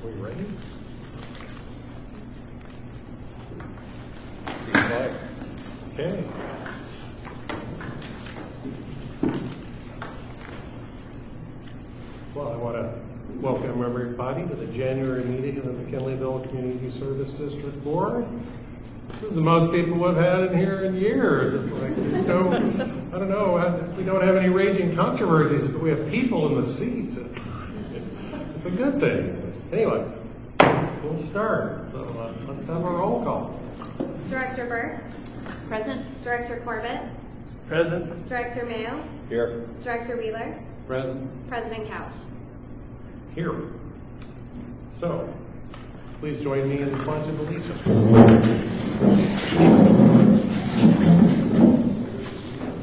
We ready? Okay. Well, I want to welcome everybody to the January meeting of the McKinleyville Community Service District Board. This is the most people we've had in here in years. It's like there's no, I don't know, we don't have any raging controversies, but we have people in the seats. It's a good thing. Anyway, we'll start. So let's have a roll call. Director Burke. Present. Director Corbett. Present. Director Mayo. Here. Director Wheeler. Present. President Couch. Here. So, please join me in the Pledge of Allegiance.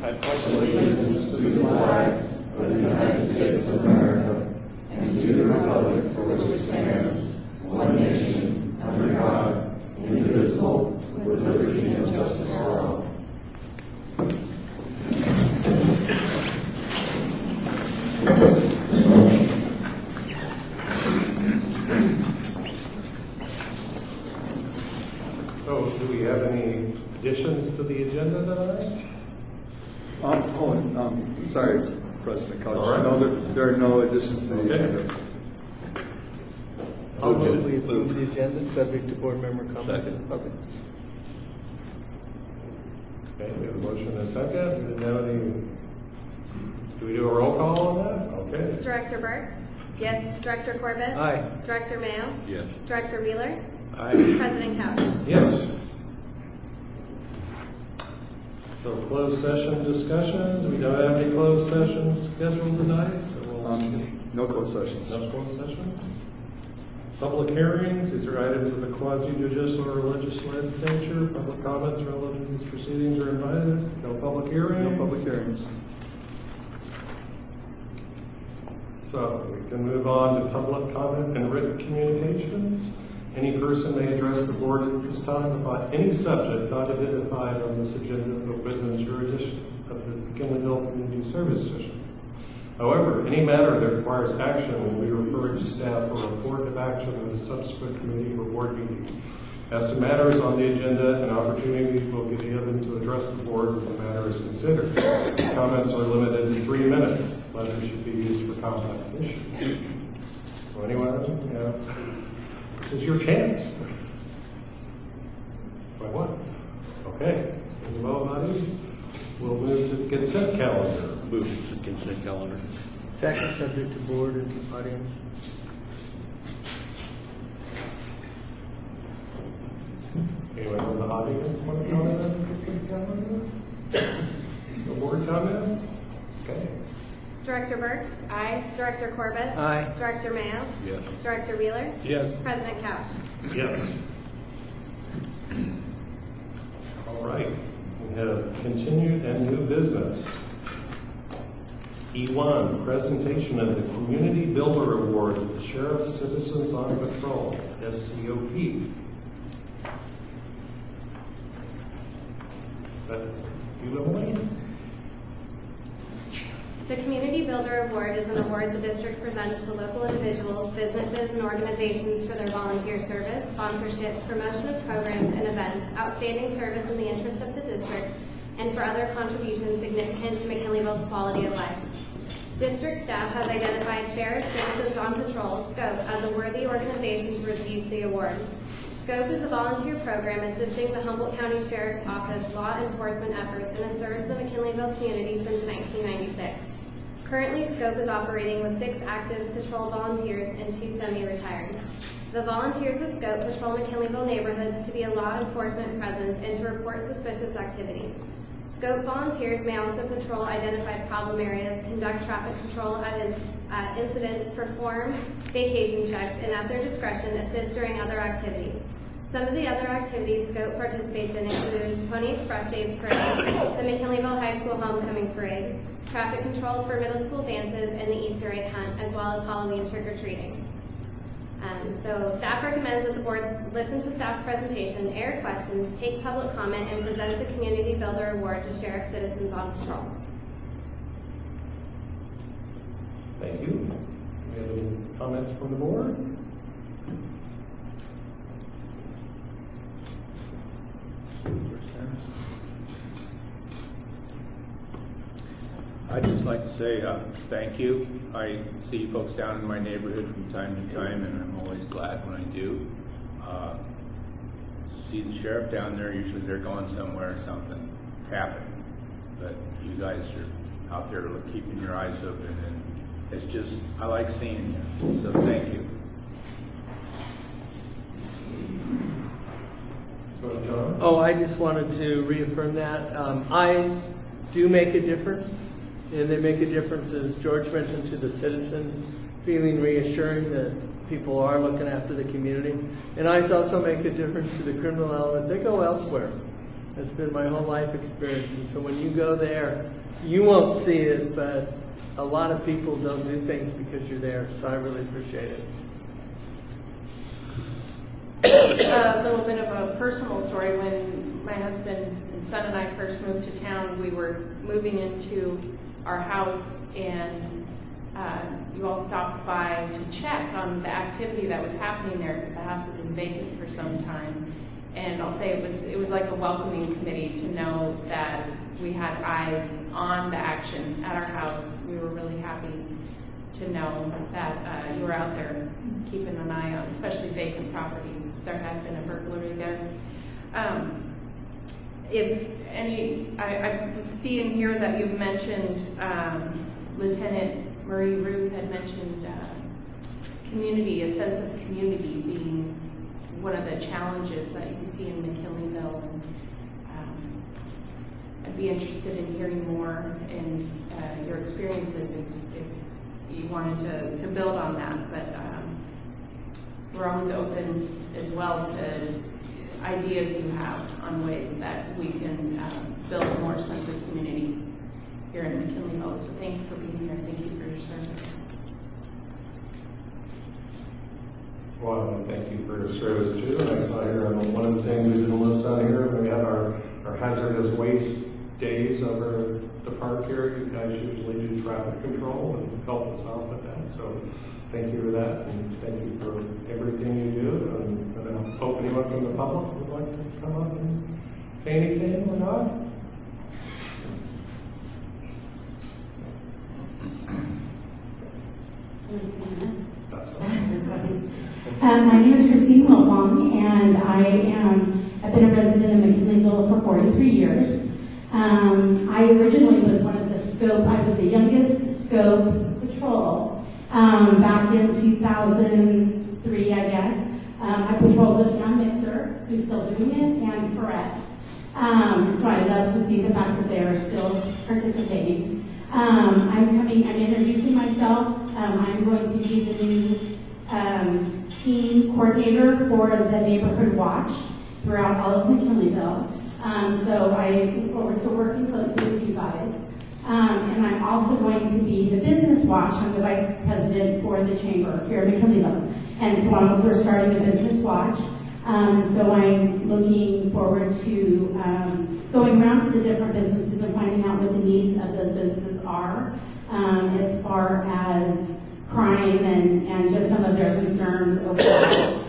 I pledge allegiance to the flag of the United States of America and to the republic for which it stands, one nation, under God, indivisible, with liberty and justice for all. So, do we have any additions to the agenda tonight? Sorry, President Couch. All right. No, there are no additions to the agenda. I'll move we approve the agenda, subject to board member comments. Second. Okay. Okay, we have a motion and a second. We didn't have any. Do we do a roll call on that? Okay. Director Burke. Yes. Director Corbett. Aye. Director Mayo. Yes. Director Wheeler. Aye. President Couch. Yes. So closed session discussions. We don't have any closed sessions scheduled tonight. So we'll No closed sessions. no closed session. Public hearings. These are items of the quasi-judicial or legislative nature. Public comments relative to these proceedings are invited. No public hearings. No public hearings. So we can move on to public comment and written communications. Any person may address the board at this time about any subject not identified on this agenda but within the jurisdiction of the McKinleyville Community Service District. However, any matter that requires action will be referred to staff for a report of action at a subsequent committee or board meeting. As to matters on the agenda, an opportunity will be given to address the board when the matter is considered. Comments are limited to 3 minutes. Letters should be used for complex issues. So anyone, this is your chance. By once. Okay. Well, buddy, we'll move to the consent calendar. Move to the consent calendar. Second, subject to board and audience. Anyone in the audience want to comment on the consent calendar? No board comments? Okay. Director Burke. Aye. Director Corbett. Aye. Director Mayo. Yes. Director Wheeler. Yes. President Couch. Yes. All right. We have continued and new business. E1, presentation of the Community Builder Award to the Sheriff's Citizens on Patrol, SCOP. Is that you, Emily? The Community Builder Award is an award the district presents to local individuals, businesses, and organizations for their volunteer service, sponsorship, promotion of programs and events, outstanding service in the interest of the district, and for other contributions significant to McKinleyville's quality of life. District staff has identified Sheriff Citizens on Patrol, SCOPE, as a worthy organization to receive the award. SCOPE is a volunteer program assisting the Humboldt County Sheriff's Office law enforcement efforts and has served the McKinleyville community since 1996. Currently, SCOPE is operating with 6 active patrol volunteers and 2 semi-retired. The volunteers of SCOPE patrol McKinleyville neighborhoods to be a law enforcement presence and to report suspicious activities. SCOPE volunteers may also patrol identified problem areas, conduct traffic control at incidents, perform vacation checks, and at their discretion assist during other activities. Some of the other activities SCOPE participates in include Pony Express Days Parade, the McKinleyville High School Homecoming Parade, traffic control for middle school dances, and the Easter egg hunt, as well as Halloween trick-or-treating. So staff recommends that the board listen to staff's presentation, air questions, take public comment, and present the Community Builder Award to Sheriff Citizens on Patrol. Thank you. Do you have any comments from the board? I'd just like to say thank you. I see folks down in my neighborhood from time to time, and I'm always glad when I do. See the sheriff down there, usually they're going somewhere, something happened. But you guys are out there keeping your eyes open, and it's just, I like seeing you, so thank you. So, John? Oh, I just wanted to reaffirm that. Eyes do make a difference, and they make a difference, as George mentioned, to the citizen, feeling reassuring that people are looking after the community. And eyes also make a difference to the criminal element. They go elsewhere. That's been my whole life experience. And so when you go there, you won't see it, but a lot of people don't do things because you're there. So I really appreciate it. A little bit of a personal story. When my husband and son and I first moved to town, we were moving into our house, and you all stopped by to check on the activity that was happening there because the house had been vacant for some time. And I'll say it was like a welcoming committee to know that we had eyes on the action at our house. We were really happy to know that you were out there keeping an eye on, especially vacant properties. There had been a burglary there. I was seeing here that you've mentioned, Lieutenant Marie Ruth had mentioned community, a sense of community being one of the challenges that you see in McKinleyville. And I'd be interested in hearing more in your experiences if you wanted to build on that. But we're always open as well to ideas you have on ways that we can build a more sense of community here in McKinleyville. So thank you for being here. Thank you for your service. Well, I want to thank you for your service too. And I saw here, one of the things we didn't list on here, we have our hazardous waste days over at the park here. You guys usually do traffic control and help us out with that. So thank you for that, and thank you for everything you do. And I'll open you up from the public would like to come up and say anything or not. That's all. My name is Christine Wilfong, and I've been a resident of McKinleyville for 43 years. I originally was one of the scope, I was the youngest scope patrol back in 2003, I guess. I patrolled with John Mixer, who's still doing it, and Perez. So I love to see the fact that they are still participating. I'm introducing myself. I'm going to be the new team coordinator for the neighborhood watch throughout all of McKinleyville. So I look forward to working closely with you guys. And I'm also going to be the business watch. I'm the vice president for the chamber here in McKinleyville. And so we're starting a business watch. And so I'm looking forward to going around to the different businesses and finding out what the needs of those businesses are as far as crime and just some of their concerns overall.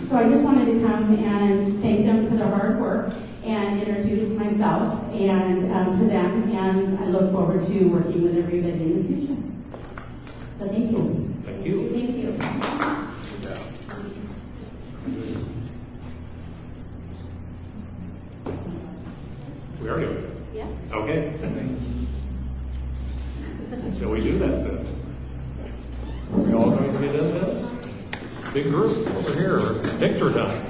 So I just wanted to come and thank them for their hard work and introduce myself and to them, and I look forward to working with everybody in the future. So thank you. Thank you. Thank you. We are doing it. Yes. Okay. Shall we do that then? Are we all going to get in this? Big group over here, picture time.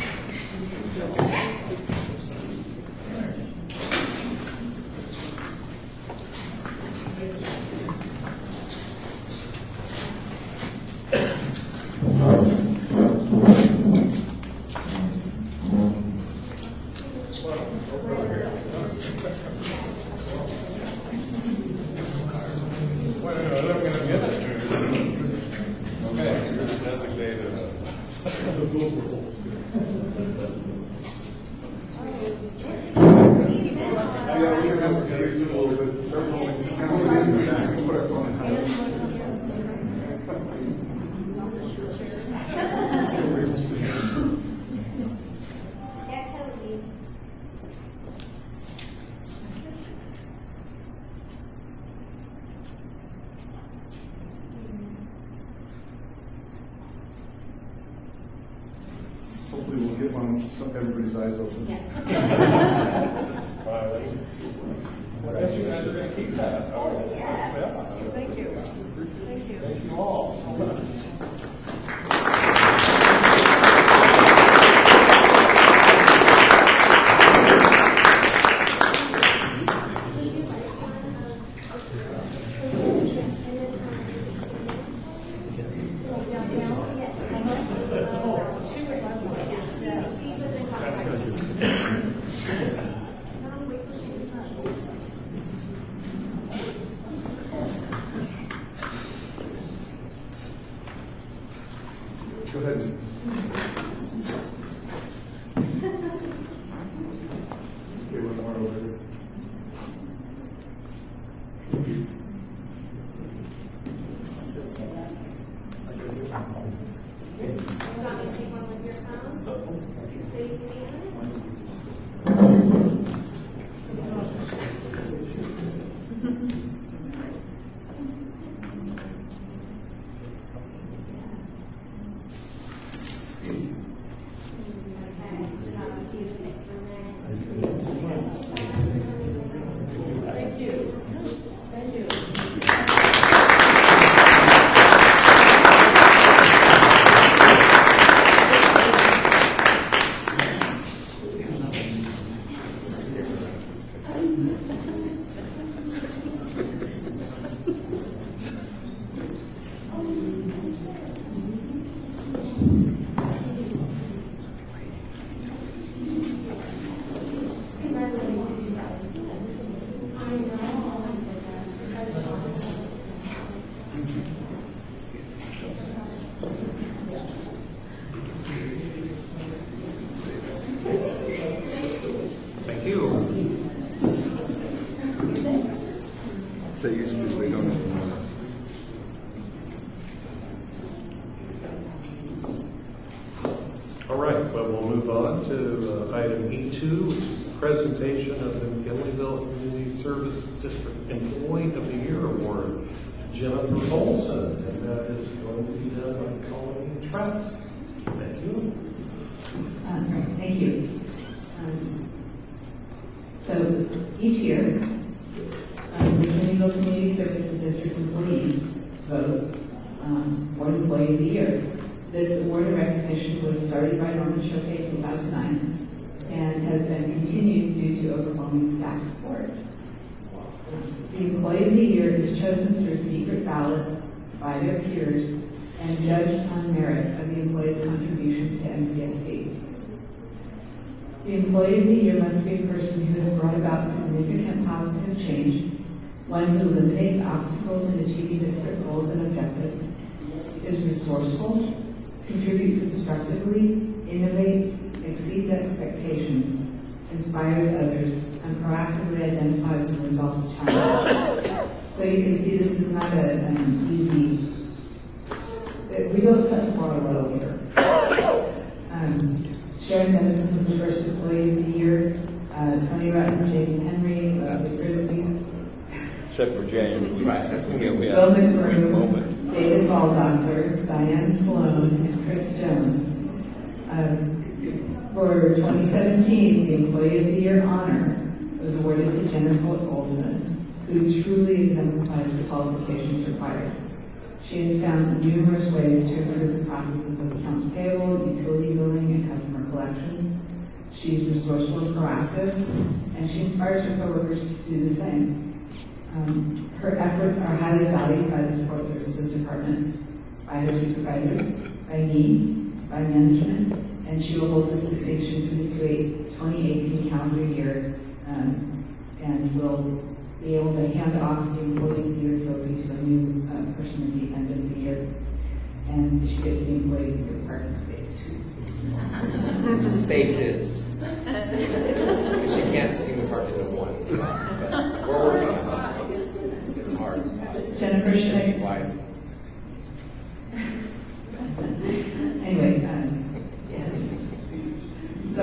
get one, everybody's eyes open. Smiling. I guess you guys are going to keep that. Oh, yeah. Thank you. Thank you. Thank you all so much. Go ahead. Get one more over here. You want me to take one with your phone? So you can be on it? Thank you. Thank you. Thank you. They used to, they don't anymore. All right, well, we'll move on to item E2, which is the presentation of the McKinleyville Community Service District Employee of the Year Award to Jennifer Olson, and that is going to be done by Colleen Trask. Thank you. Thank you. So each year, the McKinleyville Community Services District employees vote for Employee of the Year. This award and recognition was started by Norman Choke in 2009 and has been continued due to overwhelming staff support. The Employee of the Year is chosen through a secret ballot by their peers and judged on merit of the employee's contributions to MCSD. The Employee of the Year must be a person who has brought about significant positive change, one who eliminates obstacles in achieving district goals and objectives, is resourceful, contributes constructively, innovates, exceeds expectations, inspires others, and proactively identifies and resolves challenges. So you can see this is not an easy, we don't set the bar low here. Sharon Dennison was the first Employee of the Year. Tony Rutten, James Henry, Leslie Grisby, Except for James. Right, that's gonna get Bill McBroom, David Baldasser, Diane Sloan, and Chris Jones. For 2017, the Employee of the Year honor was awarded to Jennifer Olson, who truly exemplifies the qualifications required. She has found numerous ways to improve the processes of accounts payable, utility billing, and customer collections. She's resourceful and proactive, and she inspires her coworkers to do the same. Her efforts are highly valued by the Support Services Department, by her supervisor, by me, by management, and she will hold this distinction for the 2018 calendar year, and will be able to hand off the Employee of the Year trophy to a new person at the end of the year. And she gets the Employee of the Year parking space too. Spaces. She can't seem to park into one spot, but we're working on that. It's a hard spot. Jennifer, should I? Wide. Anyway, yes. So,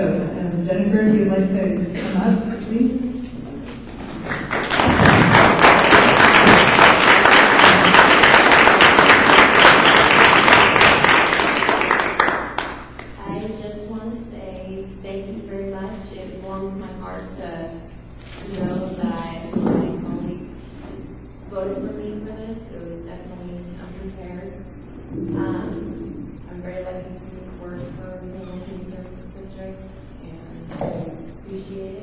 Jennifer, if you'd like to come up, please. I just want to say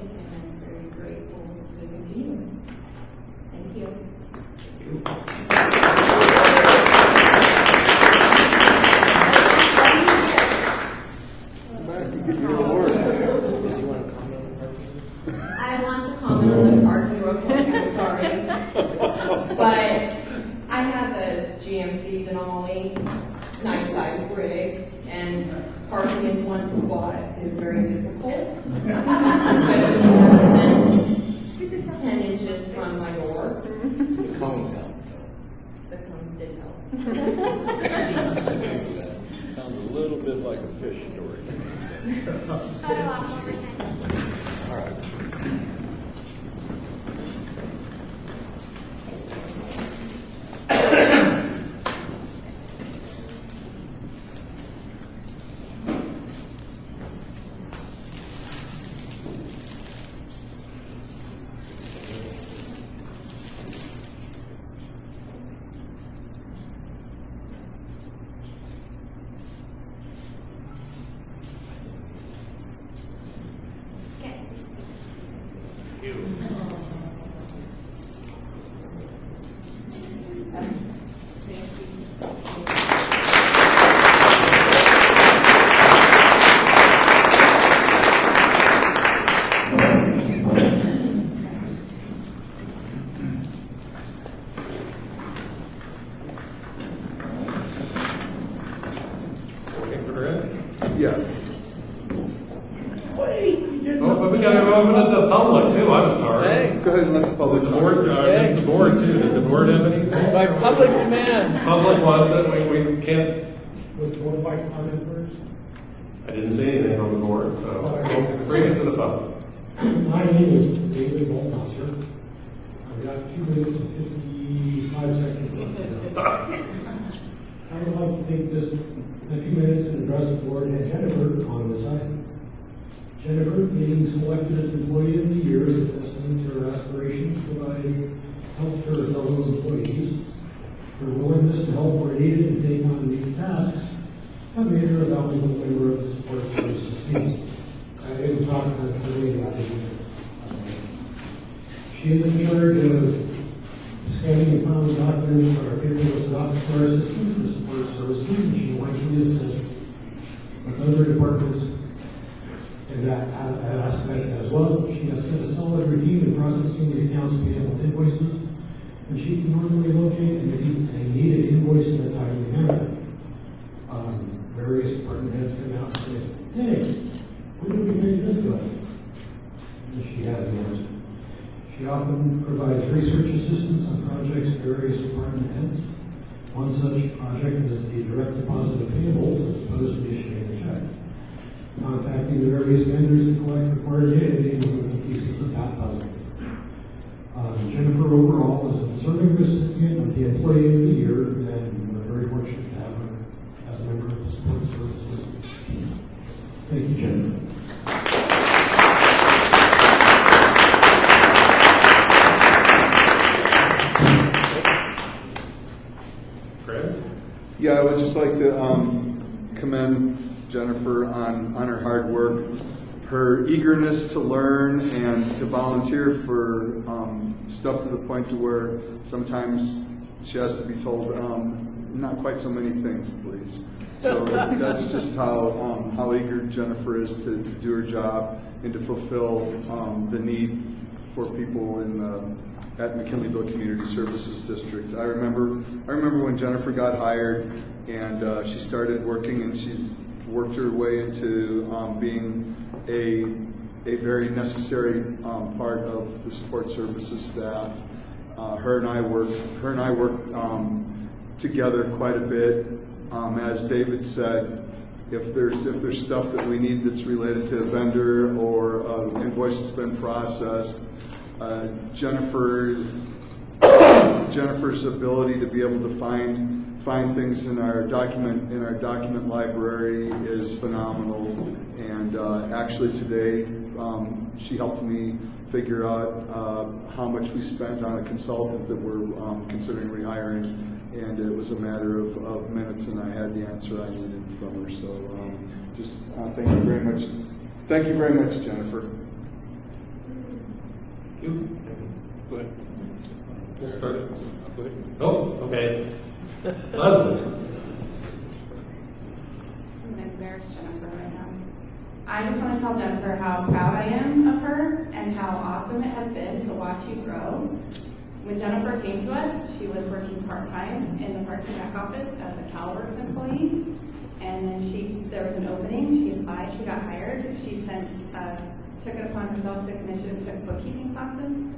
and I'm very grateful to continue. Thank you. I want to comment on the parking real quick, I'm sorry. But I have a GMC Denali, nice size rig, and parking in one spot is very difficult, especially when it's 10 inches from my door. The cones help. The cones did help. Sounds a little bit like a fish story. All right. Yeah. Oh, but we gotta open it to the public too, I'm sorry. Hey, Go ahead and let the public The know. board, it's the board too, did the board have anything? by public demand. Public wants it, we can't, Would the board like to comment first? I didn't see anything from the board, so we'll bring it to the public. My name is David Boltnosser. I've got 2 minutes and 55 seconds left. I would like to take this, a few minutes and address the board and Jennifer on this item. Jennifer, being selected as Employee of the Year is a testament to her aspirations providing help to her fellow employees. Her willingness to help where needed and take on new tasks have made her a valuable member of the support services team. I didn't talk to her today about it. She is in charge of scanning and filing documents for our paperless software system for support services, and she likely assists with other departments in that aspect as well. She has set a solid routine in processing the accounts payable invoices, and she can normally locate a needed invoice in a timely manner. Various department heads come out and say, hey, when did we pay this bill? And she has the answer. She often provides research assistance on projects for various department heads. One such project is the direct deposit of payables as opposed to issuing a check. Contacting the various vendors to collect required data and moving pieces of that puzzle. Jennifer overall is a deserving recipient of the Employee of the Year, and we're very fortunate to have her as a member of the support services team. Thank you, Jennifer. Fred? Yeah, I would just like to commend Jennifer on her hard work, her eagerness to learn and to volunteer for stuff to the point to where sometimes she has to be told, not quite so many things, please. So that's just how eager Jennifer is to do her job and to fulfill the need for people at McKinleyville Community Services District. I remember when Jennifer got hired and she started working, and she's worked her way into being a very necessary part of the support services staff. Her and I work together quite a bit. As David said, if there's stuff that we need that's related to a vendor or an invoice that's been processed, Jennifer's ability to be able to find things in our document library is phenomenal. And actually today, she helped me figure out how much we spent on a consultant that we're considering rehiring, and it was a matter of minutes, and I had the answer I needed from her. So just thank you very much. Thank you very much, Jennifer. you. Go ahead. We'll start it. Go ahead. Oh, okay. Leslie. I'm gonna embarrass Jennifer right now. I just want to tell Jennifer how proud I am of her and how awesome it has been to watch you grow. When Jennifer came to us, she was working part-time in the Parks and Rec office as a CalWorks employee. And then there was an opening, she applied, she got hired. She since took it upon herself to commission, took bookkeeping classes,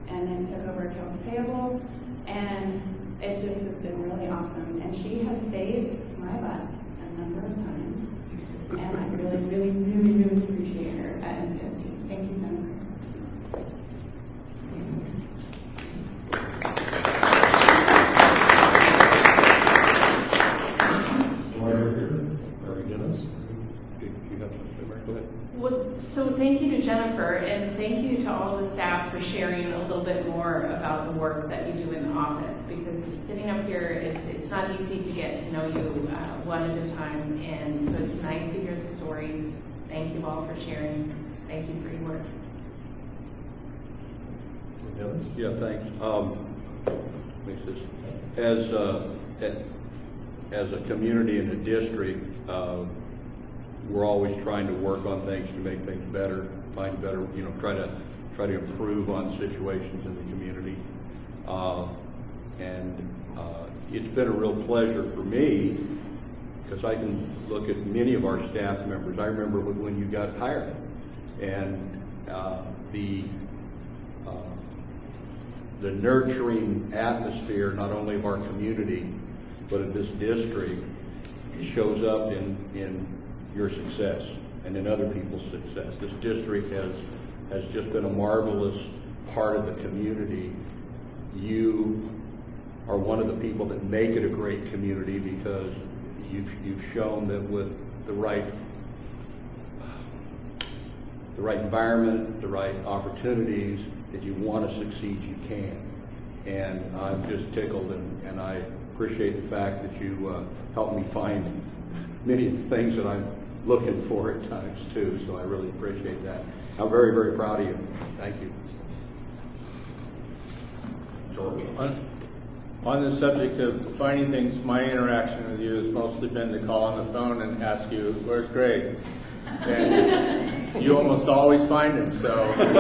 and then took over accounts payable. And it just has been really awesome. And she has saved my butt a number of times. And I really, really, really, really appreciate her at MCSD. Thank you, Jennifer. Well, so thank you to Jennifer, and thank you to all the staff for sharing a little bit more about the work that you do in the office, because sitting up here, it's not easy to get to know you one at a time, and so it's nice to hear the stories. Thank you all for sharing. Thank you for your work. Yeah, thanks. As a community and a district, we're always trying to work on things to make things better, find better, try to improve on situations in the community. It's been a real pleasure for me, because I can look at many of our staff members. I remember when you got hired, and the nurturing atmosphere, not only of our community, but of this district, shows up in your success and in other people's success. This district has just been a marvelous part of the community. You are one of the people that make it a great community, because you've shown that with the right environment, the right opportunities, if you want to succeed, you can. And I'm just tickled, and I appreciate the fact that you helped me find many of the things that I'm looking for at times too, so I really appreciate that. I'm very, very proud of you. Thank you. George. On the subject of finding things, my interaction with you has mostly been to call on the phone and ask you, where's Greg? And you almost always find him, so thank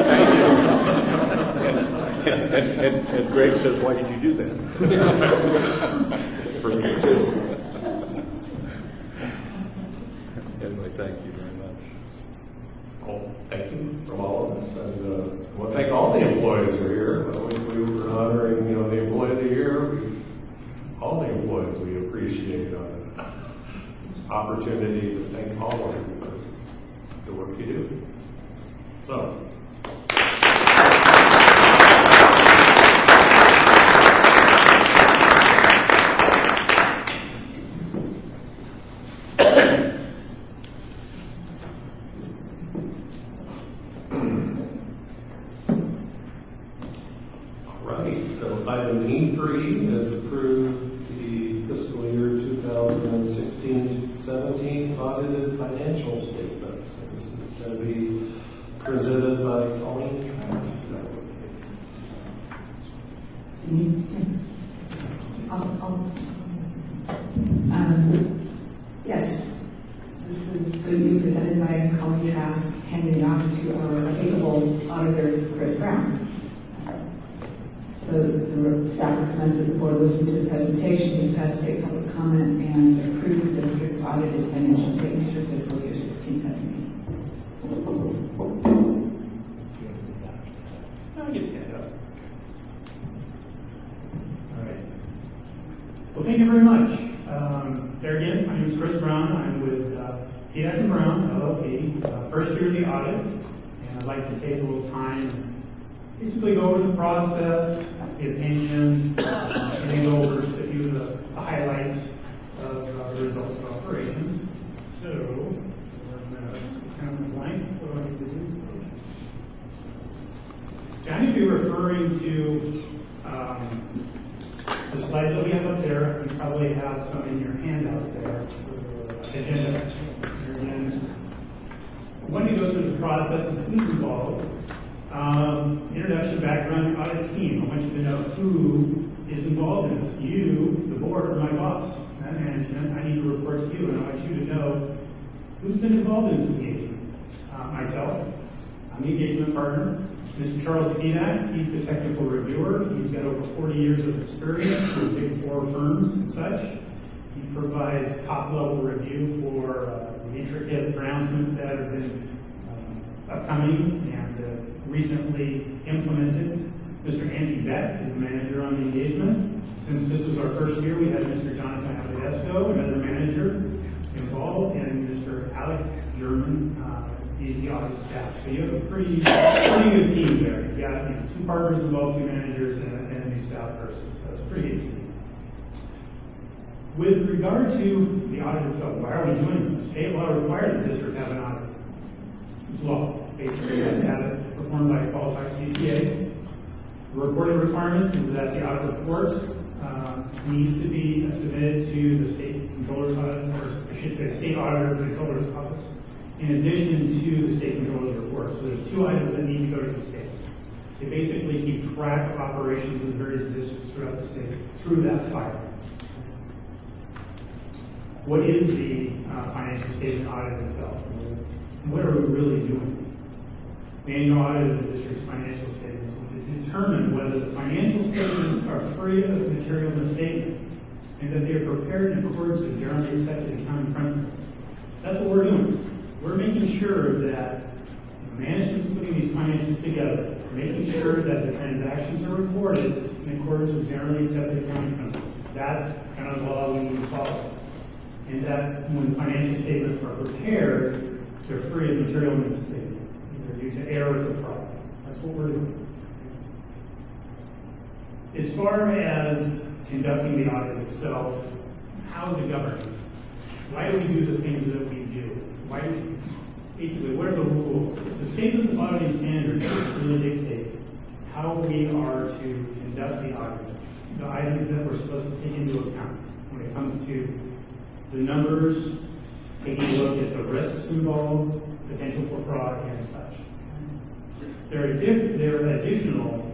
you. And Greg says, why did you do that? For me too. Anyway, thank you very much. Well, thank you from all of us, and I want to thank all the employees who are here. We were honoring, the Employee of the Year. All the employees, we appreciate an opportunity to thank all of you for the work you do. So. Item E3 is approved the fiscal year 2016-17 audited financial statements. This is going to be presented by Colleen Travis. Yes, this is going to be presented by Colleen Trask, handing it off to our capable auditor, Chris Brown. So the staff recommends that the board listen to the presentation, discuss, take public comment, and approve the district's audited financial statements for fiscal year 16-17. No, you can stand up. All right. Well, thank you very much. There again, my name is Chris Brown. I'm with T. Brown, LLP, first year of the audit, and I'd like to take a little time and basically go over the process, the opinion, and go over just a few of the highlights of the results of operations. So, I'm going to kind of blank. What do I need to do? Okay, I'm going to be referring to the slides that we have up there. You probably have some in your handout there, the agenda. When you go through the process and who's involved, Introduction, background, audit team. I want you to know who is involved in this. You, the board, are my boss, not management. I need to report to you, and I want you to know who's been involved in this engagement. Myself, I'm the engagement partner. Mr. Charles Fedak, he's the technical reviewer. He's got over 40 years of experience with Big Four firms and such. He provides top-level review for the intricate pronouncements that have been upcoming and recently implemented. Mr. Andy Beck is the manager on the engagement. Since this was our first year, we had Mr. Jonathan Avedesco, another manager, involved, and Mr. Alec German, he's the audit staff. So you have a pretty good team there. You've got 2 partners involved, 2 managers, and a new staff person. So it's a pretty good team. With regard to the audit itself, why are we doing this? State law requires the district to have an audit. It's law. Basically, you have to have it performed by a qualified CPA. The reporting requirements is that the audit report needs to be submitted to the state controller's audit, or I should say state auditor controller's office, in addition to the state controller's report. So there's 2 items that need to go to the state. They basically keep track of operations in various districts throughout the state through that file. What is the financial statement audit itself? What are we really doing? The annual audit of the district's financial statements is to determine whether the financial statements are free of material misstatement and that they are prepared in accordance with generally accepted accounting principles. That's what we're doing. We're making sure that management's putting these financials together, making sure that the transactions are recorded in accordance with generally accepted accounting principles. That's kind of the law we need to follow. And that when the financial statements are prepared, they're free of material misstatement, either due to error or fraud. That's what we're doing. As far as conducting the audit itself, how is it governed? Why do we do the things that we do? Basically, what are the rules? It's the statements of auditing standards that really dictate how we are to conduct the audit, the items that we're supposed to take into account when it comes to the numbers, taking a look at the risks involved, potential for fraud, and such. There are additional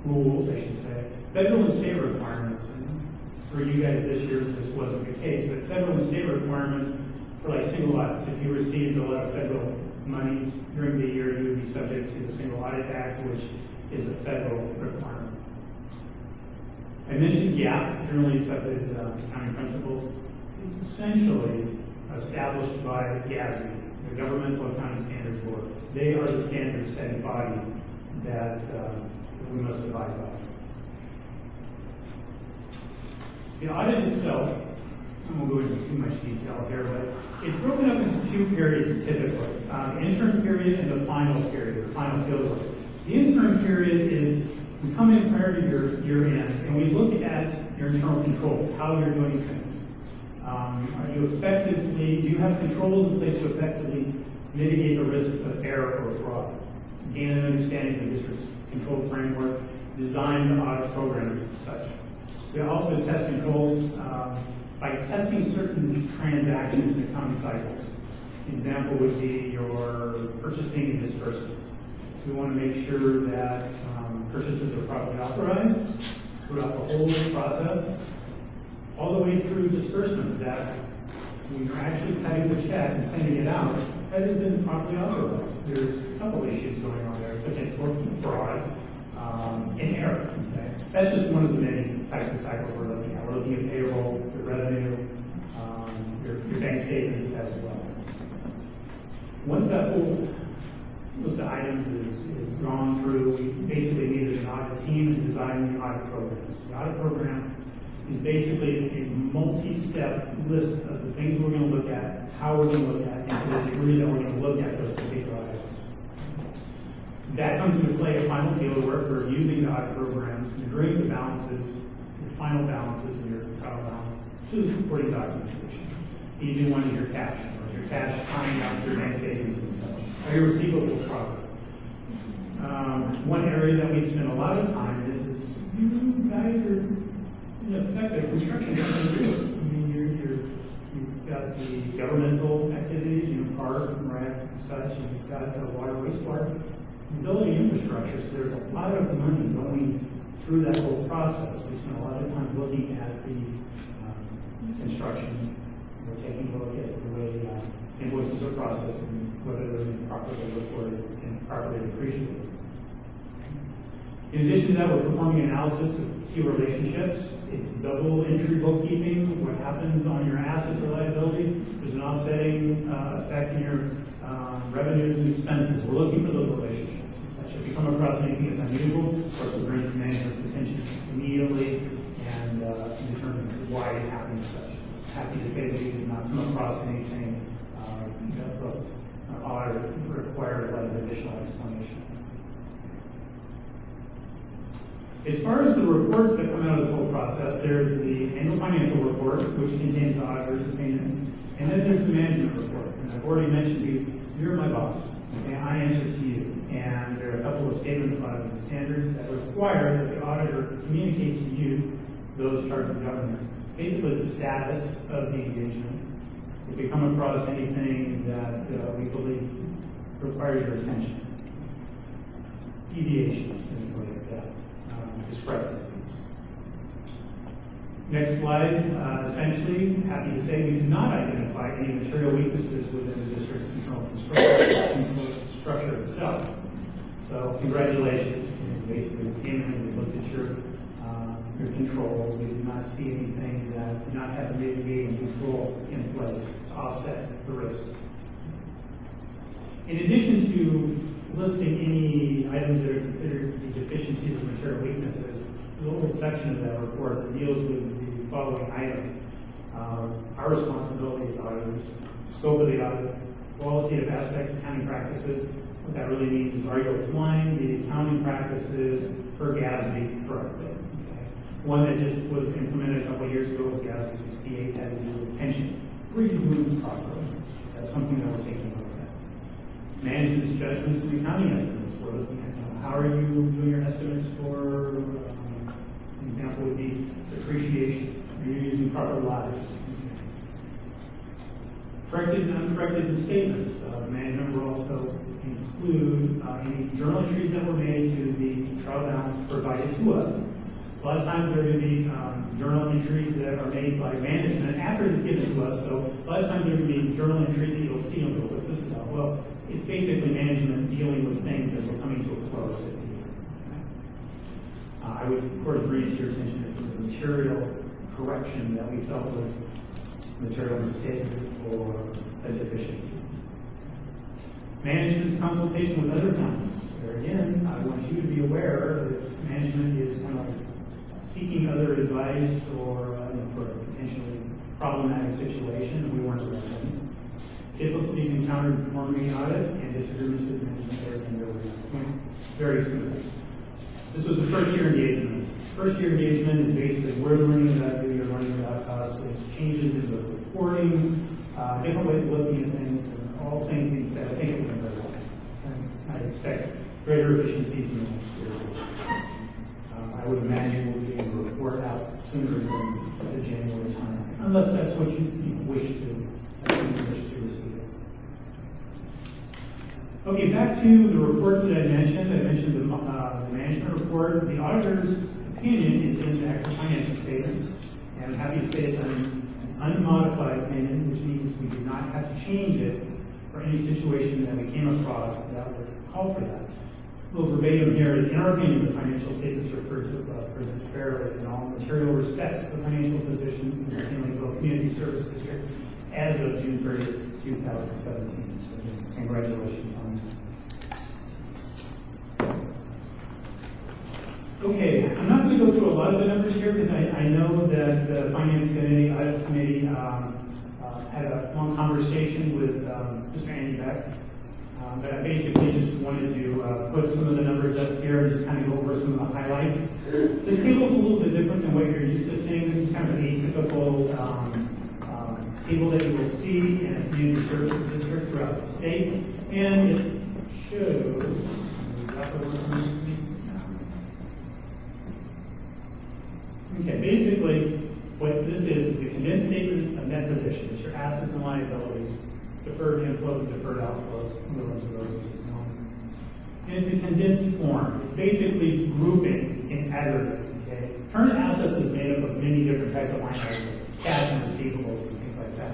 rules, I should say, federal and state requirements. And for you guys this year, this wasn't the case, but federal and state requirements for like single audits. If you received a lot of federal monies during the year, you would be subject to the Single Audit Act, which is a federal requirement. I mentioned GAAP, generally accepted accounting principles. It's essentially established by GASB, the Governmental Accounting Standards Board. They are the standard-setting body that we must abide by. The audit itself, I won't go into too much detail here, but it's broken up into 2 periods typically. The interim period and the final period, the final field work. The interim period is we come in prior to your year end and we look at your internal controls, how you're doing things. Do you have controls in place to effectively mitigate the risk of error or fraud? Gain an understanding of the district's control framework, design the audit programs and such. We also test controls by testing certain transactions in accounting cycles. An example would be your purchasing and disbursements. We want to make sure that purchases are properly authorized throughout the whole process, all the way through disbursement, that when you're actually cutting the check and sending it out, that has been properly authorized. There's a couple issues going on there, potential fraud and error. Okay? That's just one of the many types of cycles we're looking at. We're looking at payroll, your revenue, your bank statements as well. Once that whole list of items is gone through, we basically need an audit team and design the audit programs. The audit program is basically a multi-step list of the things we're going to look at, how we're going to look at, and to the degree that we're going to look at those particular items. That comes into play at final field work. We're using the audit programs and agreeing the balances, your final balances and your trial balance to the supporting documentation. Easy one is your cash. Or is your cash tying out to your bank statements and such. Are your receivables proper? One area that we spend a lot of time in is you guys are in effect a construction company too. I mean, you've got the governmental activities, park, rec, such, and you've got water, wastewater, mobility infrastructure. So there's a lot of money going through that whole process. We spent a lot of time looking at the construction. We're taking a look at the way invoices are processed and whether they're being properly reported and properly appreciated. In addition to that, we're performing analysis of key relationships. It's double entry bookkeeping. What happens on your assets or liabilities? There's an offsetting effect in your revenues and expenses. We're looking for those relationships and such. If you come across anything that's unusual, of course, we'll bring it to management's attention immediately and determine why it happened and such. Happy to say that we did not come across anything that was required a lot of additional explanation. As far as the reports that come out of this whole process, there's the annual financial report, which contains the auditor's opinion, and then there's the management report. And I've already mentioned to you, you're my boss, okay? I answer to you. And there are a couple of statement of auditing standards that require that the auditor communicate to you those charged with governance. Basically, the status of the engagement. If we come across anything that we believe requires your attention, deviations, things like that. Discrepancies. Next slide. Essentially, happy to say we do not identify any material weaknesses within the district's internal structure itself. So, congratulations. Basically, we came in and we looked at your controls. We did not see anything that did not have the mitigating control in place to offset the risks. In addition to listing any items that are considered to be deficiencies or material weaknesses, there's a whole section of that report that deals with the following items. Our responsibility as auditors, scope of the audit, qualitative aspects, accounting practices. What that really means is, are you applying the accounting practices per GASB correctly? Okay. One that just was implemented a couple of years ago was GASB 68, had to do with pension. Were you doing it properly? That's something that we're taking a look at. Management's judgments and accounting estimates. We're looking at how are you doing your estimates for, an example would be depreciation. Are you using proper lives? Corrected and uncorrected statements. Management will also include any journal entries that were made to the trial balance provided to us. A lot of times there are going to be journal entries that are made by management after it's given to us. So a lot of times there are going to be journal entries that you'll see and go, what's this about? Well, it's basically management dealing with things as we're coming to a close at the end. I would, of course, bring it to your attention if there was a material correction that we felt was material mistake or a deficiency. Management's consultation with other accountants. There again, I want you to be aware if management is kind of seeking other advice or for a potentially problematic situation, we weren't representing. Difficulties encountered performing the audit and disagreements with management, everything went very smoothly. This was a first-year engagement. First-year engagement is basically we're learning about you, you're learning about us. There's changes in the reporting, different ways of looking at things, and all things being said, I think it went very well. And I expect greater efficiencies in the next year. I would imagine we'll be able to report out sooner than the January time, unless that's what you wish to receive. Okay, back to the reports that I mentioned. I mentioned the management report. The auditor's opinion is in the actual financial statement. And I'm happy to say it's an unmodified opinion, which means we did not have to change it for any situation that we came across that would call for that. A little verbatim here is, in our opinion, the financial statements referred to above present fairly in all material respects the financial position of the Lakeville Community Service District as of June 30th, 2017. So congratulations on that. Okay, I'm not going to go through a lot of the numbers here because I know that the Finance Committee, Audit Committee had a long conversation with Mr. Andy Beck. But I basically just wanted to put some of the numbers up here and just kind of go over some of the highlights. This table is a little bit different than what you're used to seeing. This is kind of an atypical table that you will see in a community services district throughout the state. And it shows exactly what I'm missing. Okay, basically, what this is the condensed statement of net positions, your assets and liabilities, deferred inflows and deferred outflows. We'll go into those in just a moment. And it's a condensed form. It's basically grouping in aggregate. Okay? Current assets is made up of many different types of line items, cash and receivables and things like that.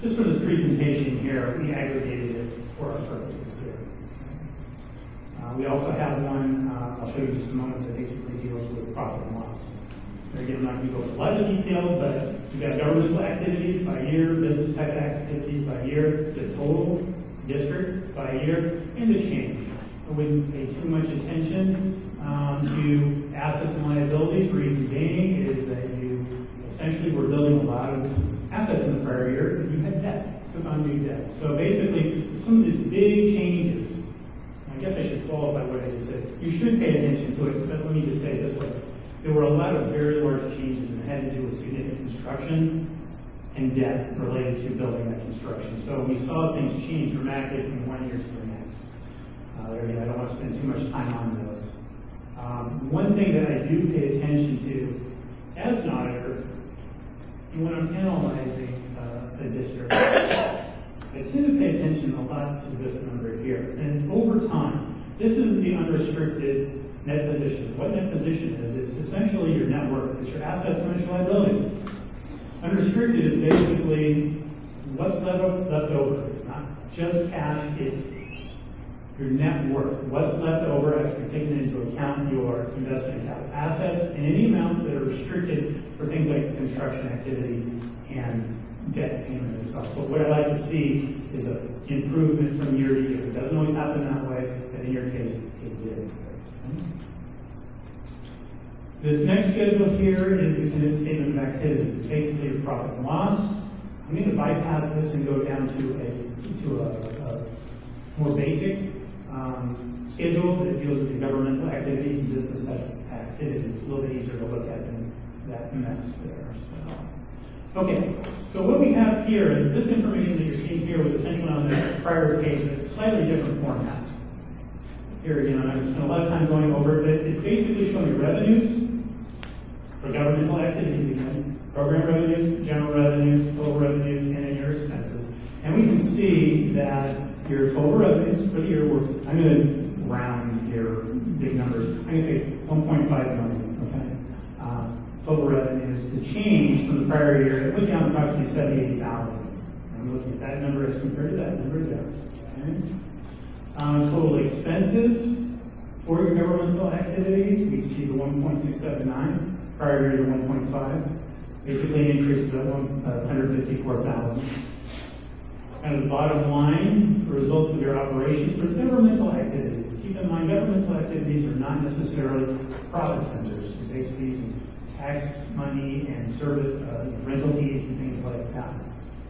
Just for this presentation here, we aggregated it for our purposes here. We also have one, I'll show you in just a moment, that basically deals with profit and loss. Again, I'm not going to go into a lot of detail, but we've got governmental activities by year, business type activities by year, the total district by year, and the change. I wouldn't pay too much attention to assets and liabilities. Reason being is that you essentially were building a lot of assets in the prior year, but you had debt, took on new debt. So basically, some of these big changes, I guess I should qualify what I just said. You should pay attention to it, but let me just say it this way. There were a lot of very large changes and it had to do with significant construction and debt related to building that construction. So we saw things change dramatically from one year to the next. Again, I don't want to spend too much time on this. One thing that I do pay attention to as an auditor, and when I'm analyzing a district, I tend to pay attention a lot to this number here. And over time, this is the unrestricted net position. What net position is, it's essentially your net worth. It's your assets minus your liabilities. Unrestricted is basically what's left over. It's not just cash, it's your net worth. What's left over after taking into account your investment capital assets and any amounts that are restricted for things like construction activity and debt payment itself. So what I like to see is an improvement from year to year. It doesn't always happen that way, but in your case, it did. This next schedule here is the condensed statement of activities. It's basically your profit and loss. I'm going to bypass this and go down to a more basic schedule that deals with the governmental activities and business type activities. A little bit easier to look at than that mess there. Okay, so what we have here is this information that you're seeing here was essentially on the prior page, but it's slightly different format. Here again, I'm not going to spend a lot of time going over it, but it's basically showing you revenues for governmental activities again, program revenues, general revenues, total revenues, and then your expenses. And we can see that your total revenues for the year were, I'm going to round here, big numbers. I'm going to say 1.5 million, okay? Total revenues, the change from the prior year, it went down approximately 78,000. I'm looking at that number as compared to that number there. Okay? Total expenses for your governmental activities, we see the 1.679, prior year to 1.5, basically an increase of 154,000. And the bottom line, the results of your operations for governmental activities. Keep in mind, governmental activities are not necessarily profit centers. You're basically using tax money and service, rental fees and things like that.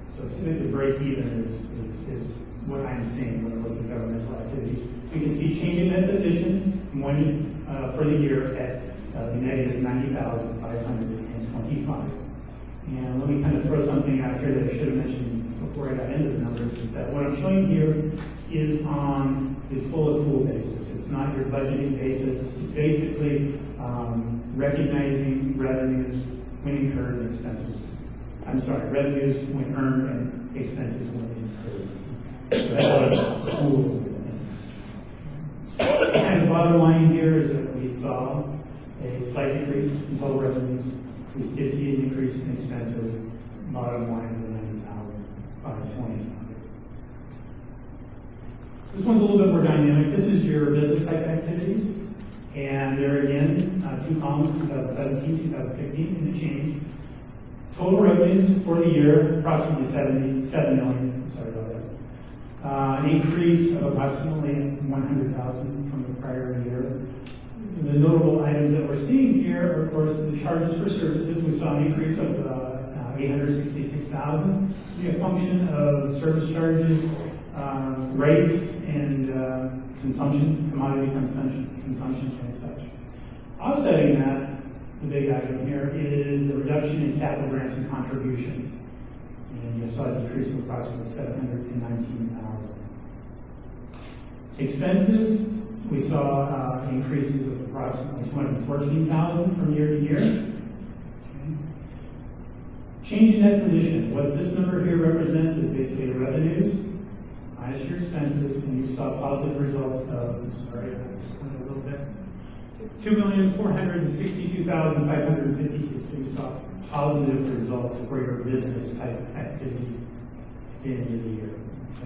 So typically break even is what I'm seeing when I'm looking at governmental activities. We can see change in that position for the year at the negative 90,525. And let me kind of throw something out here that I should have mentioned before I got into the numbers, is that what I'm showing here is on a full accrual basis. It's not your budgeting basis. It's basically recognizing revenues when incurred and expenses. I'm sorry, revenues when earned and expenses when incurred. So that's what accruals is. And the bottom line here is that we saw a slight decrease in total revenues. We did see an increase in expenses. Bottom line of 90,525. This one's a little bit more dynamic. This is your business type activities. And there again, two columns, 2017, 2016, and a change. Total revenues for the year, approximately 77 million. Sorry about that. An increase of approximately 100,000 from the prior year. The notable items that we're seeing here are, of course, the charges for services. We saw an increase of 866,000. This will be a function of service charges, rates, and consumption, commodity consumption and such. Offsetting that, the big item here is a reduction in capital grants and contributions. And you saw a decrease of approximately 719,000. Expenses, we saw increases of approximately 214,000 from year to year. Okay. Change in net position. What this number here represents is basically the revenues minus your expenses, and you saw positive results of, sorry, I just went a little bit, 2,462,552. So you saw positive results for your business type activities at the end of the year.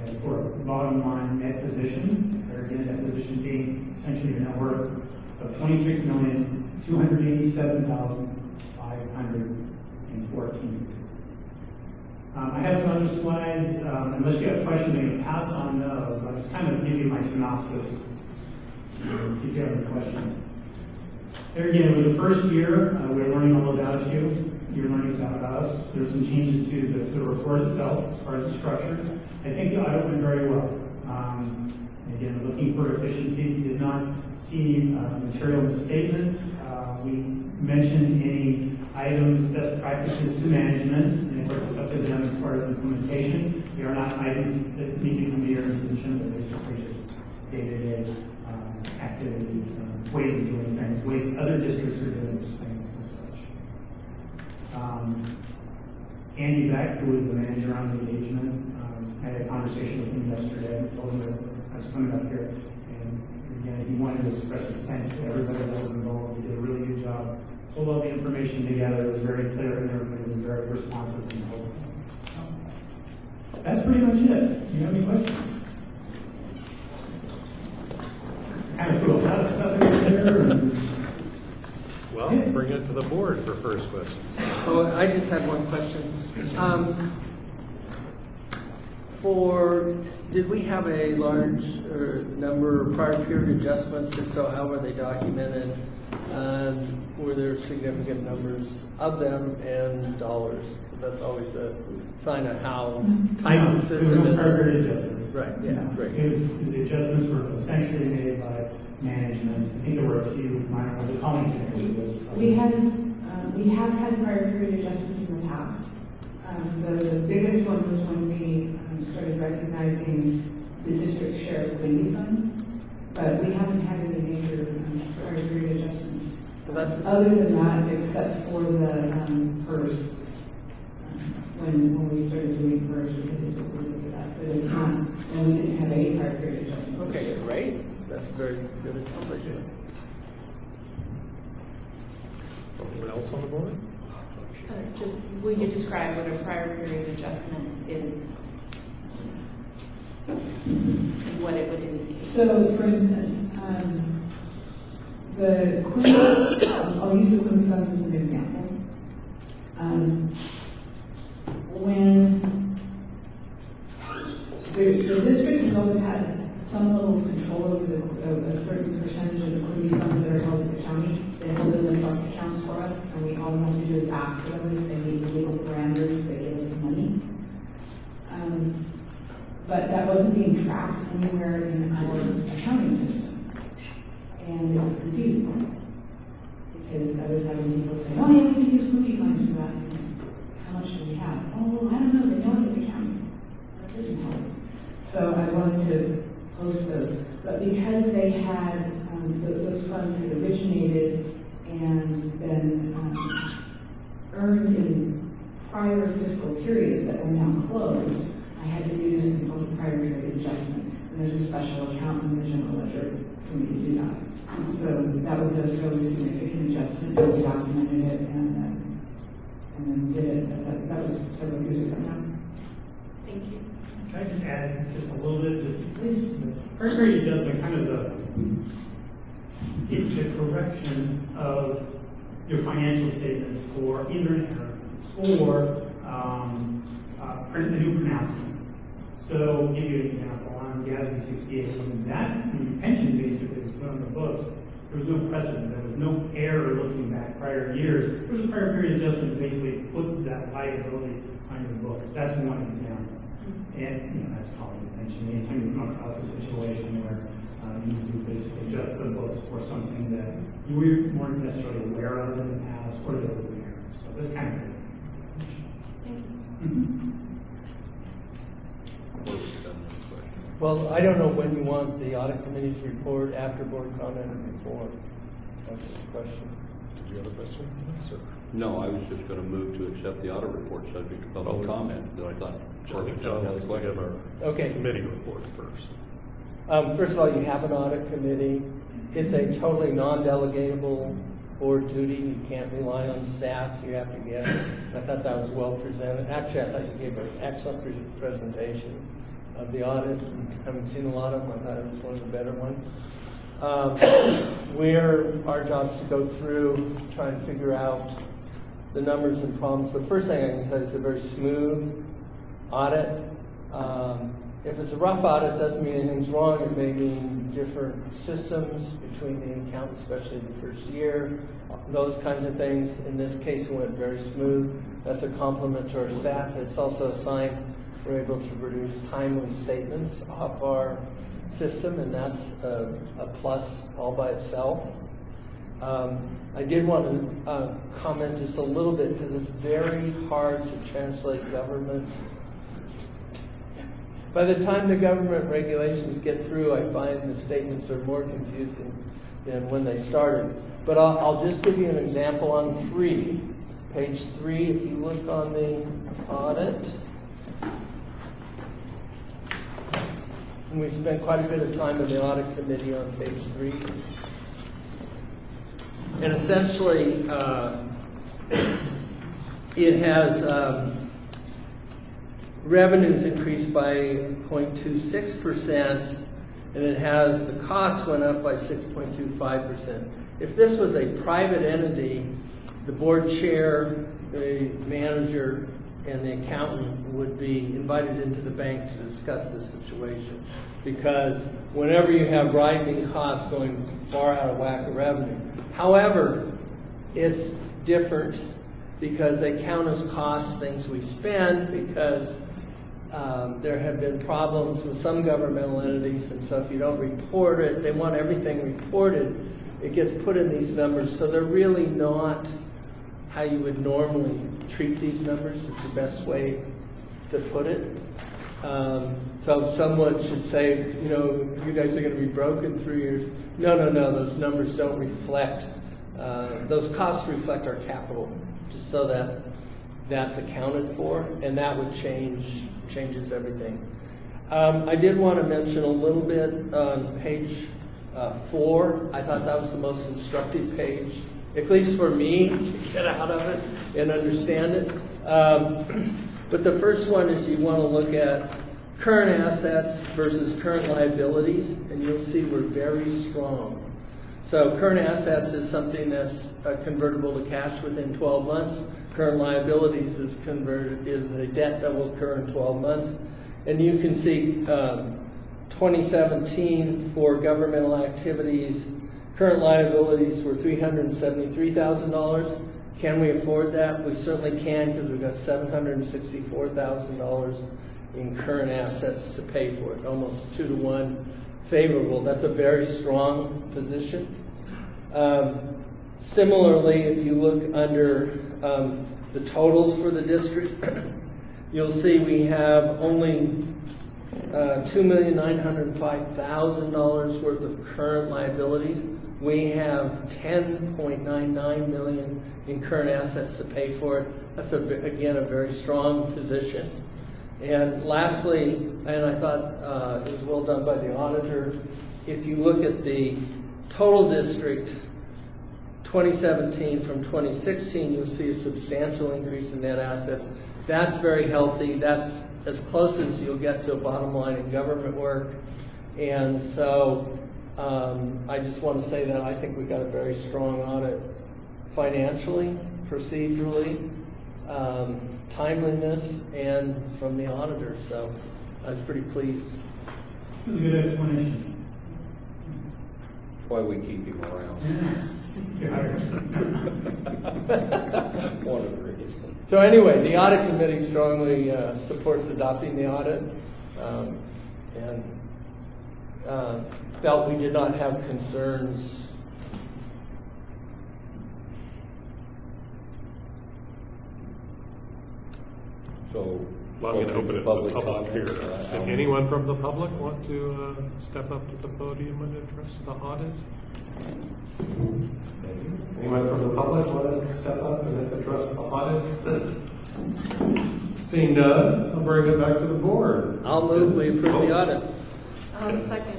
And for a bottom line net position, or again, net position being essentially your net worth of $26,287,514. I have some other slides. Unless you have questions, I'm going to pass on those. I'll just kind of give you my synopsis. See if you have any questions. There again, it was the first year. We were learning all about you. You're learning about us. There's some changes to the report itself as far as the structure. I think the audit went very well. Again, looking for efficiencies. Did not see material misstatements. We mentioned any items, best practices to management, and of course it's up to them as far as implementation. They are not items that need to come to your attention, but basically just day-to-day activity, ways of doing things, ways other districts are doing things and such. Andy Beck, who was the manager on the engagement, I had a conversation with him yesterday. I told him that I was coming up here, and again, he wanted to express his thanks to everybody that was involved. He did a really good job. Pulled all the information together. It was very clear, and everybody was very responsive and helpful. So, that's pretty much it. Do you have any questions? Kind of threw a lot of stuff in there. Well, bring it to the board for first questions. Oh, I just had one question. Did we have a large number of prior period adjustments? If so, how were they documented? Were there significant numbers of them and dollars? Because that's always a sign of how tight the system There is. were no prior period adjustments. Right, yeah, great. The adjustments were essentially made by management. I think there were a few minor ones. The calling committee We have had prior period adjustments in the past. The biggest one was when we started recognizing the district share of WINDY funds, but we haven't had any major prior period adjustments. Other than that, except for the PERS. When we started doing PERS, we had to do a little bit of that, but it's not, and we didn't have any prior period adjustments. Okay, great. That's very good accomplishment. Anyone else on the board? Just, will you describe what a prior period adjustment is? What it would indicate? So, for instance, the Quimby, I'll use the Quimby funds as an example. When the district has always had some level of control over a certain percentage of the Quimby funds that are held at the county. They hold them in trust accounts for us, and we all we have to do is ask for them. If they meet the legal parameters, they give us the money. But that wasn't being tracked anywhere in our accounting system. And it was confusing because I was having people say, oh yeah, we can use Quimby funds for that. How much do we have? Oh, I don't know, they don't at the county. That didn't help. So I wanted to post those. But because they had, those funds had originated and been earned in prior fiscal periods that were now closed, I had to do something called a prior period adjustment. And there's a special account in the general ledger for me to do that. And so that was a fairly significant adjustment. We documented it and then did it. That was several years ago now. Thank you. Can I just add just a little bit? Just please. Prior period adjustment kind of it's the correction of your financial statements for either an error or a new pronouncement. So, I'll give you an example. On GASB 68, when that pension basically was put on the books, there was no precedent. There was no error looking back prior years. There was a prior period adjustment to basically put that liability on your books. That's one example. And, that's probably mentioned anytime you come across a situation where you need to basically adjust the books for something that you weren't necessarily aware of in the past, or there was an error. So that's kind of it. Thank you. Well, I don't know when you want the audit committee's report, after board comment, or before. That's the question. Did you have a question? Yes, sir. No, I was just going to move to accept the audit report subject to public comment, that I thought. Let's look at our Okay. committee report first. First of all, you have an audit committee. It's a totally non-delegatable board duty. You can't rely on staff. You have to get it. I thought that was well presented. Actually, I thought you gave an excellent presentation of the audit. I haven't seen a lot of them. I thought it was one of the better ones. Our job is to go through, try and figure out the numbers and problems. The first thing I can tell you, it's a very smooth audit. If it's a rough audit, it doesn't mean anything's wrong. It may mean different systems between the account, especially the first year, those kinds of things. In this case, it went very smooth. That's a compliment to our staff. It's also a sign we're able to produce timely statements off our system, and that's a plus all by itself. I did want to comment just a little bit because it's very hard to translate government. By the time the government regulations get through, I find the statements are more confusing than when they started. But I'll just give you an example on page 3, if you look on the audit. And we spent quite a bit of time in the audit committee on page 3. And essentially, it has revenues increased by 0.26%, and it has the costs went up by 6.25%. If this was a private entity, the board chair, the manager, and the accountant would be invited into the bank to discuss this situation. Because whenever you have rising costs going far out of whack of revenue. However, it's different because they count as costs things we spend, because there have been problems with some governmental entities, and so if you don't report it, they want everything reported. It gets put in these numbers, so they're really not how you would normally treat these numbers. It's the best way to put it. So someone should say, you guys are going to be broke in 3 years. No, those numbers don't reflect, those costs reflect our capital, just so that that's accounted for, and that would changes everything. I did want to mention a little bit on page 4. I thought that was the most instructive page, at least for me, to get out of it and understand it. But the first one is you want to look at current assets versus current liabilities, and you'll see we're very strong. So current assets is something that's convertible to cash within 12 months. Current liabilities is a debt that will occur in 12 months. And you can see 2017 for governmental activities, current liabilities were $373,000. Can we afford that? We certainly can, because we've got $764,000 in current assets to pay for it, almost 2-to-1 favorable. That's a very strong position. Similarly, if you look under the totals for the district, you'll see we have only $2,905,000 worth of current liabilities. We have $10.99 million in current assets to pay for it. That's, again, a very strong position. And lastly, and I thought it was well done by the auditor, if you look at the total district 2017 from 2016, you'll see a substantial increase in net assets. That's very healthy. That's as close as you'll get to a bottom line in government work. And so I just want to say that I think we got a very strong audit financially, procedurally, timeliness, and from the auditor. So I was pretty pleased. That was a good explanation. That's why we keep him around. One of the reasons. So anyway, the audit committee strongly supports adopting the audit, and felt we did not have concerns. So I'm going to open it to the public here. Did anyone from the public want to step up to the podium and address the audit? Anyone from the public want to step up and address the audit? Seeing none, I'll bring it back to the board. I'll move we approve the audit. I'll second.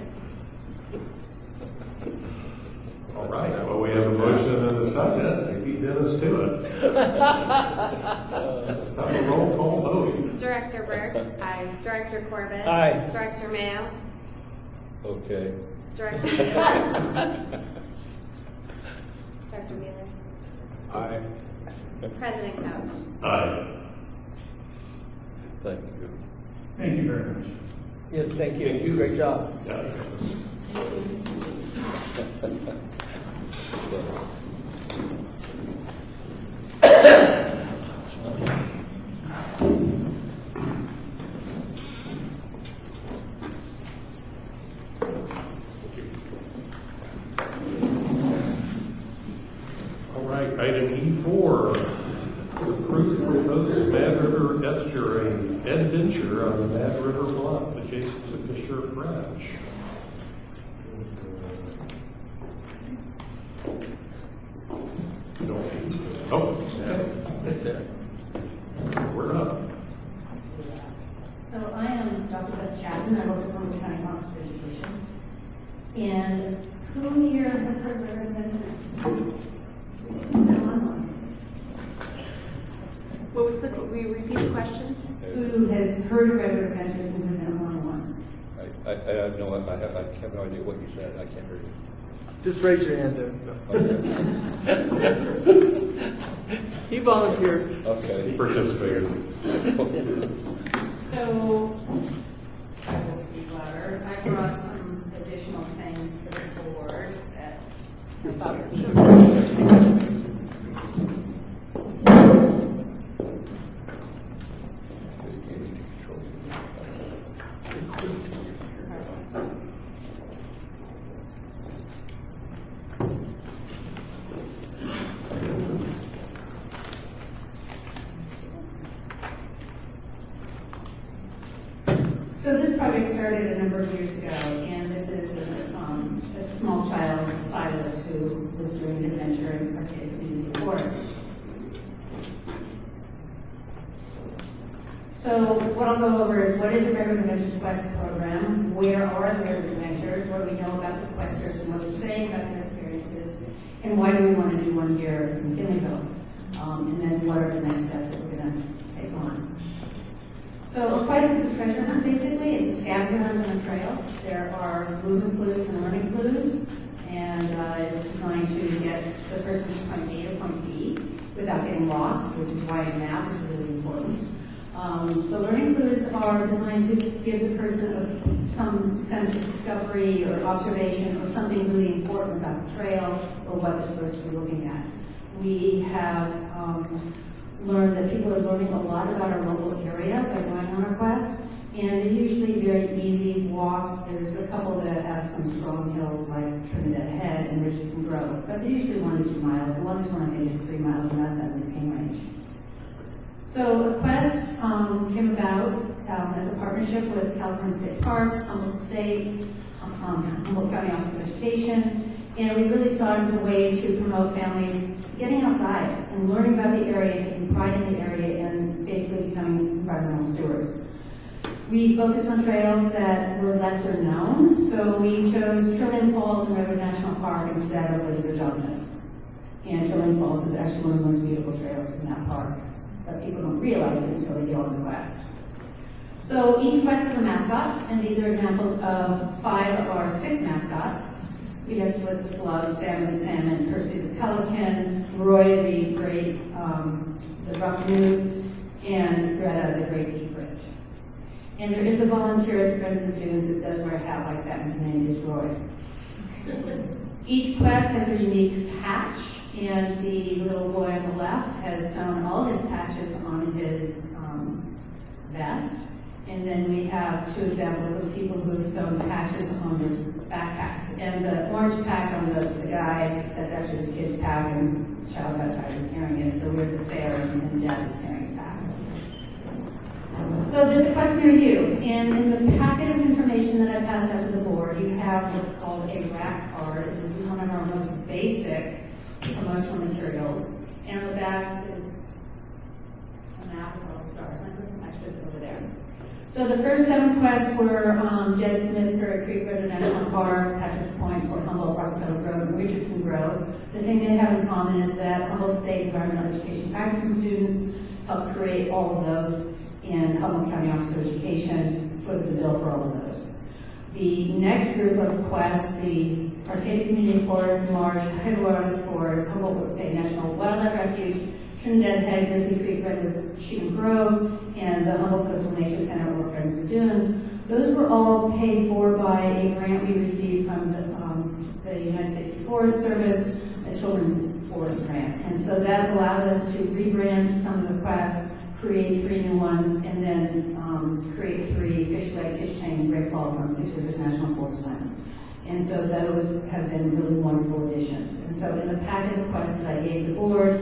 All right, well, we have a motion and a second. Beat Dennis to it. Let's have a roll call vote. Director Burke. Aye. Director Corbett. Aye. Director Mayo. Okay. Director Director Mueller. Aye. President Couch. Aye. Thank you. Thank you very much. Yes, thank you. Great job. Yeah, yes. All right, item E4, approve proposed Mad River estuary adventure on the Mad River Bluff adjacent to Fisher Branch. Oh, yeah. We're up. So I am Dr. Beth Chapman. I work at Columbia County Office of Education. And who here has heard of River Adventures? What was the, will you repeat the question? Who has heard of River Adventures and has been on one? I have no idea what you said. I can't hear you. Just raise your hand there. He volunteered. Okay. He participated. So, I will speak louder. I brought some additional things for the board that I thought would be So this project started a number of years ago, and this is a small child, Silas, who was doing an adventure in Arcata Community Forest. So what I'll go over is what is the River Adventures Quest program, where are the River Adventures, what do we know about the questers and what they're saying about their experiences, and why do we want to do one here in Kinleyville, and then what are the next steps that we're going to take on. So a quest is a treasure hunt, basically. It's a scavenger hunt on a trail. There are movement clues and learning clues, and it's designed to get the person from point A to point B without getting lost, which is why a map is really important. The learning clues are designed to give the person some sense of discovery or observation or something really important about the trail or what they're supposed to be looking at. We have learned that people are learning a lot about our local area by going on our quest, and they're usually very easy walks. There's a couple that have some strong hills like Trinidad Head and Richardson Grove, but they're usually 1 to 2 miles. The longest one I think is 3 miles, and that's at the Pain Range. So the quest came about as a partnership with California State Parks, Humboldt State, Humboldt County Office of Education, and we really saw it as a way to promote families getting outside and learning about the area, taking pride in the area, and basically becoming environmental stewards. We focused on trails that were lesser known, so we chose Trillium Falls and Redwood National Park instead of Lady Bird Johnson. And Trillium Falls is actually one of the most beautiful trails in that park, but people don't realize it until they get on the quest. So each quest has a mascot, and these are examples of 5 of our 6 mascots. We have Slit the Slug, Sam the Salmon, Percy the Pelican, Roy the Great, the Rough Newt, and Greta the Great Egret. And there is a volunteer at the President Dunes that does wear a hat like that, and his name is Roy. Each quest has a unique patch, and the little boy on the left has sewn all his patches on his vest. And then we have 2 examples of people who have sewn patches on their backpacks. And the orange pack on the guy, that's actually his kid's pack, and the child got tired of carrying it, so we're at the fair, and Dad is carrying a pack. So there's a quest near you, and in the packet of information that I passed out to the board, you have what's called a rack card. This is one of our most basic promotional materials. And on the back is a map with all the stars. And I put some extras over there. So the first 7 quests were Jed Smith, Prairie Creek River National Park, Patrick's Point, Fort Humboldt, Rockefeller Grove, and Richardson Grove. The thing they have in common is that Humboldt State Environmental Education practicum students helped create all of those, and Humboldt County Office of Education footed the bill for all of those. The next group of quests, the Arcadia Community Forest, Marsh, Headwaters Forest, Humboldt Bay National Wildlife Refuge, Trinidad Head, Grizzly Creek, Redwoods, Cheatham Grove, and the Humboldt Coastal Nature Center, or Friends of the Dunes. Those were all paid for by a grant we received from the United States Forest Service, a Children Forest grant. And so that allowed us to rebrand some of the quests, create 3 new ones, and then create 3 fish leg, tish tang, and great falls on 6 Rivers National Forest Land. And so those have been really wonderful additions. And so in the packet of quests that I gave the board,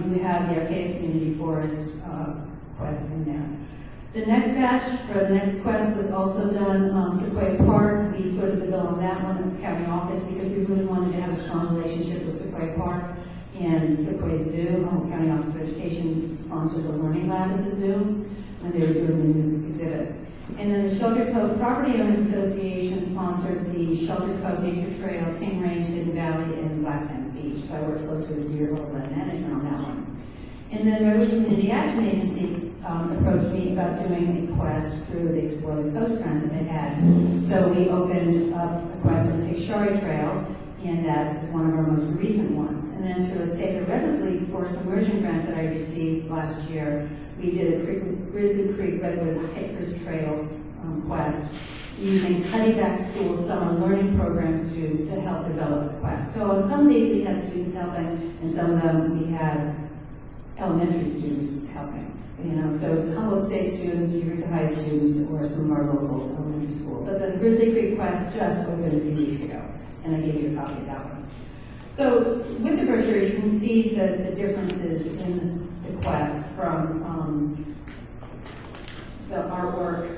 you have the Arcadia Community Forest quest in there. The next batch, or the next quest, was also done on Sequoia Park. We footed the bill on that one at the county office because we really wanted to have a strong relationship with Sequoia Park and Sequoia Zoo. Humboldt County Office of Education sponsored the learning lab at the zoo when they were doing the new exhibit. And then the Shelter Cove Property Owners Association sponsored the Shelter Cove Nature Trail, King Range, Hidden Valley, and Black Sands Beach. So I worked closely with Bureau of Land Management on that one. And then Redwood Community Action Agency approached me about doing a quest through the Explore the Coast grant that they had. So we opened up a quest on the Pictionary Trail, and that is one of our most recent ones. And then through a Save the Redwoods League Forest Immersion grant that I received last year, we did a Grizzly Creek Redwood Hikers Trail quest using Cuddy Back School Summer Learning Program students to help develop the quest. So on some of these we had students helping, and some of them we had elementary students helping. You know, so it's Humboldt State students, Eureka High students, or some of our local elementary school. But the Grizzly Creek quest just opened a few weeks ago, and I gave you a copy of that one. So with the brochure, you can see the differences in the quests from the artwork,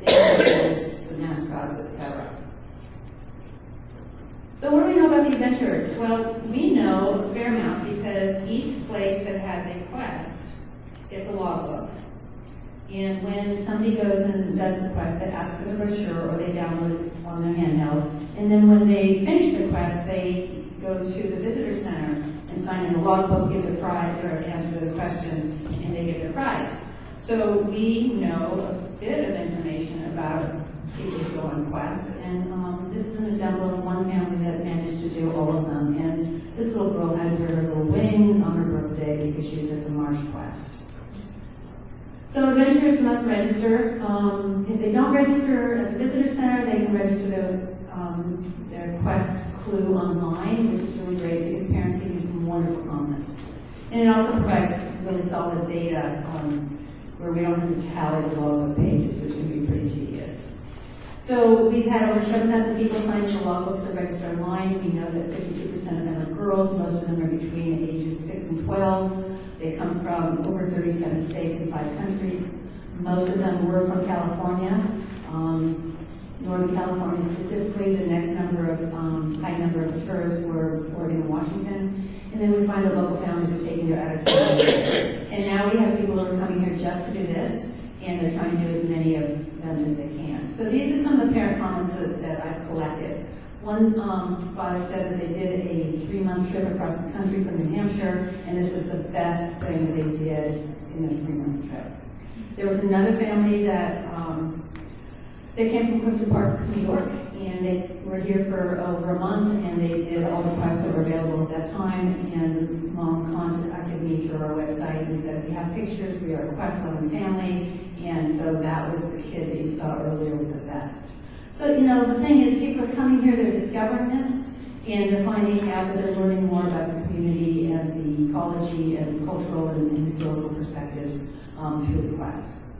the images, the mascots, etc. So what do we know about the adventures? Well, we know a fair amount because each place that has a quest gets a logbook. And when somebody goes and does the quest, they ask for the brochure or they download it on their handheld. And then when they finish the quest, they go to the visitor center and sign in the logbook, give their prize, or answer the question, and they get their prize. So we know a bit of information about people who go on quests, and this is an example of one family that managed to do all of them. And this little girl had her little wings on her birthday because she was at the Marsh quest. So adventurers must register. If they don't register at the visitor center, they can register their quest clue online, which is really great because parents give you some wonderful comments. And it also provides really solid data where we don't have to tally the logbook pages, which can be pretty tedious. So we've had over 7,000 people sign in the logbooks or register online. We know that 52% of them are girls. Most of them are between ages 6 and 12. They come from over 37 states and 5 countries. Most of them were from California, Northern California specifically. The next number of high number of tourists were Oregon and Washington. And then we find that local families are taking their out-of-town. And now we have people who are coming here just to do this, and they're trying to do as many of them as they can. So these are some of the parent comments that I've collected. One father said that they did a 3-month trip across the country from New Hampshire, and this was the best thing that they did in their 3-month trip. There was another family that they came from Clifton Park, New York, and they were here for over a month, and they did all the quests that were available at that time, and mom contacted me through our website and said, we have pictures, we are a quest-loving family, and so that was the kid that you saw earlier with the vest. So, you know, the thing is, people are coming here, they're discovering this, and they're finding out that they're learning more about the community and the ecology and cultural and historical perspectives through the quests.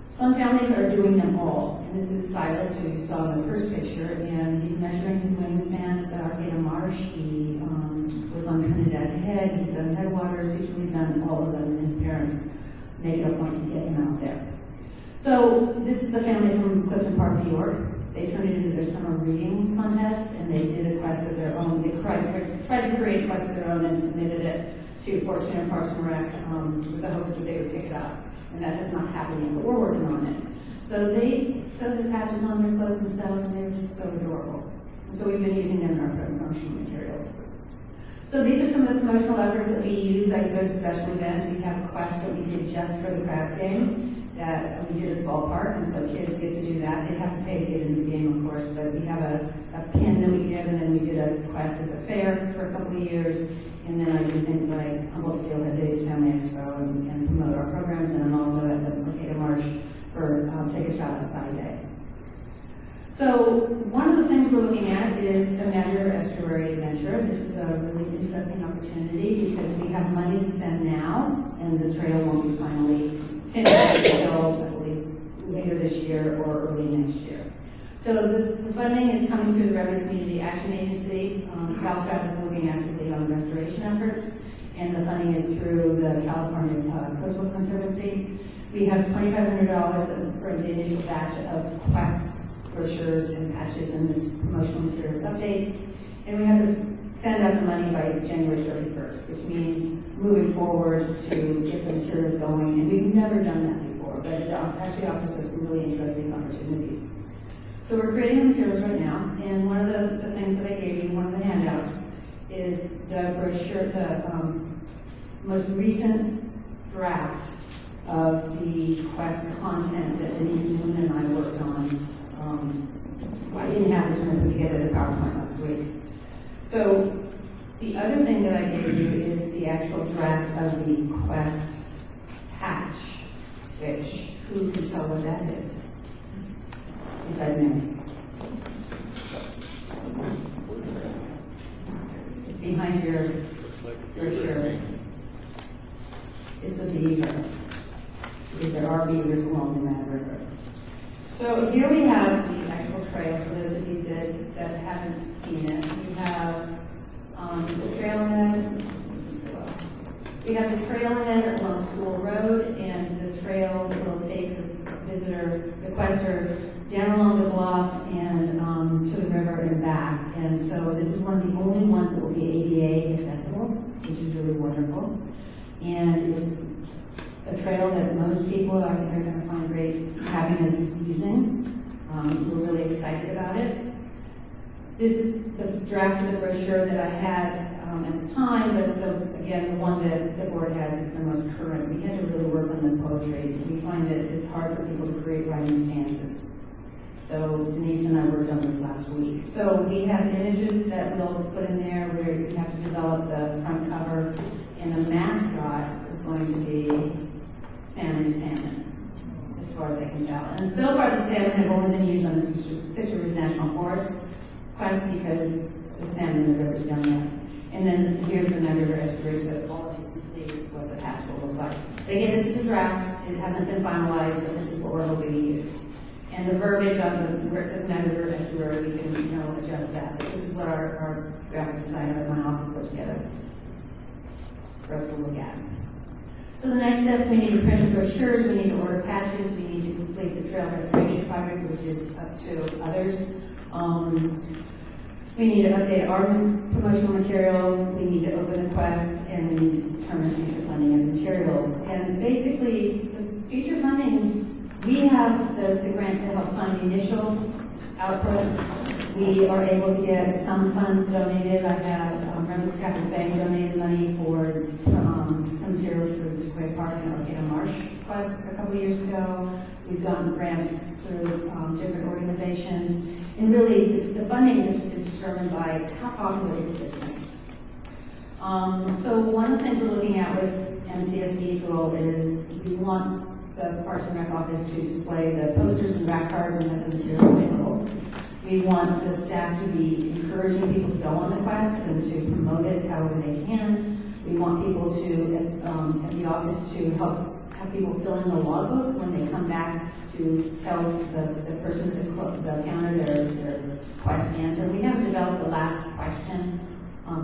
Some families are doing them all. And this is Silas, who you saw in the first picture, and he's measuring his wingspan at the Arcata Marsh. He was on Trinidad Head, he's done Headwaters, he's really done all of them, and his parents make it a point to get him out there. So this is the family from Clifton Park, New York. They turned it into their summer reading contest, and they did a quest of their own. They tried to create a quest of their own and submitted it to Fortuna Parks and Rec with the hopes that they would pick it up. And that has not happened yet, but we're working on it. So they sewed the patches on their clothes themselves, and they were just so adorable. So we've been using them in our promotional materials. So these are some of the promotional efforts that we use. I can go to special events. We have a quest that we did just for the Crabs game that we did at the ballpark, and so kids get to do that. They have to pay to get into the game, of course, but we have a pin that we give, and then we did a quest at the fair for a couple of years, and then I do things like Humboldt Steelhead Days, Family Expo, and promote our programs, and I'm also at the Mercator Marsh for Take a Child Outside Day. So one of the things we're looking at is a Mad River Estuary adventure. This is a really interesting opportunity because we have money to spend now, and the trail won't be finally finished until, I believe, later this year or early next year. So the funding is coming through the Redwood Community Action Agency. Caltrap is looking actively on restoration efforts, and the funding is through the California Coastal Conservancy. We have $2,500 for the initial batch of quests, brochures, and patches, and the promotional materials updates. And we have to spend out the money by January 31st, which means moving forward to get the materials going. And we've never done that before, but it actually offers us some really interesting opportunities. So we're creating the materials right now, and one of the things that I gave you, one of the handouts, is the brochure, the most recent draft of the quest content that Denise Moon and I worked on. I didn't have this when I put together the PowerPoint last week. So the other thing that I gave you is the actual draft of the quest patch, which who can tell what that is? Besides Mary. It's behind your brochure. It's a beaver, because there are beavers along the Mad River. So here we have the actual trail, for those of you that haven't seen it. We have the trailhead. We have the trailhead along School Road, and the trail will take the visitor, the quester, down along the bluff and to the river and back. And so this is one of the only ones that will be ADA accessible, which is really wonderful. And it's a trail that most people are going to find great having us using. We're really excited about it. This is the draft of the brochure that I had at the time, but again, the one that the board has is the most current. We had to really work on the poetry. We find that it's hard for people to create rhyming stanzas. So Denise and I worked on this last week. So we have images that we'll put in there where we have to develop the front cover, and the mascot is going to be salmon, as far as I can tell. And so far the salmon have only been used on the Six Rivers National Forest quest because the salmon in the river's down there. And then here's the Mad River Estuary, so all of you can see what the patch will look like. But again, this is a draft. It hasn't been finalized, but this is what we're hoping to use. And the verbiage on the, where it says Mad River Estuary, we can adjust that. But this is what our graphic designer at my office put together for us to look at. So the next steps, we need to print the brochures, we need to order patches, we need to complete the trail restoration project, which is up to others. We need to update our promotional materials, we need to open the quest, and we need to determine future funding of materials. And basically, the future funding, we have the grant to help fund the initial output. We are able to get some funds donated. I have Remington Capital Bank donated money for some materials for the Sequoia Park and Arcata Marsh quest a couple years ago. We've gotten grants through different organizations. And really, the funding is determined by how popular is this thing. So one of the things we're looking at with MCSD's role is we want the Parks and Rec office to display the posters and rack cards and have the materials available. We want the staff to be encouraging people to go on the quest and to promote it however they can. We want people to, at the office, to help have people fill in the logbook when they come back to tell the person at the counter their quest answer. We haven't developed the last question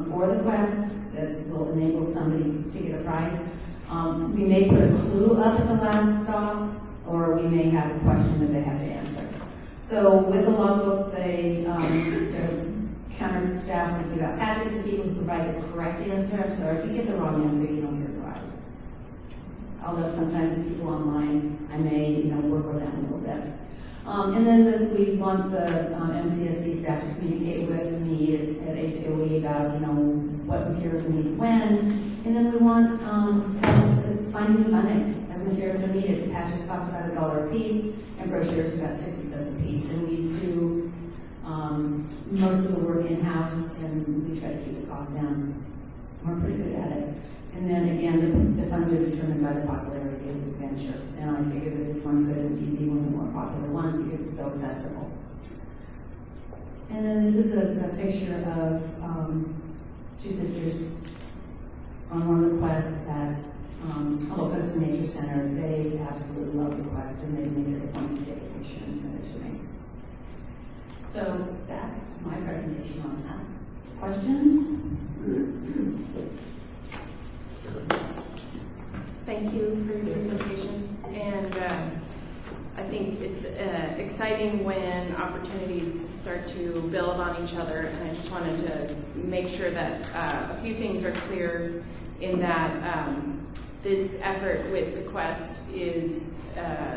for the quest that will enable somebody to get a prize. We may put a clue up at the last stop, or we may have a question that they have to answer. So with the logbook, they, to counter staff, would give out patches to people who provide the correct answer. So if you get the wrong answer, you don't hear your eyes. Although sometimes if people online, I may, work with them a little bit. And then we want the MCSD staff to communicate with me at ACOE about, what materials are needed when. And then we want finding funding as materials are needed. Patches cost about $1 a piece, and brochures about 60 cents a piece. And we do most of the work in-house, and we try to keep the cost down. We're pretty good at it. And then again, the funds are determined by the popularity of the adventure. And I figured that this one could indeed be one of the more popular ones because it's so accessible. And then this is a picture of two sisters on one of the quests at Coastal Nature Center. They absolutely love the quest, and they made it a point to take a picture and send it to me. So that's my presentation on that. Questions? Thank you for your presentation. And I think it's exciting when opportunities start to build on each other. And I just wanted to make sure that a few things are clear in that this effort with the quest is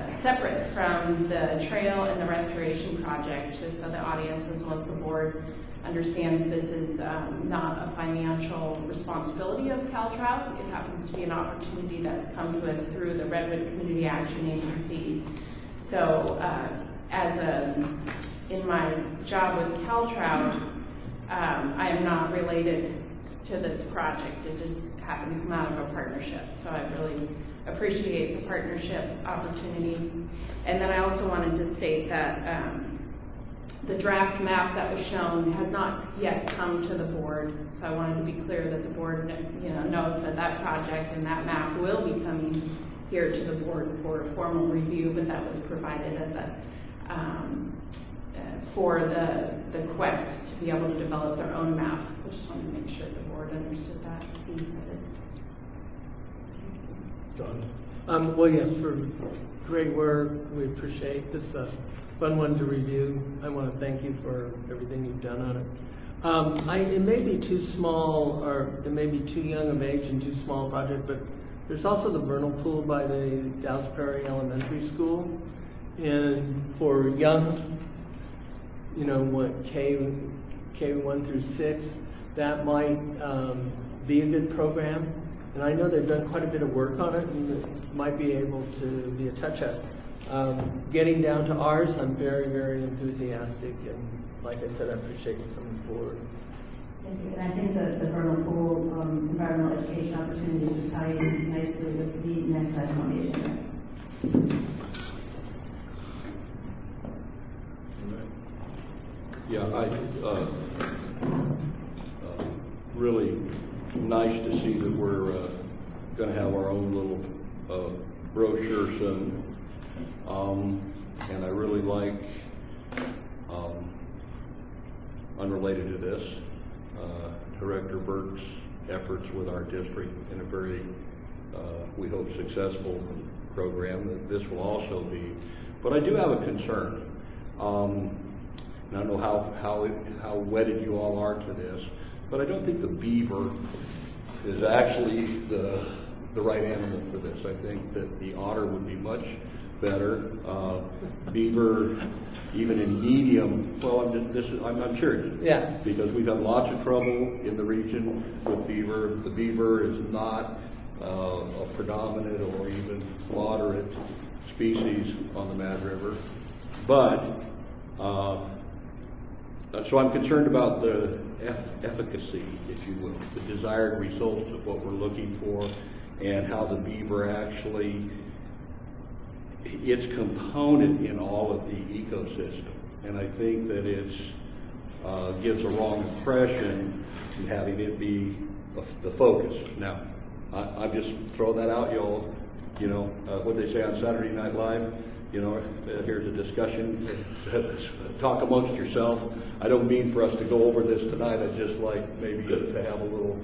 separate from the trail and the restoration project, just so the audience as well as the board understands this is not a financial responsibility of CalTrout. It happens to be an opportunity that's come to us through the Redwood Community Action Agency. So in my job with CalTrout, I am not related to this project. It just happened to come out of a partnership. So I really appreciate the partnership opportunity. And then I also wanted to state that the draft map that was shown has not yet come to the board, so I wanted to be clear that the board, knows that that project and that map will be coming here to the board for formal review. But that was provided as a for the quest to be able to develop their own map. So just wanted to make sure the board understood that piece of it. John. Well, yes, for great work. We appreciate this. Fun one to review. I want to thank you for everything you've done on it. It may be too small, or it may be too young of age and too small a project, but there's also the vernal pool by the Dallas Prairie Elementary School. And for young, K1 through 6, that might be a good program. And I know they've done quite a bit of work on it, and it might be able to be a touch-up. Getting down to ours, I'm very, very enthusiastic, and like I said, I appreciate you coming forward. Thank you. And I think that the vernal pool environmental education opportunities would tie in nicely with the next item on the agenda. Yeah, really nice to see that we're going to have our own little brochure soon. And I really like, unrelated to this, Director Burke's efforts with our district in a very, we hope, successful program that this will also be. But I do have a concern. And I don't know how wedded you all are to this, but I don't think the beaver is actually the right animal for this. I think that the otter would be much better. Beaver, even in medium, well, I'm serious. Yeah. Because we've had lots of trouble in the region with beaver. The beaver is not a predominant or even moderate species on the Mad River. But, so I'm concerned about the efficacy, if you will, the desired results of what we're looking for, and how the beaver actually, its component in all of the ecosystem. And I think that it's gives a wrong impression in having it be the focus. Now, I'm just throwing that out, y'all. What they say on Saturday Night Live, here's a discussion, talk amongst yourself. I don't mean for us to go over this tonight. I just like maybe to have a little,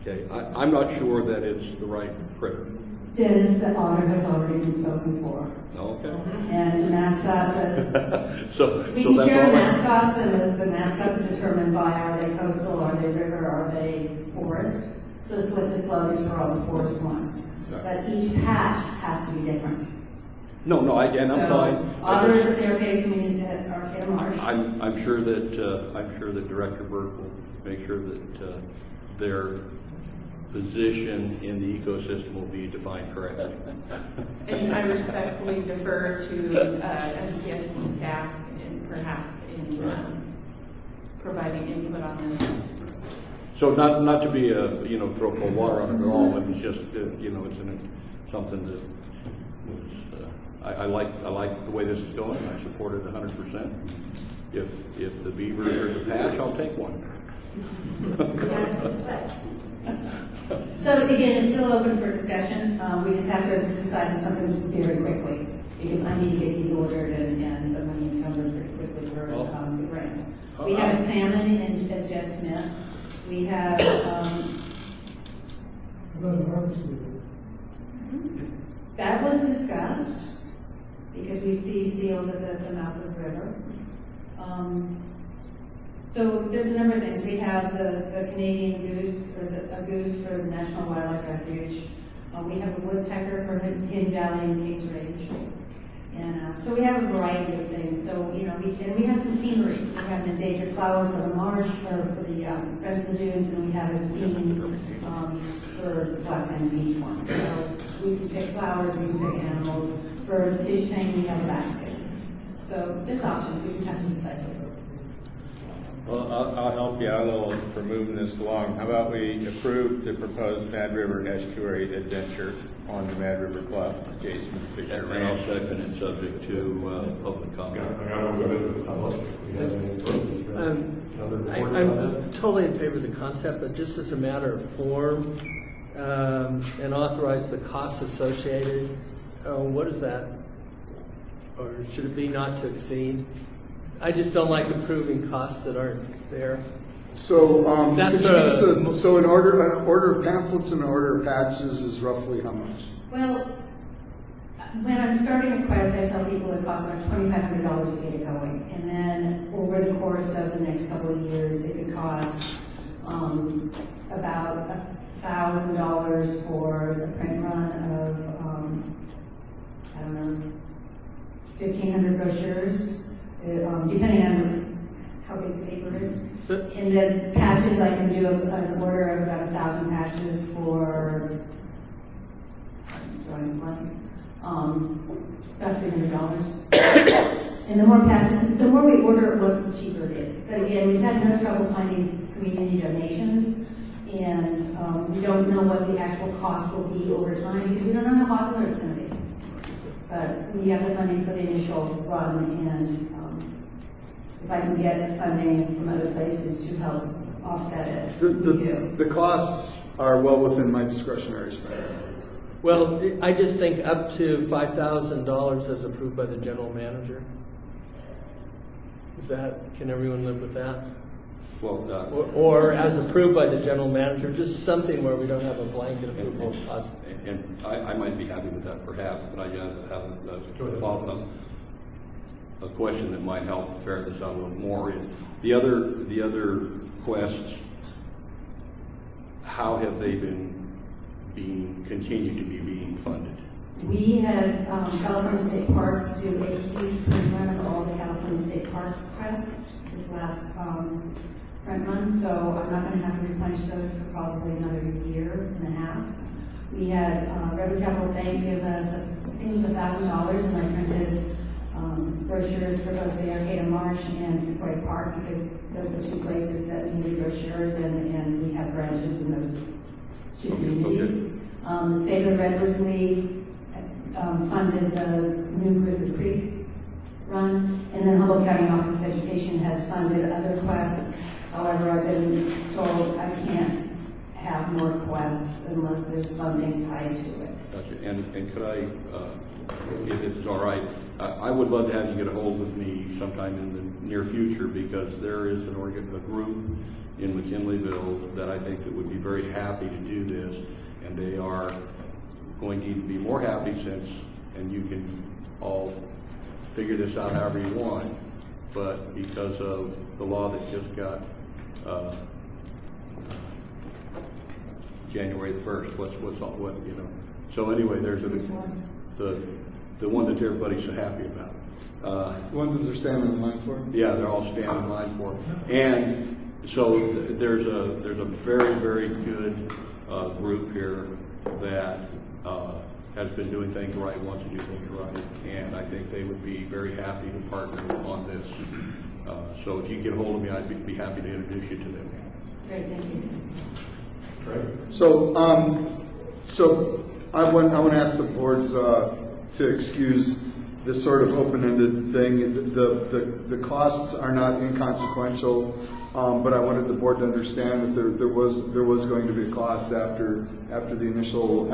okay, I'm not sure that it's the right critter. Dennis, the otter has already been spoken for. Okay. And the mascot, So we so can that's share all I- mascots, and the mascots are determined by are they coastal, are they river, are they forest. So Slip the Slug is for all the forest ones. But each patch has to be different. No, and I'm fine. Otter is at the Arcata Community, at Arcata Marsh. I'm sure that Director Burke will make sure that their position in the ecosystem will be defined correctly. And I respectfully defer to MCSD staff and perhaps in providing input on this. So not to be throw cold water on it at all. It was just it's something that was. I like the way this is going. I support it 100%. If the beavers are the patch, I'll take one. So again, it's still open for discussion. We just have to decide on something very quickly because I need to get these ordered and the money encumbered pretty quickly for the grant. We have a salmon at Jet Smith. We have. How about a harvest leader? That was discussed because we see seals at the mouth of the river. So there's a number of things. We have the Canadian goose, or a goose for the National Wildlife Refuge. We have a woodpecker for Hidden Valley and Kings Range. And so we have a variety of things. So, we have some scenery. We have an endangered flower for the marsh, or for the Friends of the Dunes, and we have a scene for Black Sands Beach one. So we can pick flowers, we can pick animals. For Tish Tang, we have a basket. So there's options. We just have to decide. Well, I'll help you out a little for moving this along. How about we approve the proposed Mad River Estuary Adventure on the Mad River Club, Jason Fisher And I'll Ranch? second it subject to public comment. I'm totally in favor of the concept, but just as a matter of form, and authorize the costs associated, what is that? Or should it be not to exceed? I just don't like approving costs that aren't there. So, That's so an order of pamphlets and an order of patches is roughly how much? Well, when I'm starting a quest, I tell people it costs about $2,500 to get it going. And then over the course of the next couple of years, it could cost about $1,000 for a print run of, 1,500 brochures, depending on how big the paper is. And then patches, I can do an order of about 1,000 patches for, about $300. And the more patches, the more we order it was, the cheaper it is. But again, we've had no trouble finding community donations, and we don't know what the actual cost will be over time because we don't know how popular it's going to be. But we have the funding for the initial run, and if I can get funding from other places to help offset it, we do. The costs are well within my discretionary spending. Well, I just think up to $5,000 as approved by the general manager. Can everyone live with that? Well, or as approved by the general manager, just something where we don't have a blanket approval of costs. and I might be happy with that perhaps, but I have a question that might help ferret this out a little more. The other quests, how have they continued to be being funded? We had California State Parks do a huge print run of all the California State Parks quests this last print run, so I'm not going to have to replenish those for probably another year and a half. We had Redwood Capital Bank give us, I think it was $1,000, and I printed brochures for both the Arcata Marsh and Sequoia Park because those were two places that we needed brochures, and we have branches in those two communities. The State of the Redwoods League funded the new Grizzly Creek run, and then Humboldt County Office of Education has funded other quests. However, I've been told I can't have more quests unless there's funding tied to it. Gotcha. And could I, if it's all right, I would love to have you get a hold of me sometime in the near future because there is a group in McKinleyville that I think that would be very happy to do this, and they are going to even be more happy since, and you can all figure this out however you want, but because of the law that just got January the 1st, what you know. So anyway, there's the one that everybody's so happy about. Ones that they're standing in line for? Yeah, they're all standing in line for. And so there's a very, very good group here that has been doing things right, wants to do things right, and I think they would be very happy to partner on this. So if you get a hold of me, I'd be happy to introduce you to them. Great, thank you. Right. So, I want to ask the boards to excuse this sort of open-ended thing. The costs are not inconsequential, but I wanted the board to understand that there was going to be a cost after the initial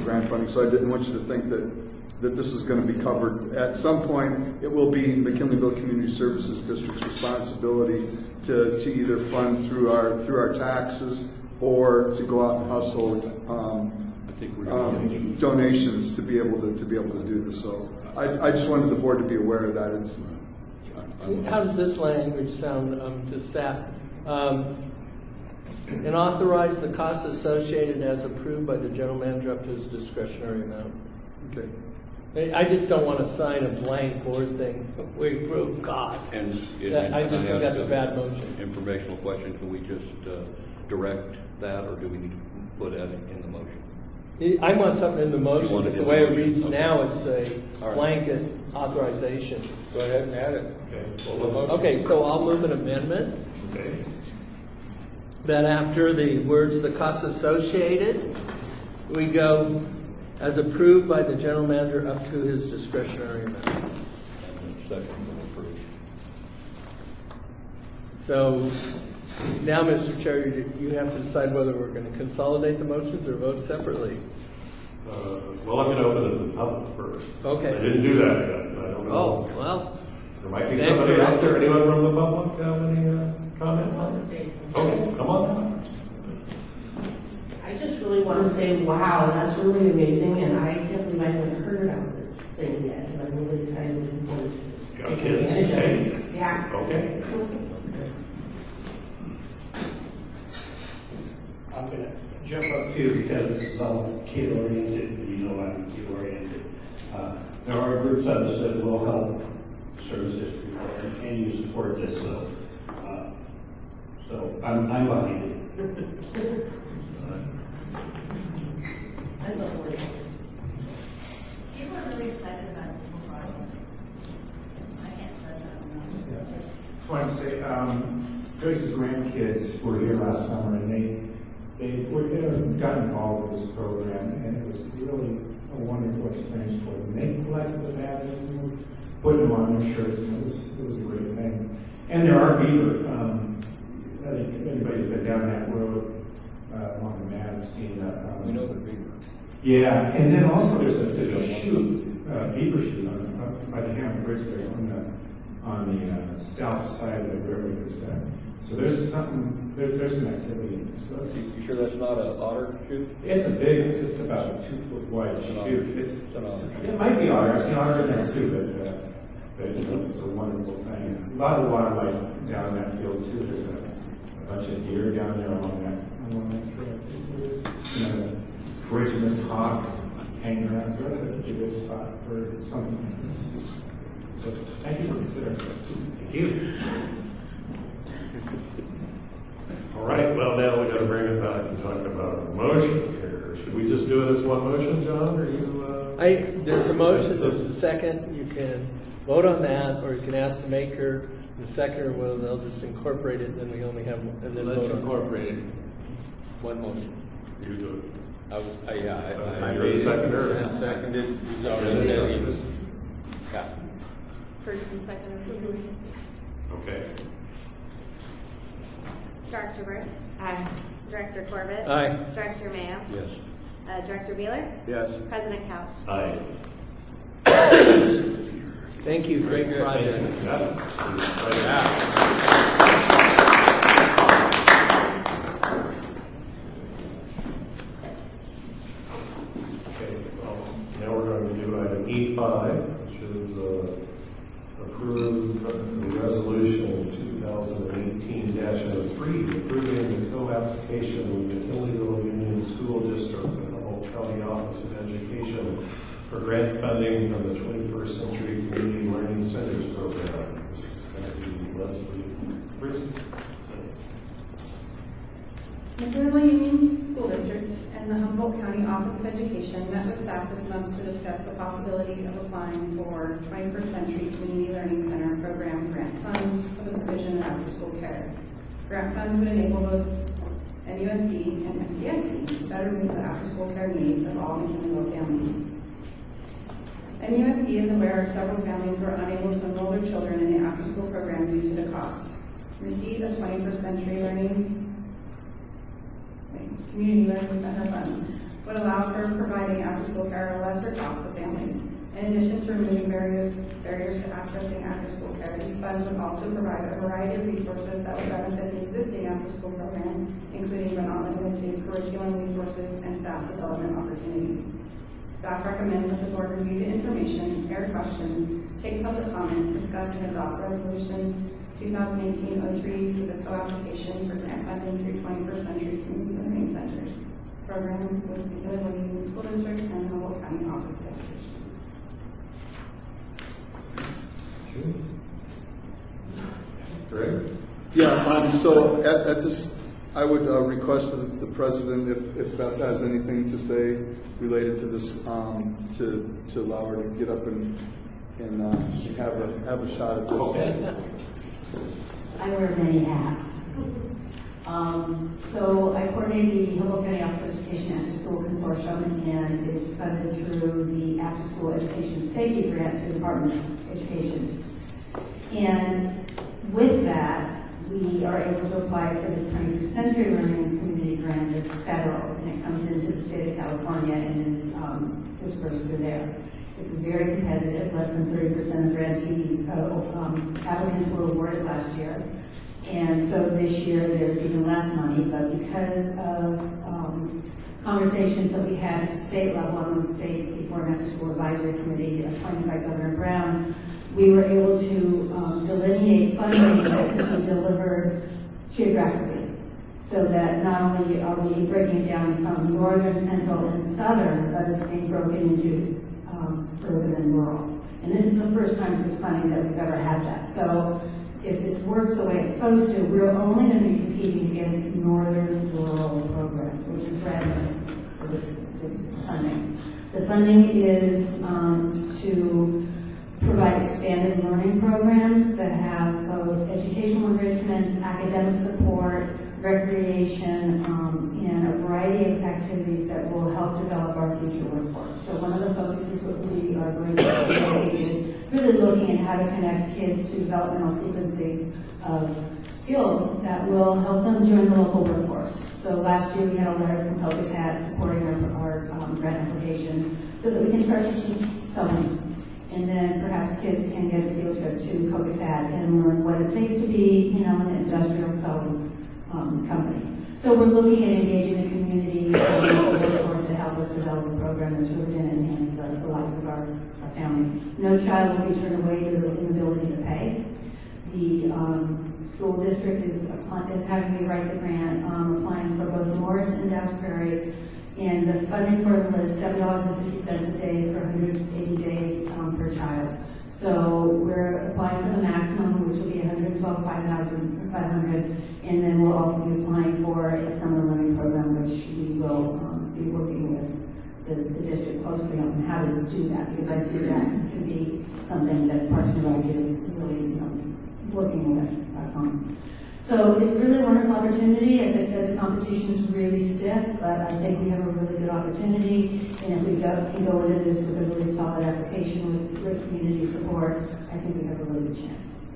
grant funding. So I didn't want you to think that this is going to be covered. At some point, it will be McKinleyville Community Services District's responsibility to either fund through our taxes or to go out and hustle donations to be able to do this. So I just wanted the board to be aware of that. How does this language sound to staff? And authorize the costs associated as approved by the general manager up to his discretionary amount. Okay. I just don't want to sign a blank board thing. We approve costs. And I just think that's a bad motion. Informational question: can we just direct that, or do we need to put that in the motion? I want something in the motion, because the way it reads now, it's a right. blanket authorization. Go ahead and add it. Okay, so I'll move an amendment. Okay. That after the words "the costs associated," we go as approved by the general manager up to his discretionary amount. Second, approved. So now, Mr. Chair, you have to decide whether we're going to consolidate the motions or vote separately. Well, I'm going to open it to the public first. Okay. So I didn't do that yet. I don't know. Oh, well. There might be somebody out there. Anyone from the public have any comments on it? Okay, come on. I just really want to say, wow, that's really amazing, and I can't believe I haven't heard about this thing yet, and I'm really excited and Got kids? Okay. Yeah. Okay. I'm going to jump up too because this is all kid-oriented, and you know I'm kid-oriented. There are groups of us that will help the service district, and you support this, so I'm behind it. People are really excited about this whole process. I can't stress that enough. Just wanted to say, Joyce's grandkids were here last summer, and they got involved with this program, and it was really a wonderful experience for them. They collected the bags and were putting them on their shirts, and it was a great thing. And there are beaver. I think anybody's been down that road along the map has seen that. We know the beaver. Yeah, and then also there's a chute, beaver chute by the Hammond Bridge there on the south side of the river. There's that. So there's something. There's some activity. So You sure that's not an otter chute? it's a big. It's about a 2 foot wide chute. It might be otter. I've seen otter in there too, but it's a wonderful thing. A lot of wildlife down that field too. There's a bunch of deer down there along that trail. There's, the Originus hawk hanging around. So that's a good spot for something like this. So thank you for considering it. Thank you. All right, well, now we got to bring it back and talk about a motion here. Should we just do it as one motion, John, or you? There's a motion, there's a second. You can vote on that, or you can ask the maker, the seconder, whether they'll just incorporate it, and then we only have, and then Let's vote on incorporate it. One motion. You do it. I You're the seconder. Seconded. He's already said he was. Yeah. First and second. Okay. Director Burke? Aye. Director Corbett? Aye. Director Mayo? Yes. Director Beeler? Yes. President Couch? Aye. Thank you, great project. item E5, which is approve the resolution 2018-03 approving the co-application with the Kinleyville Union School District and the Humboldt County Office of Education for grant funding from the 21st Century Community Learning Centers program. This is going to be Leslie Christie. The Kinleyville Union School District and the Humboldt County Office of Education met with staff this month to discuss the possibility of applying for 21st Century Community Learning Center program grant funds for the provision of after-school care. Grant funds would enable both MUSD and MCSD to better meet the after-school care needs of all McKinleyville families. MUSD is aware of several families who are unable to enroll their children in the after-school program due to the cost. Receipt of 21st Century Community Learning Center funds would allow for providing after-school care at a lesser cost to families. In addition to removing barriers to accessing after-school care, these funds would also provide a variety of resources that would benefit the existing after-school program, including but not limited to curriculum resources and staff development opportunities. Staff recommends that the board review the information, air questions, take public comment, discuss and adopt resolution 2018-03 for the co-application for grant funding through 21st Century Community Learning Centers program with the Kinleyville Union School District and Humboldt County Office of Education. Greg? Yeah, so at this, I would request that the president, if Beth has anything to say related to this, to allow her to get up and have a shot at this. Okay. I wear many hats. So I coordinate the Humboldt County Office of Education After School Consortium, and is funded through the After School Education Safety Grant through the Department of Education. And with that, we are able to apply for this 21st Century Learning Community Grant as federal, and it comes into the state of California and is dispersed through there. It's very competitive. Less than 30% of grantees, applicants were awarded last year. And so this year there's even less money, but because of conversations that we had at the state level on the State Before and After School Advisory Committee appointed by Governor Brown, we were able to delineate funding that could be delivered geographically, so that not only are we breaking it down from northern, central, and southern, but it's being broken into urban and rural. And this is the first time with this funding that we've ever had that. So if this works the way it's supposed to, we're only going to be competing against northern rural programs, which is brand new for this funding. The funding is to provide expanded learning programs that have both educational enrichments, academic support, recreation, and a variety of activities that will help develop our future workforce. So one of the focuses that we are going to do is really looking at how to connect kids to developmental sequencing of skills that will help them join the local workforce. So last year we had a letter from COCATAT supporting our grant application so that we can start teaching sewing. And then perhaps kids can get a field trip to COCATAT and learn what it takes to be, an industrial sewing company. So we're looking at engaging the community workforce to help us develop a program that's really going to enhance the lives of our family. No child will be turned away due to the inability to pay. The school district is having me write the grant, applying for both Morris and Dows Prairie, and the funding formula is $7.50 a day for 180 days per child. So we're applying for the maximum, which will be $112,500, and then we'll also be applying for a summer learning program, which we will be working with the district closely on how to do that, because I see that can be something that Parks and Rec is really working with us on. So it's a really wonderful opportunity. As I said, the competition is really stiff, but I think we have a really good opportunity. And if we can go into this with a really solid application with community support, I think we have a really good chance.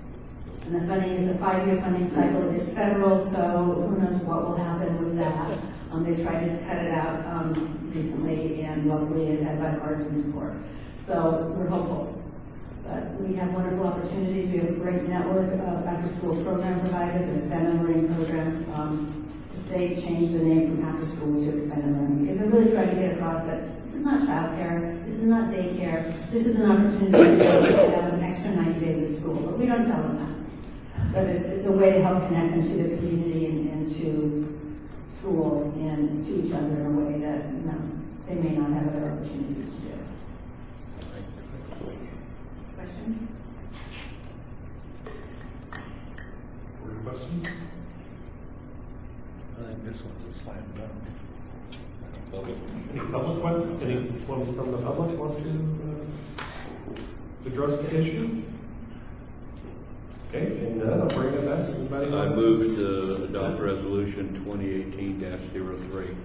And the funding is a 5-year funding cycle. It is federal, so who knows what will happen with that. They tried to cut it out recently, and luckily it had bipartisan support. So we're hopeful. But we have wonderful opportunities. We have a great network of after-school program providers. There's family learning programs. the state changed the name from after school to extended learning, because they're really trying to get across that this is not childcare, this is not daycare, this is an opportunity to be able to have an extra 90 days of school, but we don't tell them that. But it's a way to help connect them to the community and to school and to each other in a way that they may not have other opportunities to do. Questions? Further questions? I think this one's a slam dunk. Any public questions? Anyone from the public want to address the issue? Okay, seeing none, I'll bring it back. Everybody I move to adopt resolution 2018-03.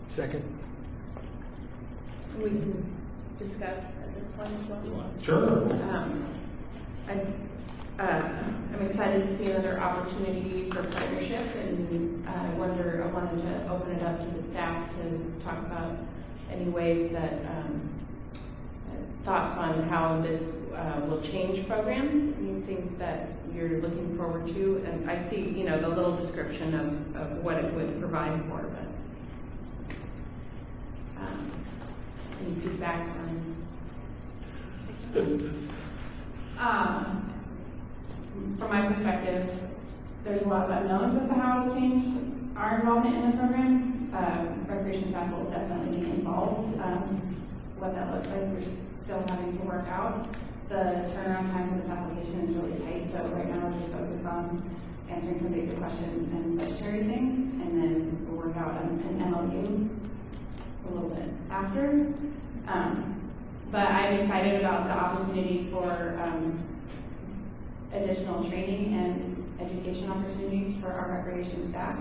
Second. We can discuss at this point as well. Sure. I'm excited to see another opportunity for partnership, and I wanted to open it up to the staff to talk about any ways that thoughts on how this will change programs, any things that you're looking forward to. And I see, the little description of what it would provide for, but any feedback on? From my perspective, there's a lot of unknowns as to how it will change our involvement in the program. Recreation staff will definitely be involved. What that looks like, we're still having to work out. The turnaround time for this application is really tight, so right now we're just focused on answering some basic questions and budgetary things, and then we'll work out an MOU a little bit after. But I'm excited about the opportunity for additional training and education opportunities for our recreation staff.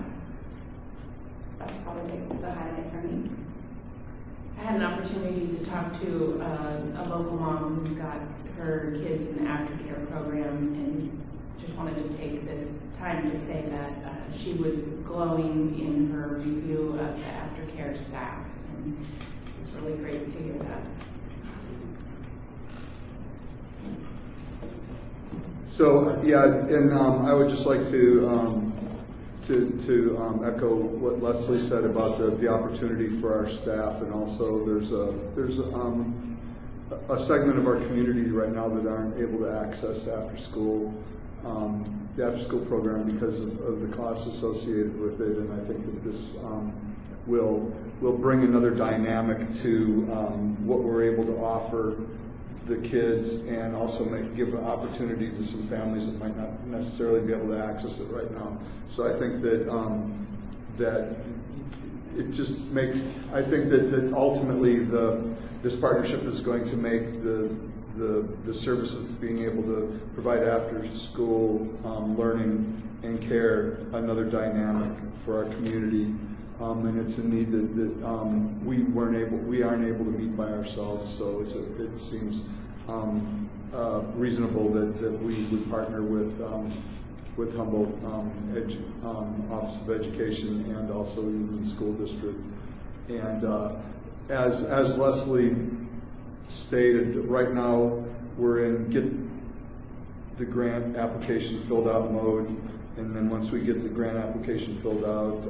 That's probably the highlight for me. I had an opportunity to talk to a local mom who's got her kids in the aftercare program, and just wanted to take this time to say that she was glowing in her review of the aftercare staff, and it's really great to hear that. So yeah, and I would just like to echo what Leslie said about the opportunity for our staff, and also there's a segment of our community right now that aren't able to access the after school program because of the costs associated with it, and I think that this will bring another dynamic to what we're able to offer the kids, and also give an opportunity to some families that might not necessarily be able to access it right now. So I think that that it just makes, I think that ultimately this partnership is going to make the services being able to provide after school learning and care another dynamic for our community. And it's a need that we aren't able to meet by ourselves. So it seems reasonable that we would partner with Humboldt Office of Education and also Union School District. And as Leslie stated, right now we're in get the grant application filled out mode, and then once we get the grant application filled out,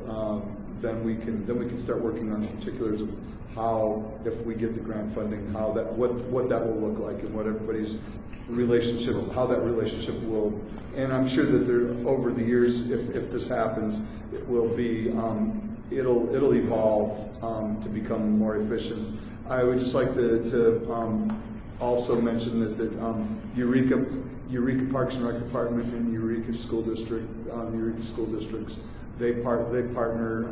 then we can start working on the particulars of how, if we get the grant funding, how that what that will look like, and what everybody's relationship, how that relationship will. And I'm sure that over the years, if this happens, it will be it'll evolve to become more efficient. I would just like to also mention that Eureka Parks and Rec Department and Eureka School District, Eureka School Districts, they partner.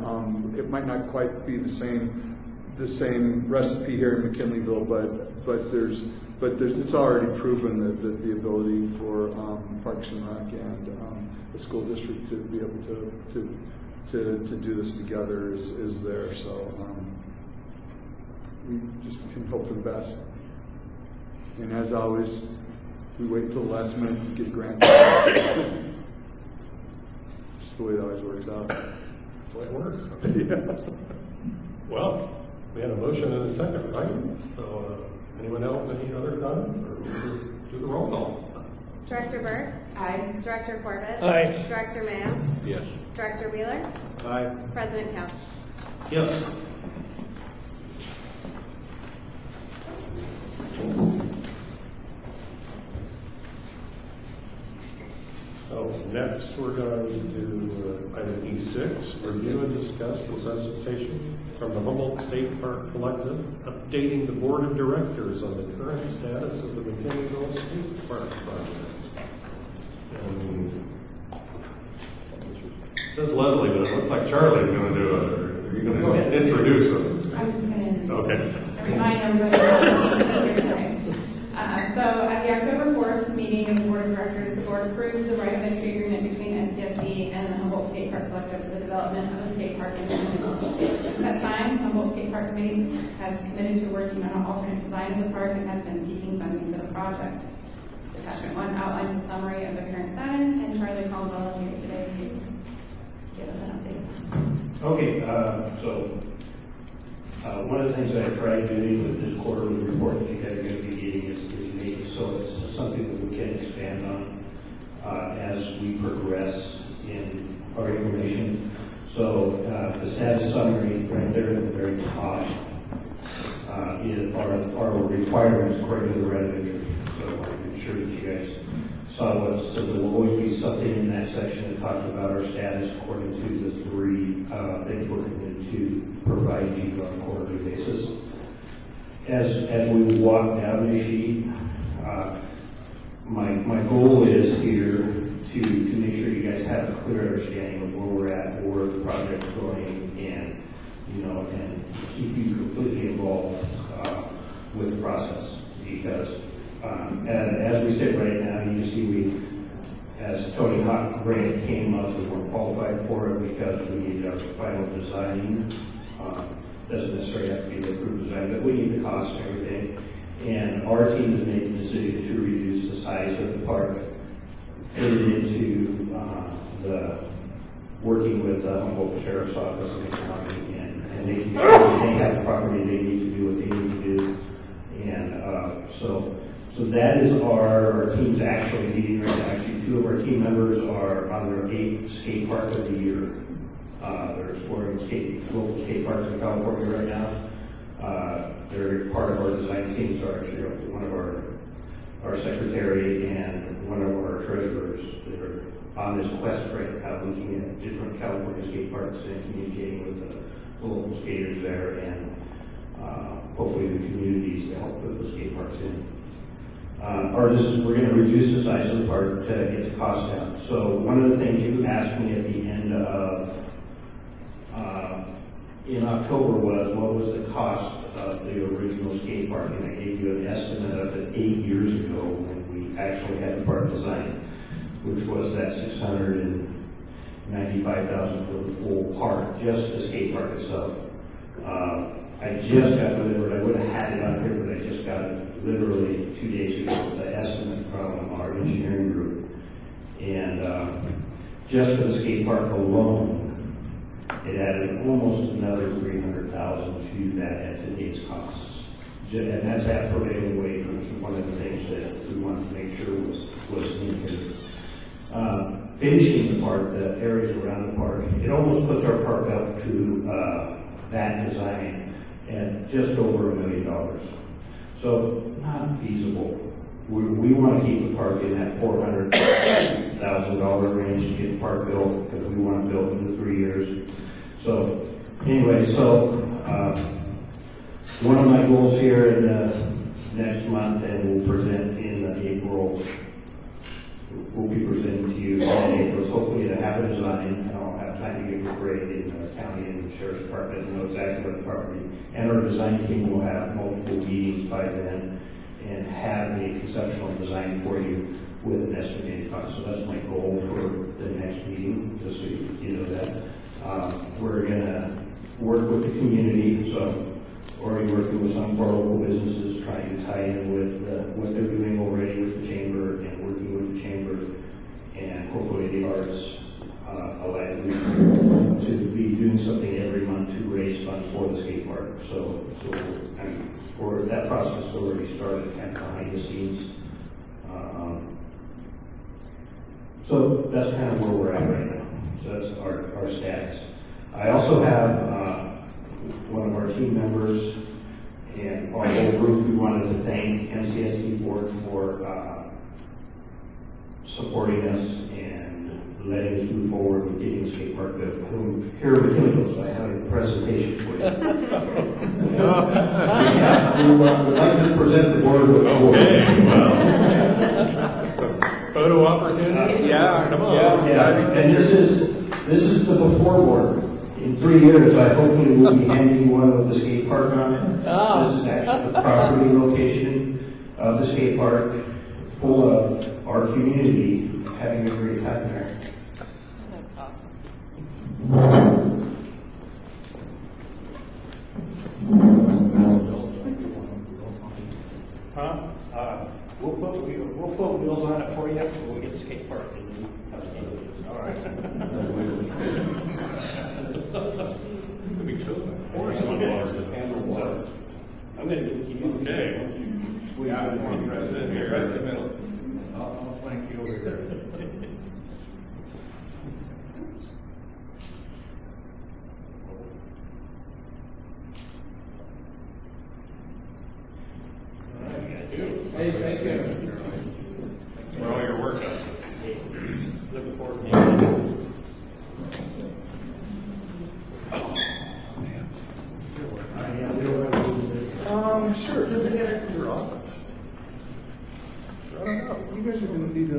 It might not quite be the same recipe here in McKinleyville, but it's already proven that the ability for Parks and Rec and the school district to be able to do this together is there. So we just can hope for the best. And as always, we wait until the last minute to get a grant. Just the way it always works out. That's the way it works. Yeah. Well, we had a motion and a second, right? So anyone else, any other comments, or we'll just do the roll call? Director Burke. Aye. Director Corbett. Aye. Director Mayo. Yes. Director Wheeler. Aye. President Couch. Yes. So next, we're going to do item E6, review and discuss the presentation from the Humboldt State Park Collective, updating the Board of Directors on the current status of the McKinneyville State Park project. And it says Leslie, but it looks like Charlie's going to do it. Are you going to introduce him? I'm just going to introduce Okay. remind everybody about the here today. So at the October 4th meeting of the Board of Directors, the board approved the right of entry agreement between MCSD and the Humboldt Skate Park Collective for the development of a skate park in McKinneyville. Since that time, Humboldt Skate Park Committee has committed to working on an alternate design of the park and has been seeking funding for the project. Attachment 1 outlines a summary of the current status, and Charlie Caldwell is here today to give us an update. Okay, one of the things that I tried doing with this quarterly report that you guys are going to be getting is make it so it's something that we can expand on as we progress in our information. So the status summary right there at the very top are requirements according to the red entry. So I'm sure that you guys saw what. So there will always be something in that section that talks about our status according to the three things we're committed to provide you on a quarterly basis. As we walk down the sheet, my goal is here to make sure you guys have a clear understanding of where we're at, where the project's going, and and keep you completely involved with the process. Because as we sit right now, you see as Tony Hawk grant came up, we weren't qualified for it because we needed our final design. Doesn't necessarily have to be the approved design, but we need the cost and everything. And our team has made the decision to reduce the size of the park, fit it into the working with the Humboldt Sheriff's Office and the county, and making sure that they have the property they need to do what they need to do. And so that is our team's actually meeting right now. Actually, 2 of our team members are on their 8th skate park of the year. They're exploring local skate parks in California right now. They're part of our design team, so actually one of our secretary and one of our treasurers. They're on this quest right now, looking at different California skate parks and communicating with the local skaters there, and hopefully the communities to help put the skate parks in. We're going to reduce the size of the park to get the cost down. So one of the things you asked me at the end of in October was, what was the cost of the original skate park? And I gave you an estimate of it 8 years ago when we actually had the park designed, which was that $695,000 for the full park, just the skate park itself. I just got delivered, I would have had it on here, but I just got it literally 2 days ago, the estimate from our engineering group. And just for the skate park alone, it added almost another $300,000 to that at today's costs. And that's at prevailing wage, which was one of the things that we wanted to make sure was in here. Finishing the park, the areas around the park, it almost puts our park up to that design at just over $1 million. So not feasible. We want to keep the park in that $400,000 range to get the park built, because we want to build in 3 years. So anyway, one of my goals here in the next month, and we'll present in April, we'll be presenting to you in April, is hopefully to have a design, and I'll have time to get a grade in the county and the sheriff's department and know exactly what the property, and our design team will have multiple meetings by then and have a conceptual design for you with an estimated cost. So that's my goal for the next meeting, just so you know that. We're going to work with the community, so already working with some of our local businesses, trying to tie in with what they're doing already with the chamber and working with the chamber, and hopefully the arts allied to be doing something every month to raise funds for the skate park. So that process already started kind of behind the scenes. So that's kind of where we're at right now. So that's our status. I also have one of our team members and our whole group, we wanted to thank MCSD board for supporting us and letting us move forward with getting a skate park built here in McKinley. So I have a presentation for you. We would like to present the board with a Okay, well. Photo opportunity? Yeah, come on. Yeah, and this is the before board. In 3 years, I hopefully will be handing you one with the skate park on it. Oh. This is actually the property location of the skate park, full of our community having a great time there. Huh? We'll put wheels on it for you when we get the skate park. All right. We took a course on water to handle water. I'm going to give you. Okay. Yeah, I want the president here right in the middle. I'll flank you over here. Hey, thank you. Thanks for all your work on it. Looking forward to it. Sure. Your office. I don't know. You guys are going to need a.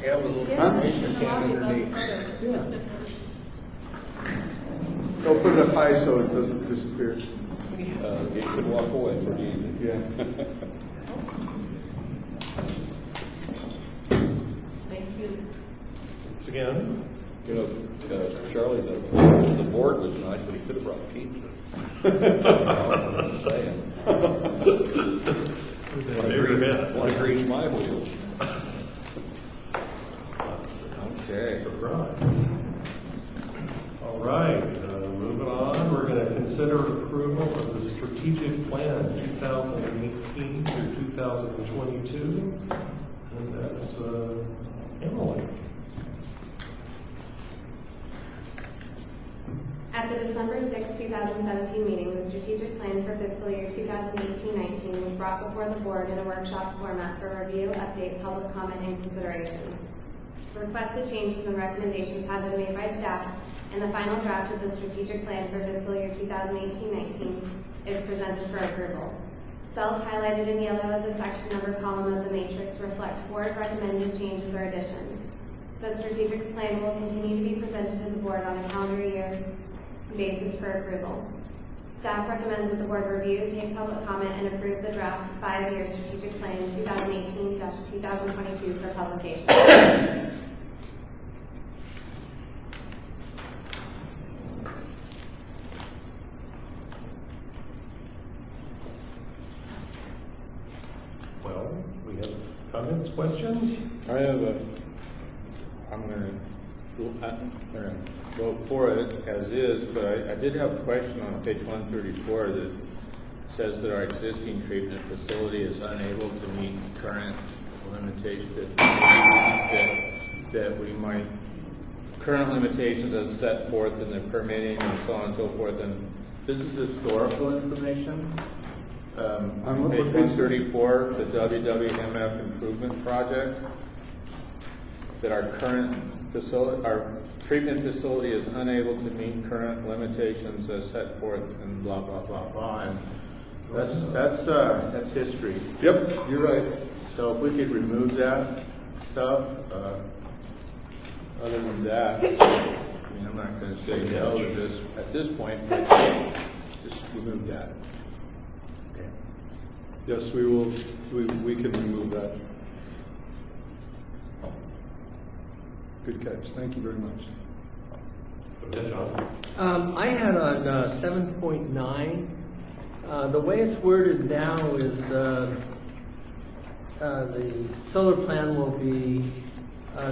Yeah, with a little Huh? information can underneath. Yeah. Don't put it up high so it doesn't disappear. You could walk away pretty easy. Yeah. Thank you. Once again. You know, Charlie, the board was nice, but he could have brought pizza. Want to grease my wheels. Okay. Surprise. All right, moving on, we're going to consider approval of the strategic plan 2018 through 2022, and that's Emily. At the December 6, 2017 meeting, the strategic plan for fiscal year 2018-19 was brought before the board in a workshop format for review, update, public comment, and consideration. Requested changes and recommendations have been made by staff, and the final draft of the strategic plan for fiscal year 2018-19 is presented for approval. Cells highlighted in yellow of the section number column of the matrix reflect board recommended changes or additions. The strategic plan will continue to be presented to the board on a calendar year basis for approval. Staff recommends that the board review, take public comment, and approve the draft 5-year strategic plan 2018-2022 for publication. Well, we have comments, questions? I'm gonna vote for it as is, but I did have a question on page 134 that says that our existing treatment facility is unable to meet current limitations, that we might, current limitations as set forth in the permitting and so on and so forth, and this is historical information. On Page what page? 134, the WWMF improvement project, that our current facility, our treatment facility is unable to meet current limitations as set forth in blah, blah, blah, blah, and that's history. Yep, you're right. So if we could remove that stuff, other than that, I mean, I'm not gonna say no to this at this point, but just remove that. Okay. Yes, we will. We can remove that. Good catch. Thank you very much. Go ahead, John. I had on 7.9. The way it's worded now is the solar plan will be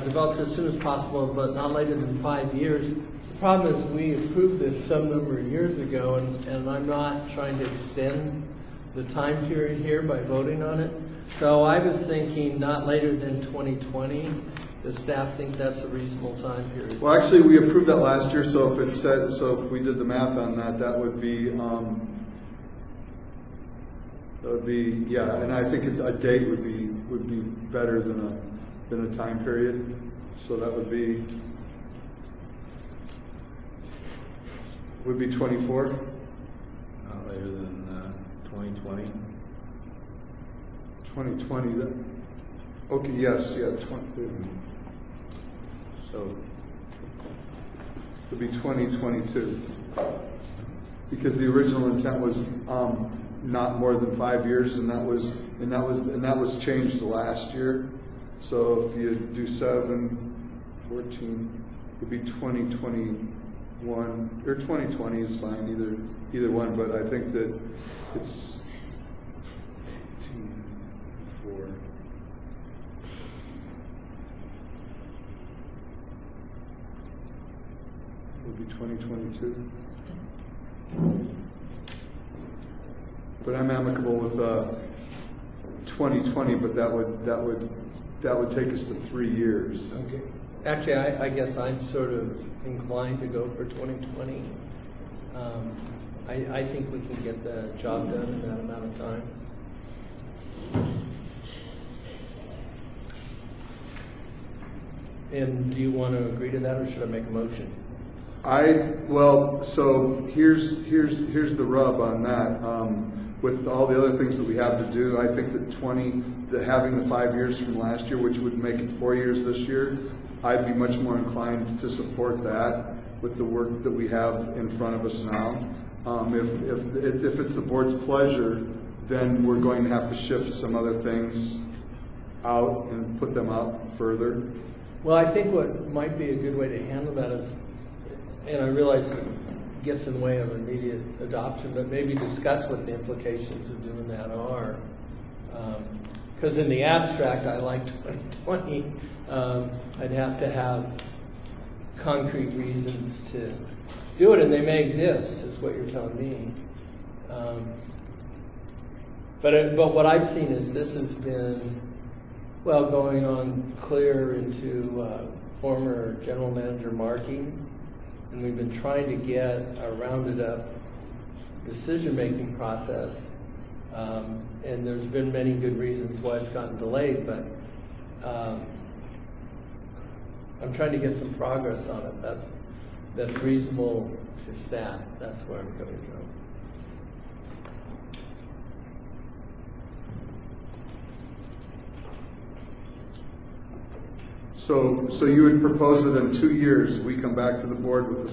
developed as soon as possible, but not later than 5 years. The problem is we approved this some number of years ago, and I'm not trying to extend the time period here by voting on it. So I was thinking not later than 2020. Does staff think that's a reasonable time period? Well, actually, we approved that last year, so if we did the math on that, that would be, yeah, and I think a date would be better than a time period. So that would be 24. Not later than 2020. 2020. That, okay. Yes. Yeah. 20. So it would be 2022, because the original intent was not more than 5 years, and that was changed last year. So if you do 7, 14, it would be 2021 or 2020 is fine, either one. But I think that it's 4. It would be 2022. But I'm amicable with 2020. But that would take us to 3 years. Okay. Actually, I guess I'm sort of inclined to go for 2020. I think we can get the job done in that amount of time. And do you want to agree to that, or should I make a motion? So here's the rub on that. With all the other things that we have to do, I think that having the 5 years from last year, which would make it 4 years this year, I'd be much more inclined to support that with the work that we have in front of us now. If it's the board's pleasure, then we're going to have to shift some other things out and put them out further. Well, I think what might be a good way to handle that is, and I realize it gets in the way of immediate adoption, but maybe discuss what the implications of doing that are. Because in the abstract, I like 2020. I'd have to have concrete reasons to do it, and they may exist, is what you're telling me. But what I've seen is this has been, well, going on clear into former General Manager Markey, and we've been trying to get a rounded up decision-making process, and there's been many good reasons why it's gotten delayed, but I'm trying to get some progress on it. That's reasonable to staff. That's where I'm coming from. So you would propose that in 2 years we come back to the board with the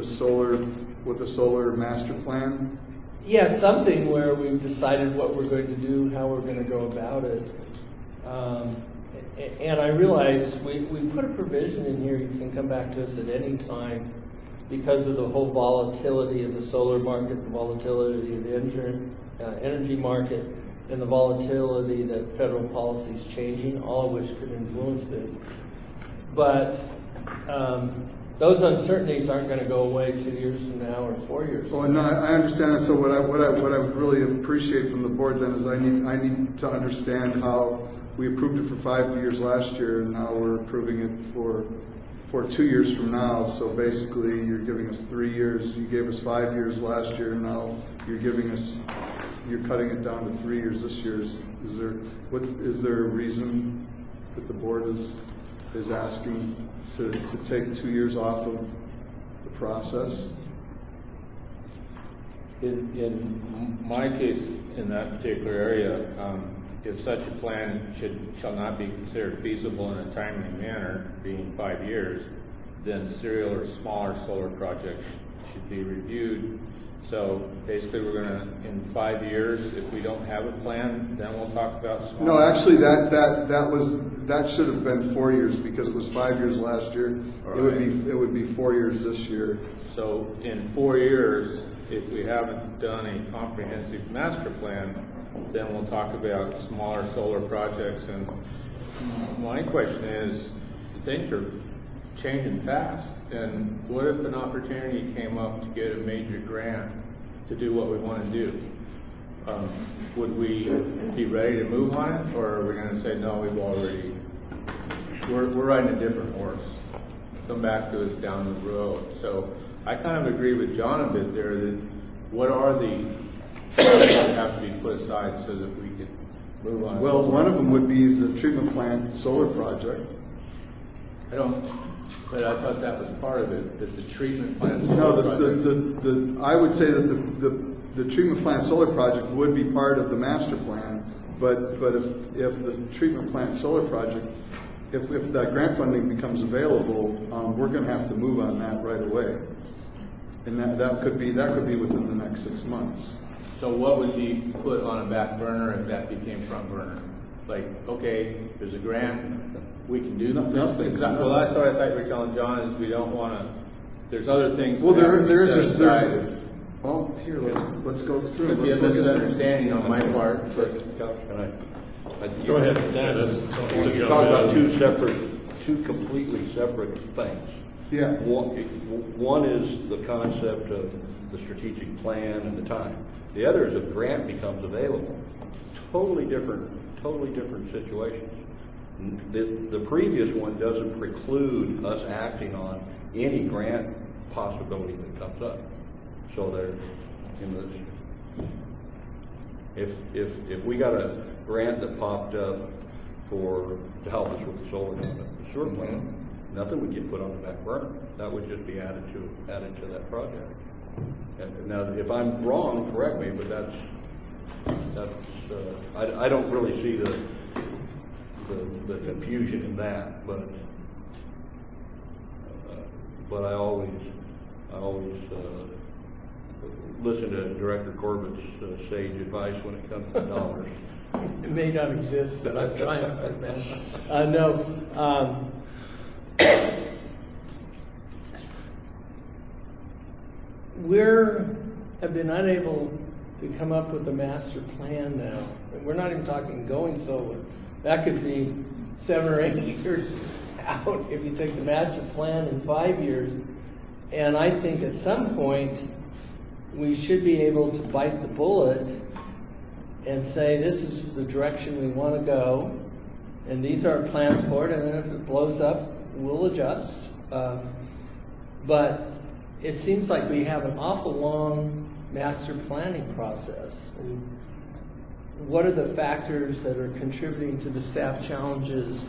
solar master plan? Yeah, something where we've decided what we're going to do, how we're going to go about it. And I realize we put a provision in here, you can come back to us at any time because of the whole volatility of the solar market, the volatility of the energy market, and the volatility that federal policy is changing, all of which could influence this. But those uncertainties aren't going to go away 2 years from now or 4 years from now. No, I understand that. So what I would really appreciate from the board then is I need to understand how we approved it for 5 years last year, and now we're approving it for 2 years from now. So basically, you're giving us 3 years. You gave us 5 years last year, and now you're cutting it down to 3 years this year. Is there a reason that the board is asking to take 2 years off of the process? In my case, in that particular area, if such a plan shall not be considered feasible in a timely manner, being 5 years, then serial or smaller solar projects should be reviewed. So basically, we're going to, in 5 years, if we don't have a plan, then we'll talk about smaller. No, actually, that should have been 4 years because it was 5 years last year. Right. It would be 4 years this year. So in 4 years, if we haven't done a comprehensive master plan, then we'll talk about smaller solar projects. And my question is, things are changing fast. And what if an opportunity came up to get a major grant to do what we want to do? would we be ready to move on it, or are we gonna say, no, we're riding a different horse? Come back to us down the road. So I kind of agree with John a bit there that what are the that have to be put aside so that we could move on? Well, one of them would be the treatment plant solar project. But I thought that was part of it, that the treatment plant No, solar project. I would say that the treatment plant solar project would be part of the master plan, but if the treatment plant solar project, if that grant funding becomes available, we're going to have to move on that right away, and that could be within the next 6 months. So what would be put on a back burner if that became front burner? Like, okay, there's a grant, we can do this. Well, that's what I thought you were telling John, is we don't want to. There's other things. Well, there's well, here, let's go through. Could be a misunderstanding on my part, but Go ahead, Dennis. You talk about two completely separate things. Yeah. One is the concept of the strategic plan and the time. The other is if grant becomes available. Totally different situations. The previous one doesn't preclude us acting on any grant possibility that comes up. So there, if we got a grant that popped up to help us with the solar sewer plant, nothing would get put on the back burner. That would just be added to that project. And now, if I'm wrong, correct me, but that's I don't really see the confusion in that, but I always listen to Director Corbett's sage advice when it comes to dollars. It may not exist, but I'm trying my best. No. Have been unable to come up with a master plan now. We're not even talking going solar. That could be 7 or 8 years out if you take the master plan in 5 years. And I think at some point we should be able to bite the bullet and say, this is the direction we want to go, and these are our plans for it, and then if it blows up, we'll adjust. But it seems like we have an awful long master planning process. And what are the factors that are contributing to the staff challenges?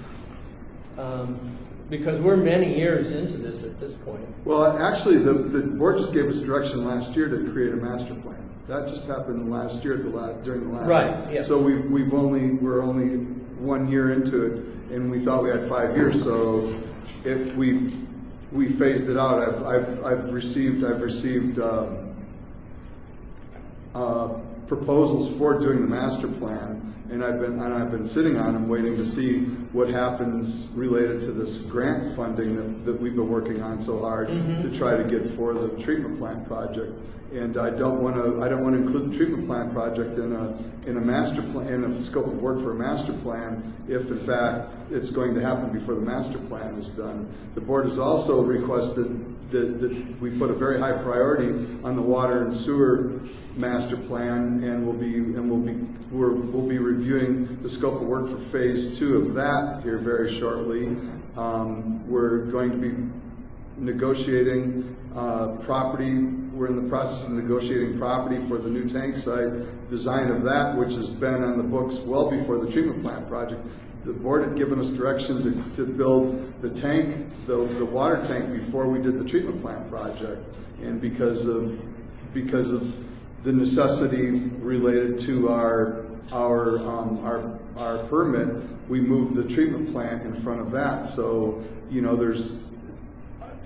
Because we're many years into this at this point. Well, actually, the board just gave us direction last year to create a master plan. That just happened last year during the last. Right. Yeah. So we're only 1 year into it, and we thought we had 5 years. So if we phased it out, I've received proposals for doing the master plan, and I've been sitting on them, waiting to see what happens related to this grant funding that we've been working on so hard to try to get for the treatment plant project. And I don't want to include the treatment plant project in a master plan, in a scope of work for a master plan, if in fact it's going to happen before the master plan is done. The board has also requested that we put a very high priority on the water and sewer master plan, and we'll be reviewing the scope of work for phase 2 of that here very shortly. We're going to be negotiating property. We're in the process of negotiating property for the new tank site, design of that, which has been on the books well before the treatment plant project. The board had given us direction to build the tank, the water tank, before we did the treatment plant project, and because of the necessity related to our permit, we moved the treatment plant in front of that. So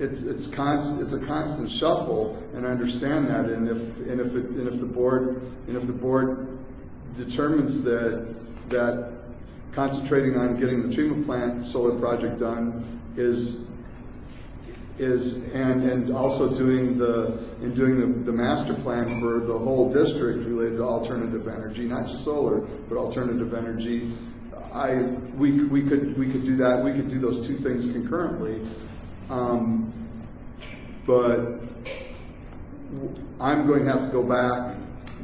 it's a constant shuffle, and I understand that. And if the board determines that concentrating on getting the treatment plant solar project done and also doing the master plan for the whole district related to alternative energy, not just solar, but alternative energy, we could do that. We could do those two things concurrently. But I'm going to have to go back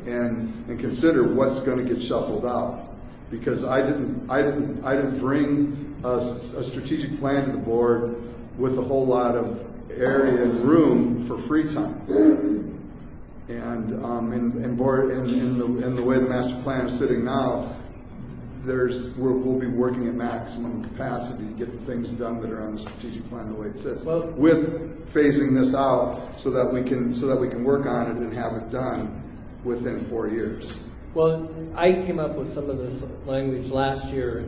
and consider what's going to get shuffled out. Because I didn't bring a strategic plan to the board with a whole lot of area and room for free time. And in the way the master plan is sitting now, we'll be working at maximum capacity to get the things done that are on the strategic plan the way it sits. Well, with phasing this out so that we can work on it and have it done within 4 years. Well, I came up with some of this language last year,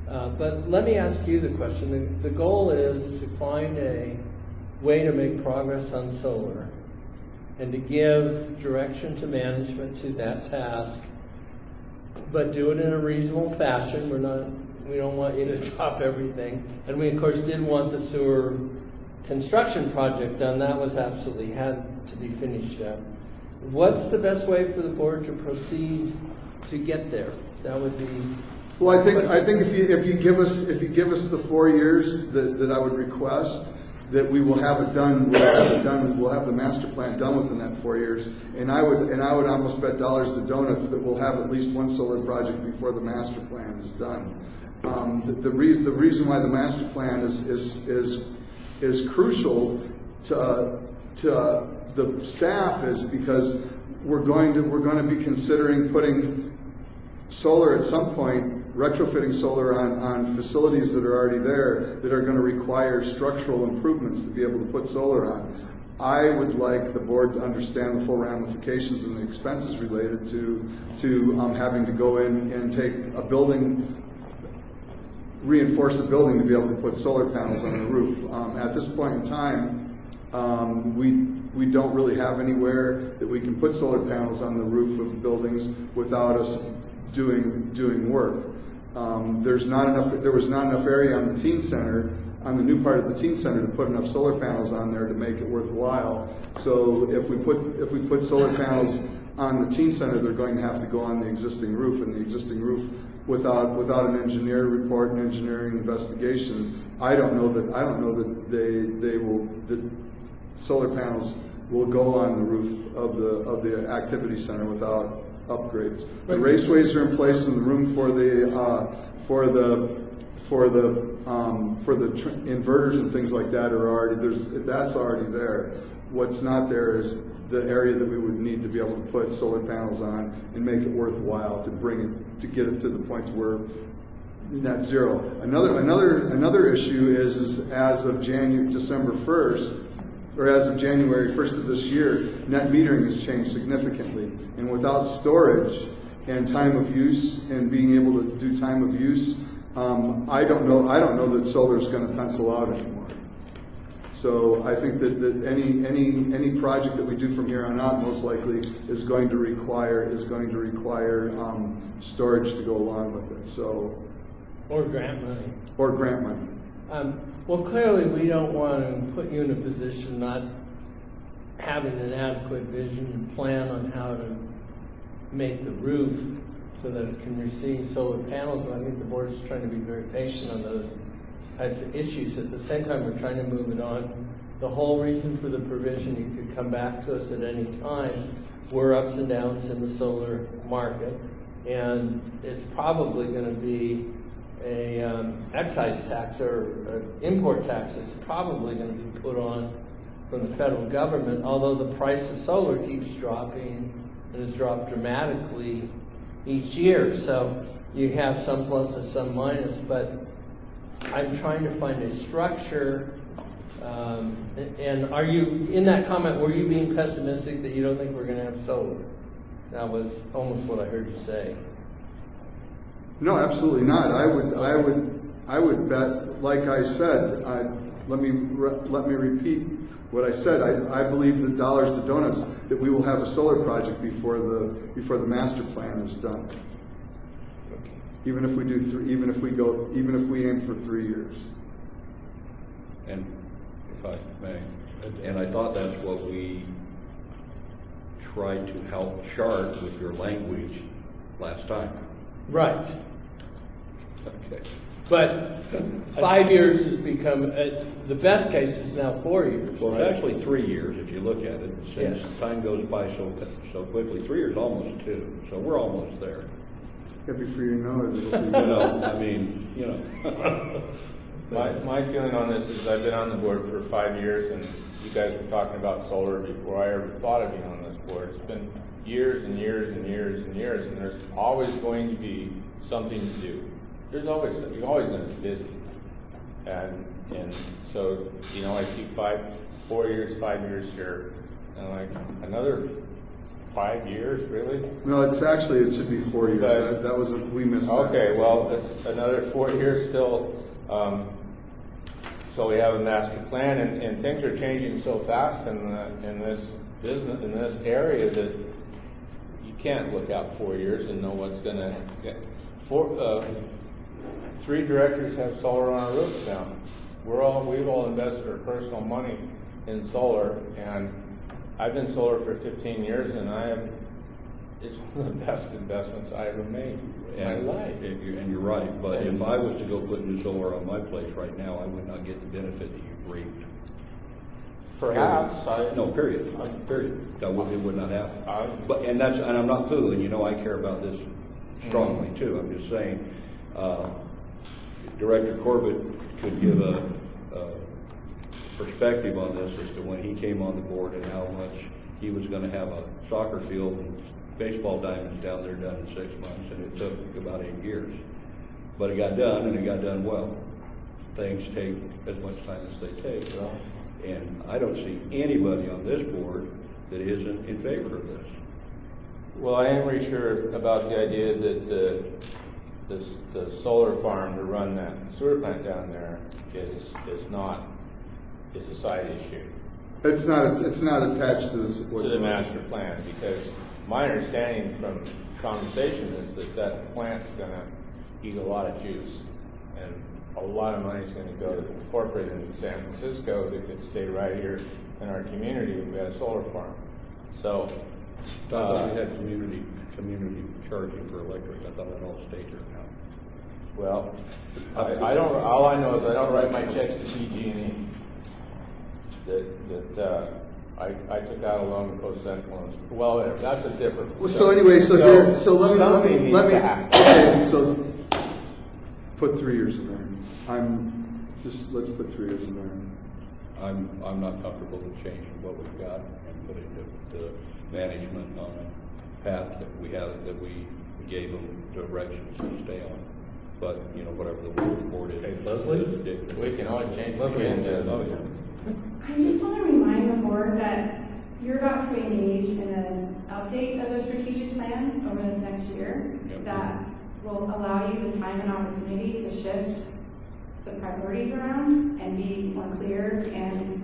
but let me ask you the question. The goal is to find a way to make progress on solar and to give direction to management to that task, but do it in a reasonable fashion. We don't want you to drop everything. And we, of course, did want the sewer construction project done. That was absolutely had to be finished up. What's the best way for the board to proceed to get there? That would be. Well, I think if you give us the 4 years that I would request, that we will have it done. We'll have the master plan done within that 4 years, and I would almost bet dollars to donuts that we'll have at least one solar project before the master plan is done. The reason why the master plan is crucial to the staff is because we're going to be considering putting solar at some point, retrofitting solar on facilities that are already there that are going to require structural improvements to be able to put solar on. I would like the board to understand the full ramifications and the expenses related to having to go in and take a building, reinforce a building to be able to put solar panels on the roof. At this point in time, we don't really have anywhere that we can put solar panels on the roof of buildings without us doing work. There was not enough area on the teen center, on the new part of the teen center, to put enough solar panels on there to make it worthwhile. So if we put solar panels on the teen center, they're going to have to go on the existing roof, and the existing roof without an engineer report and engineering investigation, I don't know that that solar panels will go on the roof of the activity center without upgrades. The raceways are in place, and the room for the inverters and things like that are already that's already there. What's not there is the area that we would need to be able to put solar panels on and make it worthwhile to get it to the point where net zero. Another issue is as of December 1st. Or as of January 1st of this year, net metering has changed significantly. And without storage and time of use and being able to do time of use, I don't know that solar is going to pencil out anymore. So I think that any project that we do from here on out most likely is going to require storage to go along with it. So. Or grant money. Or grant money. Well, clearly we don't want to put you in a position not having an adequate vision and plan on how to make the roof so that it can receive solar panels. And I think the board is trying to be very patient on those types of issues. At the same time, we're trying to move it on. The whole reason for the provision, you could come back to us at any time, were ups and downs in the solar market. And it's probably going to be a excise tax or import tax is probably going to be put on from the federal government, although the price of solar keeps dropping and has dropped dramatically each year. So you have some plus and some minus, but I'm trying to find a structure. And are you, in that comment, were you being pessimistic that you don't think we're going to have solar? That was almost what I heard you say. No, absolutely not. I would bet, like I said, let me repeat what I said. I believe that dollars to donuts that we will have a solar project before the master plan is done. Okay. Even if we aim for 3 years. And if I may, and I thought that's what we tried to help chart with your language last time. Right. Okay. But 5 years has become, the best case is now 4 years. Well, right? it's actually 3 years if you look at it, since Yes. time goes by so quickly. 3 years, almost 2, so we're almost there. Yeah, before you know it, it'll be. You know, I mean, you know. My feeling on this is I've been on the board for 5 years, and you guys were talking about solar before I ever thought of being on this board. It's been years and years and years and years, and there's always going to be something to do. You're always going to be busy. And so, you know, I see 5 years here, and I'm like, another 5 years, really? No, it should be 4 years. But- we missed that. Okay, well, it's another 4 years still. So we have a master plan, and things are changing so fast in this business, in this area, that you can't look out 4 years and know what's going to get. 3 directors have solar on our roofs now. We've all invested our personal money in solar, and I've been solar for 15 years, and it's one of the best investments I ever made in my life. And you're right, but if I was to go put new solar on my place right now, I would not get the benefit that you've reaped. Perhaps. No, period. It would not happen. And I'm not fooling, you know, I care about this strongly too. I'm just saying, Director Corbett could give a perspective on this as to when he came on the board and how much he was going to have a soccer field and baseball diamonds down there done in 6 months, and it took about 8 years. But it got done, and it got done well. Things take as much time as they take. And I don't see anybody on this board that isn't in favor of this. Well, I am really sure about the idea that the solar farm to run that sewer plant down there is a side issue. It's not attached to this. To the master plan, because my understanding from conversation is that plant's going to eat a lot of juice, and a lot of money's going to go to corporate in San Francisco that could stay right here in our community if we had a solar farm. So, I thought we had community charging for electric. I thought it all stayed here now. Well, I don't. All I know is I don't write my checks to PG&E. I took out a loan to post that loans. Well, that's a different. Well, so anyway, so put 3 years in there. Let's put 3 years in there. I'm not comfortable with changing what we've got and putting the management on a path that we gave them directions to stay on. But, you know, whatever the board is. Hey, Leslie? We can always change Leslie, I just want to remind the board that you're about to engage in an update of the strategic plan over this next year that will allow you the time and opportunity to shift the priorities around and be more clear and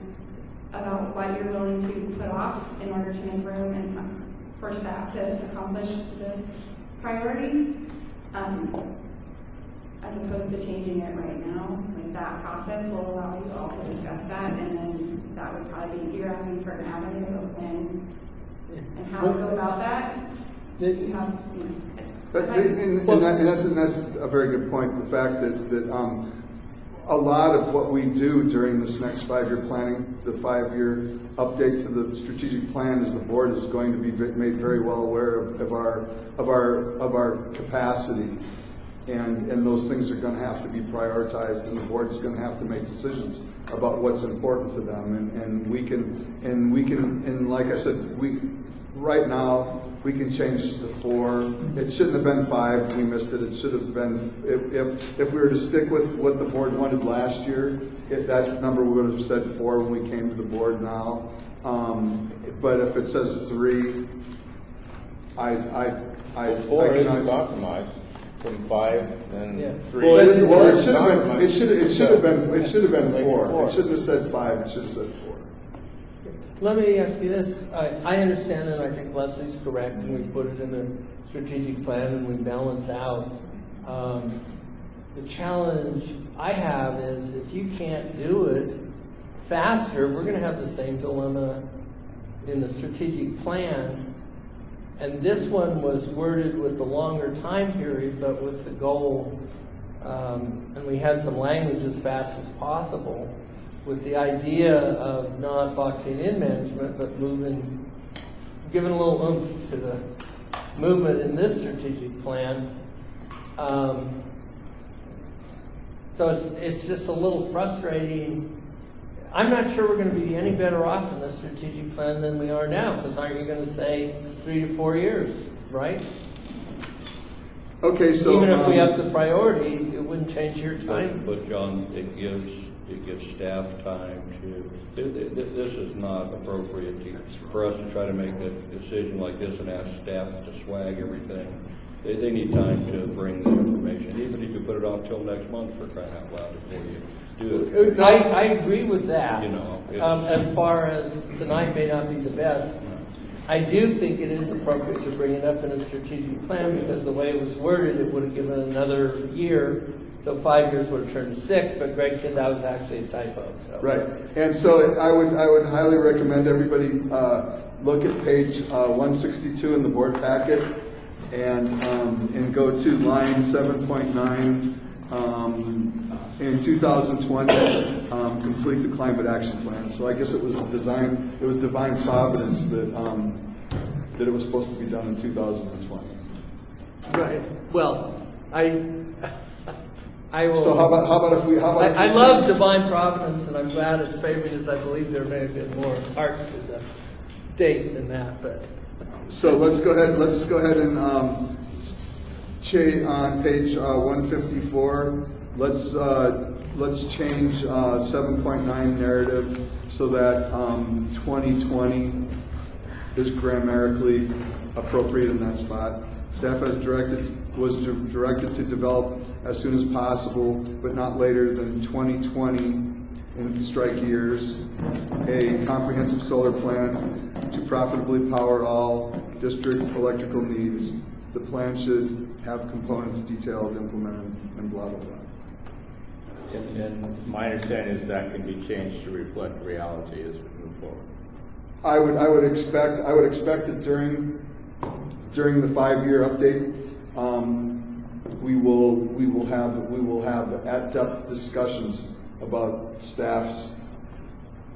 about what you're willing to put off in order to make room and time for staff to accomplish this priority. As opposed to changing it right now, like that process will allow you all to discuss that, and then that would probably be, you're asking for an avenue of when and how to go about that. You have, and that's a very good point. The fact that a lot of what we do during this next 5-year planning, the 5-year update to the strategic plan, is the board is going to be made very well aware of our capacity. And those things are going to have to be prioritized, and the board is going to have to make decisions about what's important to them. And we can, like I said, right now we can change this to 4. It shouldn't have been 5. We missed it. It should have been. If we were to stick with what the board wanted last year, that number would have said 4 when we came to the board now. But if it says 3, Well, 4 is a compromise. From 5, then 3. Well, it should have been 4. It shouldn't have said 5. It should have said 4. Let me ask you this. I understand, and I think Leslie's correct, and we put it in the strategic plan and we balance out. The challenge I have is if you can't do it faster, we're going to have the same dilemma in the strategic plan. And this one was worded with the longer time period, but with the goal and we had some language as fast as possible with the idea of not boxing in management, but giving a little oomph to the movement in this strategic plan. So it's just a little frustrating. I'm not sure we're going to be any better off in the strategic plan than we are now, because aren't you going to say 3 to 4 years, right? Okay, so even if we have the priority, it wouldn't change your time. But John, it gives staff time to. This is not appropriate for us to try to make a decision like this and ask staff to swag everything. They need time to bring the information, even if you put it off till next month, for crying out loud, before you do it. I agree with that. You know, as far as tonight may not be the best, I do think it is appropriate to bring it up in a strategic plan, because the way it was worded, it would have given another year, so 5 years would have turned 6. But Greg said that was actually a typo. So. Right, and so I would highly recommend everybody look at page 162 in the board packet, and go to line 7.9. In 2020, complete the climate action plan. So I guess it was divine providence that it was supposed to be done in 2020. Right. Well, I will. So how about if we? I love divine providence, and I'm glad it's favored, as I believe there may have been more art to the date than that. But so let's go ahead. Let's go ahead and on page 154. Let's change 7.9 narrative so that 2020 is grammatically appropriate in that spot. Staff was directed to develop as soon as possible, but not later than 2020 in strike years, a comprehensive solar plan to profitably power all district electrical needs. The plan should have components detailed, implemented, and blah, blah, blah. And my understanding is that can be changed to reflect reality as we move forward. I would expect that during the 5-year update, we will have at-depth discussions about staff's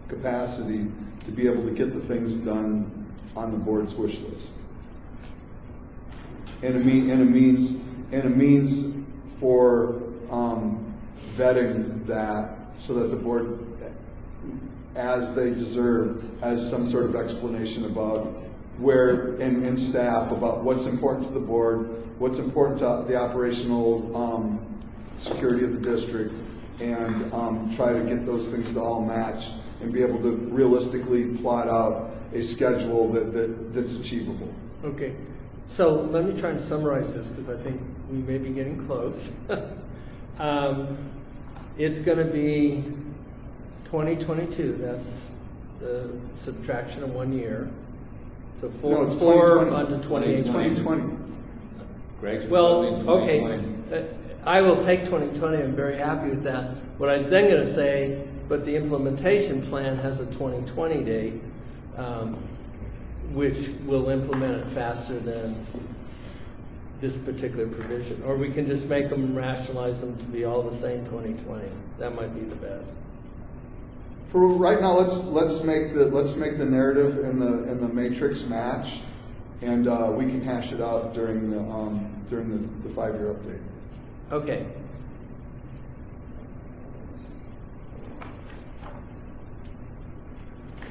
capacity to be able to get the things done on the board's wish list. And a means for vetting that so that the board, as they deserve, has some sort of explanation about where, and staff, about what's important to the board, what's important to the operational security of the district, and try to get those things to all match and be able to realistically plot out a schedule that's achievable. Okay. So let me try and summarize this, because I think we may be getting close. It's going to be 2022. That's the subtraction of 1 year. So four onto 2020. It's 2020. Greg's well, okay. I will take 2020. I'm very happy with that. What I was then going to say, but the implementation plan has a 2020 date, which will implement it faster than this particular provision. Or we can just make them and rationalize them to be all the same 2020. That might be the best. For right now, let's make the narrative and the matrix match, and we can hash it out during the 5-year update. Okay.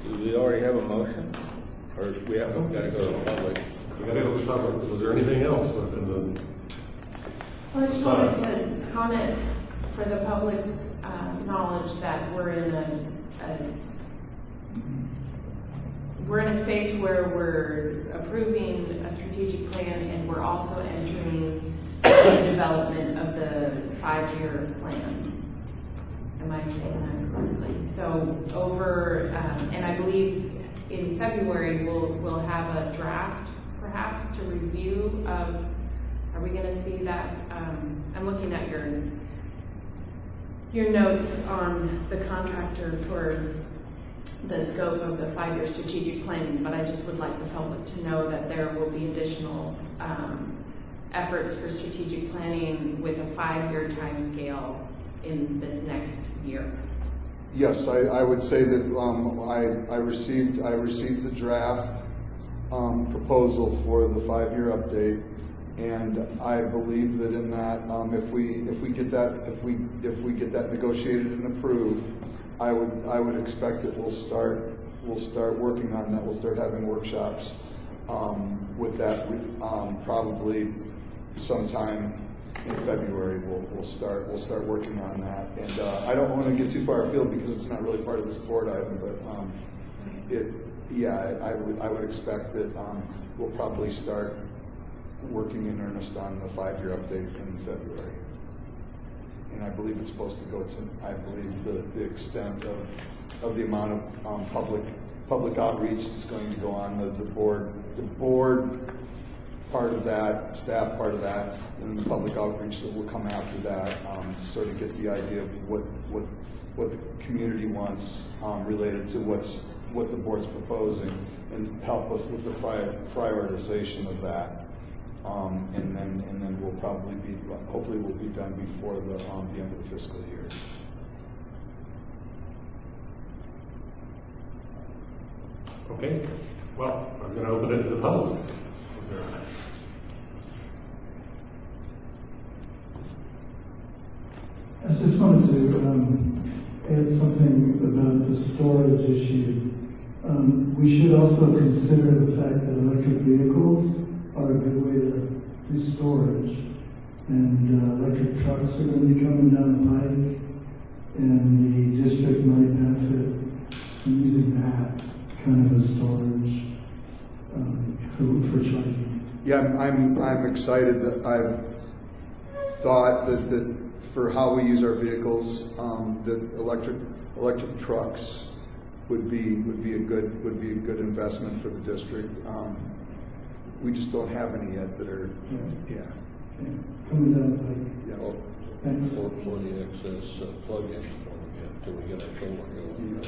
Do we already have a motion? Or we haven't got to go to the public? We got to go to the public. Was there anything else within the? Well, I just wanted to comment for the public's knowledge that we're in a space where we're approving a strategic plan, and we're also entering the development of the 5-year plan. Am I saying that correctly? So over, and I believe in February we'll have a draft perhaps to review of, are we going to see that? I'm looking at your notes on the contractor for the scope of the 5-year strategic planning, but I just would like the public to know that there will be additional efforts for strategic planning with a 5-year time scale in this next year? Yes, I would say that I received the draft proposal for the 5-year update, and I believe that in that if we get that negotiated and approved, I would expect that we'll start working on that. We'll start having workshops with that probably sometime in February. We'll start working on that, and I don't want to get too far afield because it's not really part of this board item, but I would expect that we'll probably start working in earnest on the 5-year update in February. And I believe it's supposed to go to, I believe, the extent of the amount of public outreach that's going to go on, the board part of that, staff part of that, and the public outreach that will come after that, to sort of get the idea of what the community wants related to what the board's proposing, and help us with the prioritization of that. And then we'll probably hopefully we'll be done before the end of the fiscal year. Okay, well, I was going to open it to the public. Is there I just wanted to add something about the storage issue. We should also consider the fact that electric vehicles are a good way to do storage, and electric trucks are going to be coming down the pike, and the district might benefit from using that kind of a storage for charging. Yeah, I'm excited that I've thought that for how we use our vehicles, that electric trucks would be a good investment for the district. We just don't have any yet that are, coming down the pike. Yeah. Thanks. For the excess plug-in until we get our solar going.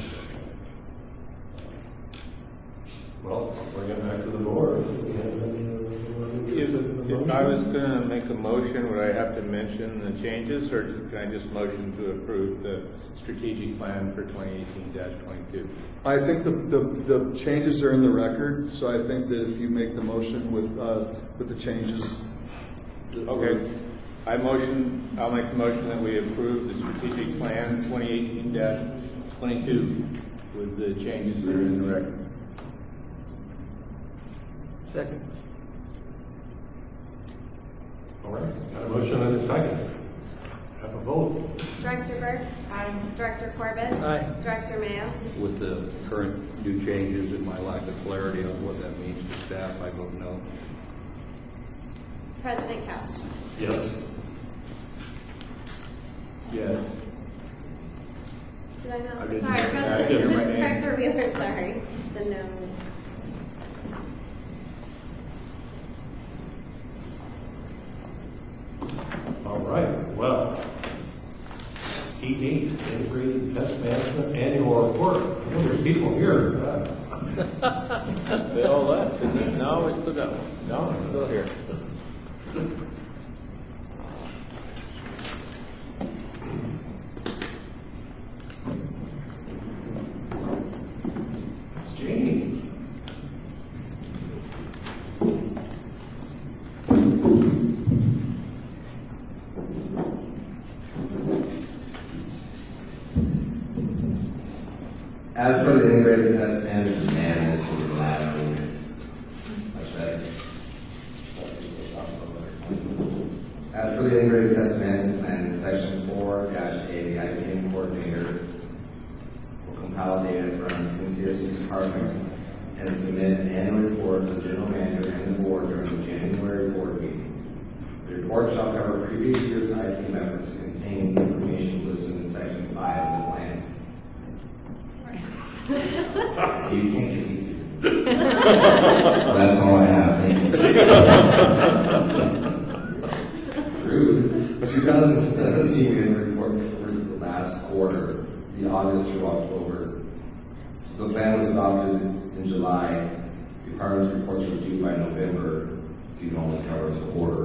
Well, I'll bring it back to the board. If I was going to make a motion, would I have to mention the changes, or can I just motion to approve the strategic plan for 2018-22? I think the changes are in the record, so I think that if you make the motion with the changes. Okay. I'll make the motion that we approve the strategic plan 2018-22 with the changes that are in the record. Second. All right, got a motion and a second. Have a vote. Director Burke? Aye. Director Corbett? Aye. Director Mayo? With the current new changes and my lack of clarity on what that means to staff, I vote no. President Couch? Yes. Yes. Did I not? I didn't Sorry, hear- I didn't hear my name. Director Wheeler, sorry. The no. All right, well, E8, Integrated Pest Management Annual Report. I know there's people here. They all left, and then now we still got one. No, I'm still here. It's James. As for the integrated pest management plan, this will be loud. Much better. As for the integrated pest management plan, in section 4-A, the IPM coordinator will compile data from MCSD department and submit an annual report to the general manager and the board during the January board meeting. The report shall cover previous year's IPM efforts containing information listed in section 5 of the plan. You can't get these people. That's all I have. Thank you. Through 2017 annual report covers the last quarter, the August through October. Since the plan was adopted in July, the department's reports are due by November. You can only cover the quarter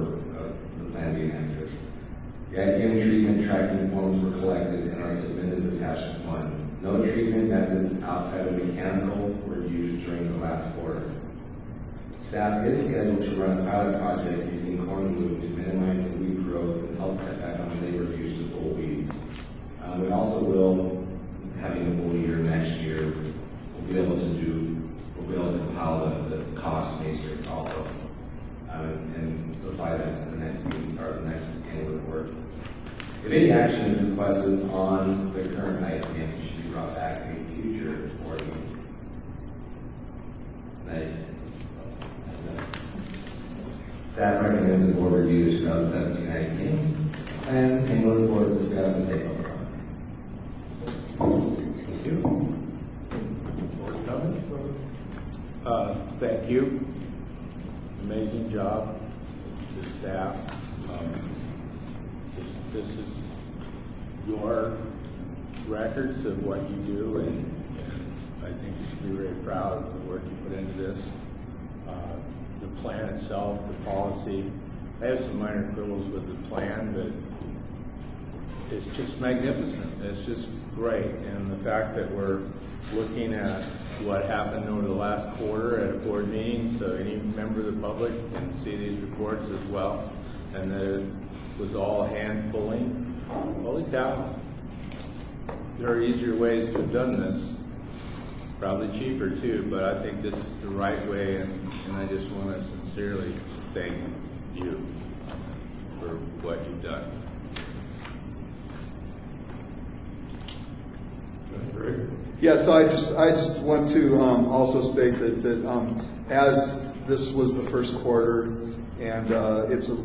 The IPM treatment tracking forms were collected and are submitted as attachment 1. No treatment methods outside of mechanical were used during the last quarter. Staff is scheduled to run a pilot project using corn loop to minimize the weed growth and help cut back on labor use to pull weeds. We also will, having a bull year next year, we'll be able to compile the cost matrix also, and supply that to the next meeting or the next annual report. If any action is requested on the current item, it should be brought back in a future board meeting. Staff recommends the board review the 2017 IPM plan, annual report, discuss and take up. Thank you. Board comments? Thank you. Amazing job to staff. This is your records of what you do, and I think you should be very proud of the work you put into this. The plan itself, the policy. I have some minor quibbles with the plan, but it's just magnificent. It's just great. And the fact that we're looking at what happened over the last quarter at a board meeting, so any member of the public can see these reports as well, and that it was all hand pulling. Holy cow. There are easier ways to have done this. Probably cheaper too, but I think this is the right way, and I just want to sincerely thank you for what you've done. Yeah, so I just want to also state that as this was the first quarter, and it's a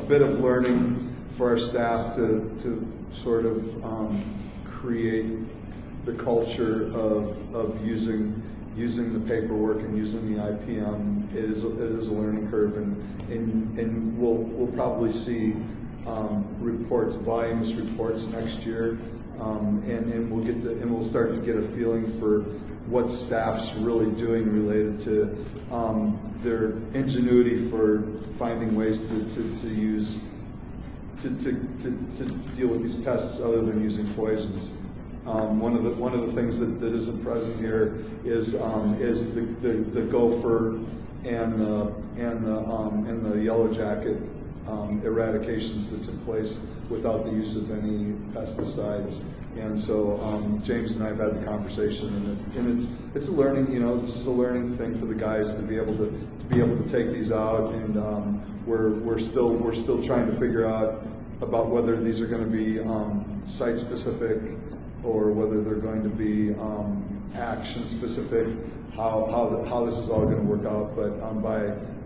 bit of learning for our staff to sort of create the culture of using the paperwork and using the IPM. It is a learning curve, and we'll probably see voluminous reports next year, and we'll start to get a feeling for what staff's really doing related to their ingenuity for finding ways to deal with these pests other than using poisons. One of the things that isn't present here is the gopher and the yellow jacket eradications that took place without the use of any pesticides. And so James and I have had the conversation, and it's a learning, this is a learning thing for the guys to be able to take these out, and we're still trying to figure out about whether these are going to be site specific or whether they're going to be action specific. How this is all going to work out, but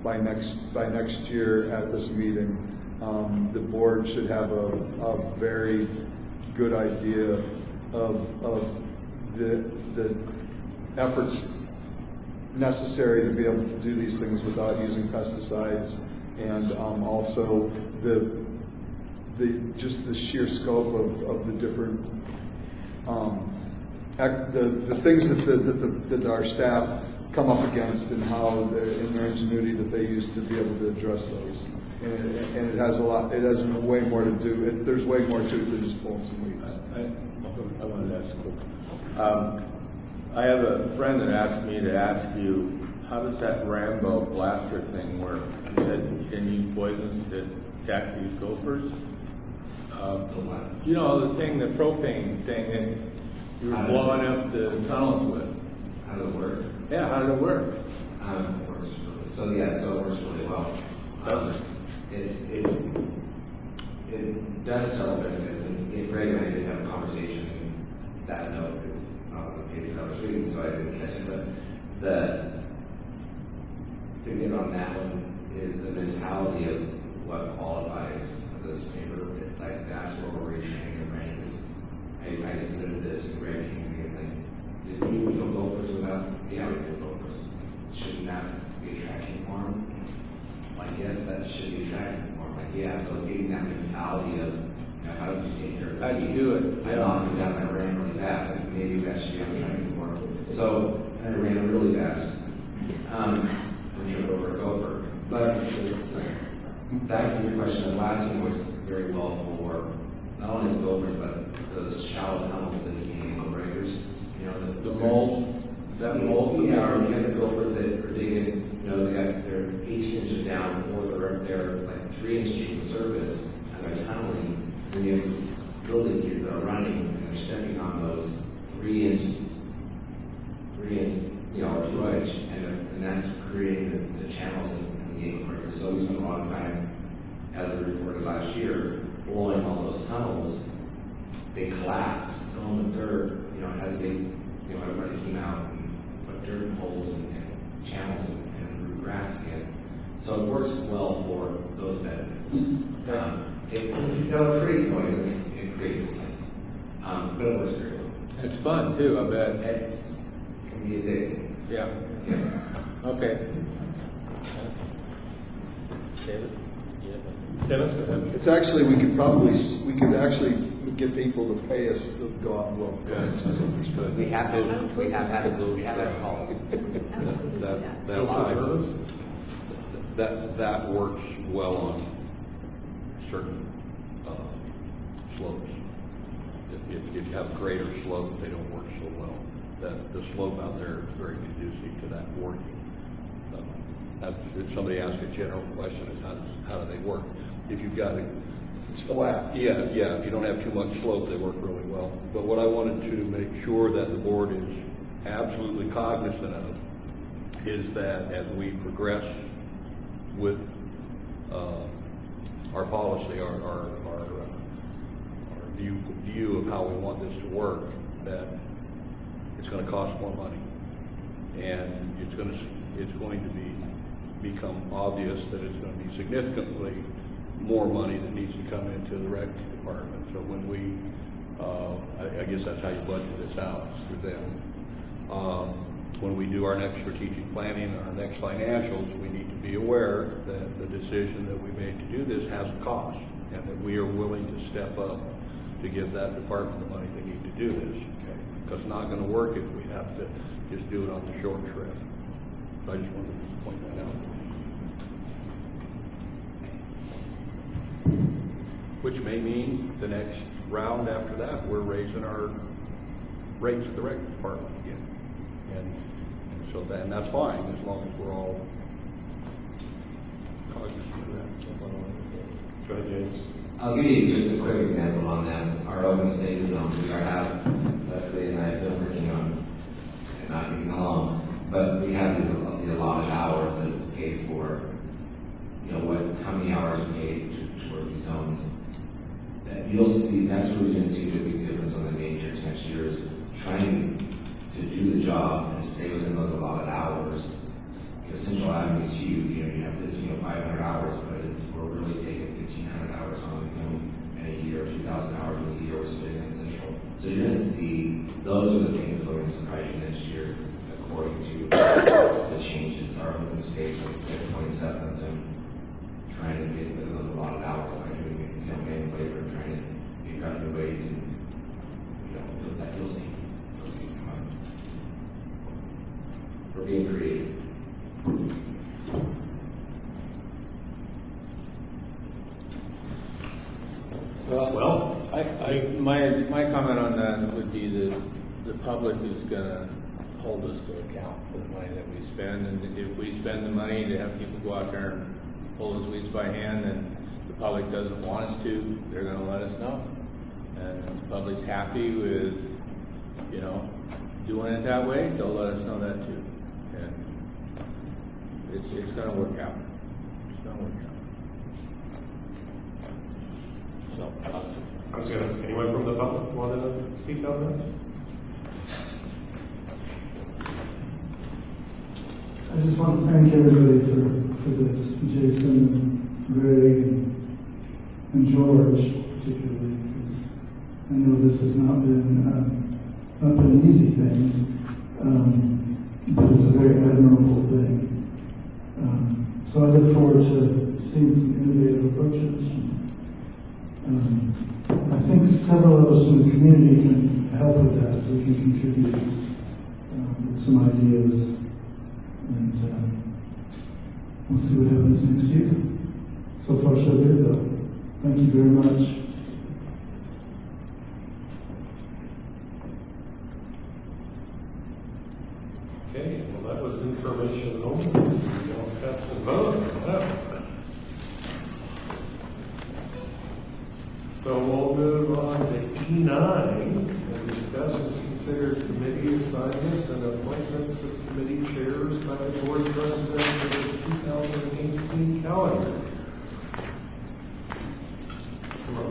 by next year at this meeting, the board should have a very good idea of the efforts necessary to be able to do these things without using pesticides, and also just the sheer scope of the different the things that our staff come up against, and how in their ingenuity that they use to be able to address those. And it has way more to do. There's way more to it than just pulling some weeds. I wanted to ask a question. I have a friend that asked me to ask you, how does that Rambo blaster thing work? You said you can use poisons to attack these gophers. The thing, the propane thing that you were blowing up the tunnels with. How does it work? Yeah, how did it work? It works really, it works really well. Does it? It does several benefits, and Greg and I did have a conversation, and that note is not on the page that I was reading, so I didn't catch it, but to get on that one is the mentality of what qualifies this paper. Like, that's where we're retraining your brain. I submitted this, and Greg came to me and like, did we kill gophers without? Yeah, we killed gophers. Shouldn't that be a tracking form? Like, yes, that should be a tracking form. Like, yeah, so getting that mentality of, how do you take care of the How'd you do it? I knocked it down, I ran really fast. Like, maybe that should be on the tracking form. So, and I ran really fast. I'm sure over a gopher. But back to your question, the last one works very well for not only the gophers, but those shallow tunnels that became eagle breakers. You know, The moles, that moles. Yeah, or you have the gophers that are digging, you know, they're 18 inches down, or they're like 3 inches from the surface, and they're tunneling. Then you have these building kids that are running, and they're stepping on those 3 inch, you know, or 2 inch, and that's creating the channels in the eagle breakers. So we spent a lot of time, as we reported last year, blowing all those tunnels. They collapsed, fell in the dirt, you know, had a big, you know, everybody came out and put dirt in holes and channels and grew grass again. So it works well for those benefits. It creates noise and it creates complaints, but it works very well. It's fun too, I bet. It can be addicting. Yeah. Okay. David? Dennis, go ahead. It's actually, we could actually get people to pay us to go out and blow guns. That's understood. We have had calls. That works well on certain slopes. If you have a greater slope, they don't work so well. The slope out there is very conducive to that working. If somebody asks a general question, is how do they work? If you've got it's flat. Yeah. If you don't have too much slope, they work really well. But what I wanted to make sure that the board is absolutely cognizant of is that as we progress with our policy, our view of how we want this to work, that it's going to cost more money, and it's going to become obvious that it's going to be significantly more money that needs to come into the rec department. So when we, I guess that's how you budget this out, through them. When we do our next strategic planning and our next financials, we need to be aware that the decision that we made to do this has a cost, and that we are willing to step up to give that department the money they need to do this. Okay? Because it's not going to work if we have to just do it on the short shrift. So I just wanted to point that out. Which may mean the next round after that, we're raising our rates at the rec department again. And so that's fine, as long as we're all cognizant of that. Go ahead, James. I'll give you just a quick example on that. Our open space zones, we have, Leslie and I have been working on, and not getting along, but we have these the allotted hours that it's paid for, you know, how many hours are paid to work these zones. You'll see, that's where you're going to see the big difference on the matrix next year, is trying to do the job and stay within those allotted hours. Because Central Avenue is huge, you know, you have this, 500 hours, but we're really taking 1,500 hours on, in a year, 2,000 hours in a year, we're spending in Central. So you're going to see, those are the things that are going to surprise you next year, according to the changes. Our open space, we have 27 of them, trying to get within those allotted hours, like doing, manual labor, trying to figure out new ways, and you'll see. We're being creative. Well, my comment on that would be that the public is going to hold us to account for the money that we spend, and if we spend the money to have people go out there and pull those weeds by hand, and the public doesn't want us to, they're going to let us know. And if the public's happy with, doing it that way, they'll let us know that too. And it's going to work out. It's going to work out. So, Sounds good. Anyone from the public want to speak on this? I just want to thank everybody for this, Jason, Greg, and George particularly, because I know this has not been an easy thing, but it's a very admirable thing. So I look forward to seeing some innovative approaches. I think several of us in the community can help with that. We can contribute with some ideas, and we'll see what happens next year. So far, so good, though. Thank you very much. Okay, well, that was information only, so we don't have to vote on that. So we'll move on to E9 and discuss and consider committee assignments and appointments of committee chairs by the board president for the 2018 calendar. Hello?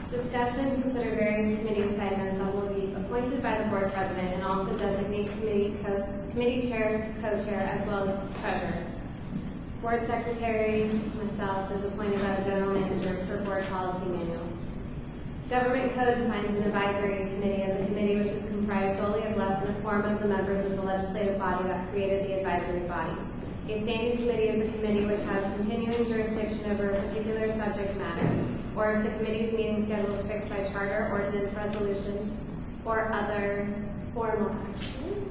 Discuss and consider various committee assignments that will be appointed by the board president and also designate committee chair, co-chair, as well as treasurer. Board secretary, myself, is appointed by the general manager per board policy manual. Government code defines an advisory committee as a committee which is comprised solely of less than a quorum of the members of the legislative body that created the advisory body. A standing committee is a committee which has continuing jurisdiction over a particular subject matter, or if the committee's meeting schedule is fixed by charter, ordinance, resolution, or other formal action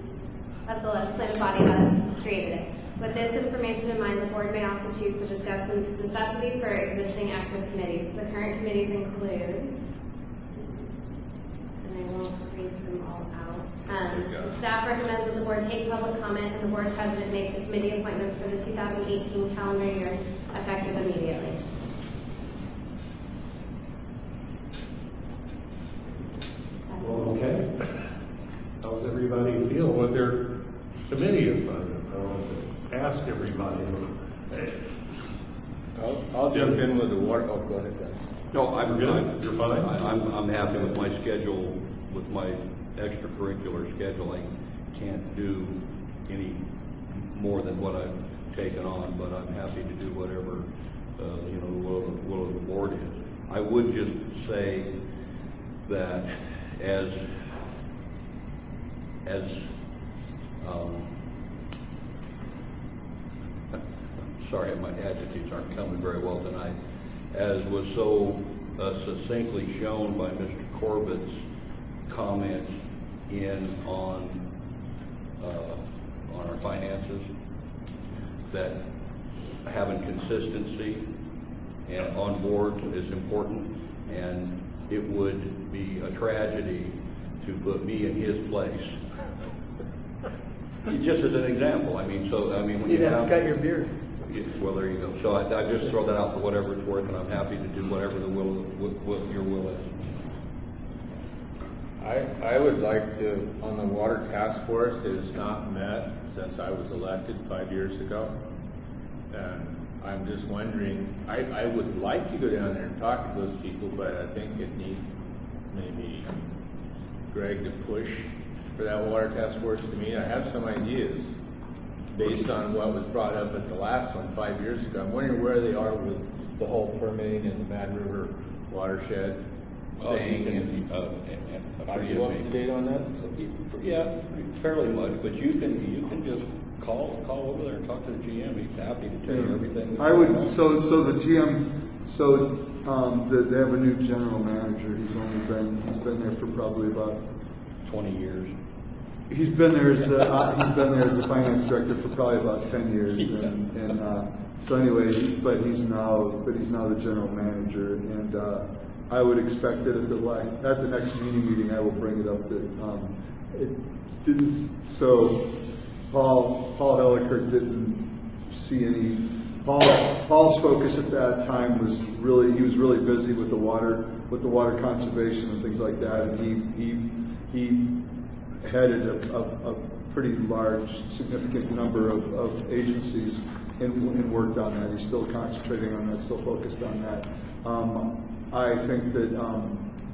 of the legislative body that created it. With this information in mind, the board may also choose to discuss the necessity for existing active committees. The current committees include, and I won't read them all out. So staff recommends that the board take public comment and the board president make the committee appointments for the 2018 calendar year effective immediately. Well, okay. How's everybody feel with their committee assignments? I want to ask everybody. I'll jump in with the water. Oh, go ahead, guys. No, I'm good. You're fine. I'm happy with my schedule, with my extracurricular schedule. I can't do any more than what I've taken on, but I'm happy to do whatever the will of the board is. I would just say that as sorry, my adjectives aren't coming very well tonight. As was so succinctly shown by Mr. Corbett's comments on our finances, that having consistency and on board is important, and it would be a tragedy to put me in his place. Just as an example, when you'd have to cut your beard. Well, there you go. So I just throw that out for whatever it's worth, and I'm happy to do whatever what your will is. I would like to, on the water task force, it has not met since I was elected 5 years ago. And I'm just wondering, I would like to go down there and talk to those people, but I think it needs maybe Greg to push for that water task force to meet. I have some ideas based on what was brought up at the last one 5 years ago. I'm wondering where they are with the whole permitting in the Mad River watershed thing. Are you up to date on that? Yeah, fairly much. But you can just call over there and talk to the GM. He's happy to tell you everything. I would. So the GM. They have a new general manager. He's been there for probably about 20 years. He's been there as the finance director for probably about 10 years, so anyway, he's now the general manager, and I would expect that at the next meeting I will bring it up that it didn't. So Paul Helliker didn't see any. Paul's focus at that time was he was really busy with the water conservation and things like that, and he headed a pretty large, significant number of agencies and worked on that. He's still concentrating on that, still focused on that. I think that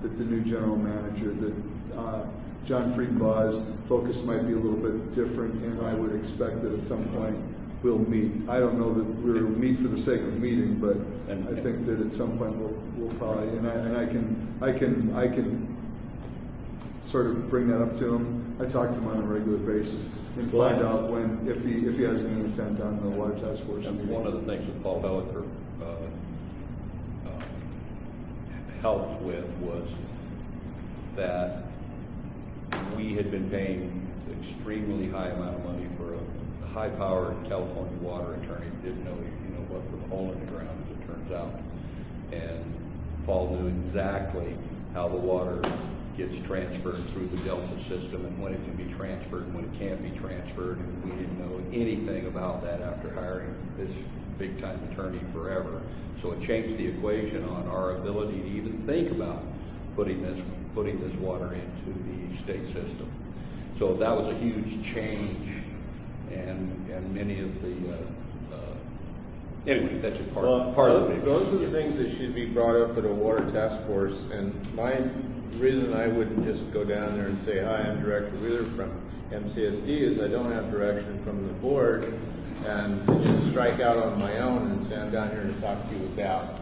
the new general manager, that John Friedenbaugh's focus might be a little bit different, and I would expect that at some point we'll meet. I don't know that we'll meet for the sake of meeting, but I think that at some point we'll probably, and I can sort of bring that up to him. I talk to him on a regular basis and find out if he has any intent on the water task force. And one of the things that Paul Helliker helped with was that we had been paying extremely high amount of money for a high-powered California water attorney. Didn't know, what the hole in the ground, as it turns out. And Paul knew exactly how the water gets transferred through the Delta system and when it can be transferred and when it can't be transferred. And we didn't know anything about that after hiring this big-time attorney forever. So it changed the equation on our ability to even think about putting this water into the state system. So that was a huge change, and many of the anyway, that's just part of it. Those are the things that should be brought up at a water task force. And my reason I wouldn't just go down there and say, hi, I'm Director Wheeler from MCSD, is I don't have direction from the board, and to just strike out on my own and say I'm down here to talk to you without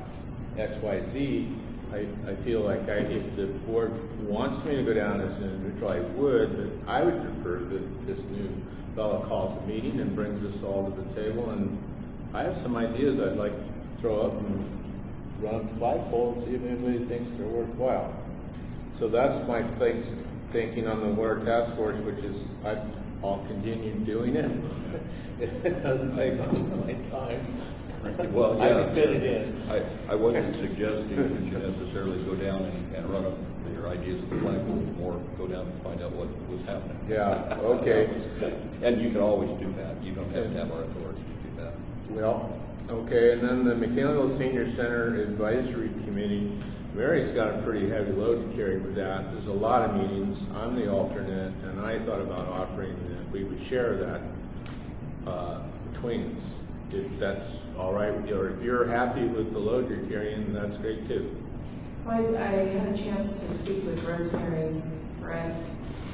X, Y, Z. I feel like if the board wants me to go down as an individual, I would, but I would prefer that this new fellow calls a meeting and brings us all to the table. And I have some ideas I'd like to throw up and run up the flagpole and see if anybody thinks they're worthwhile. So that's my thinking on the water task force, which is I'll continue doing it. It doesn't take much of my time. Well, yeah, I can fit it in. I wasn't suggesting that you necessarily go down and run up your ideas of the flagpole, or go down and find out what was happening. Yeah, okay. And you can always do that. You don't have to have our authority to do that. Well, okay, and then the McNeilville Senior Center Advisory Committee, Mary's got a pretty heavy load to carry with that. There's a lot of meetings. I'm the alternate, and I thought about offering that we would share that between us. If that's all right with you, or if you're happy with the load you're carrying, that's great too. Well, I had a chance to speak with Rosemary Brett,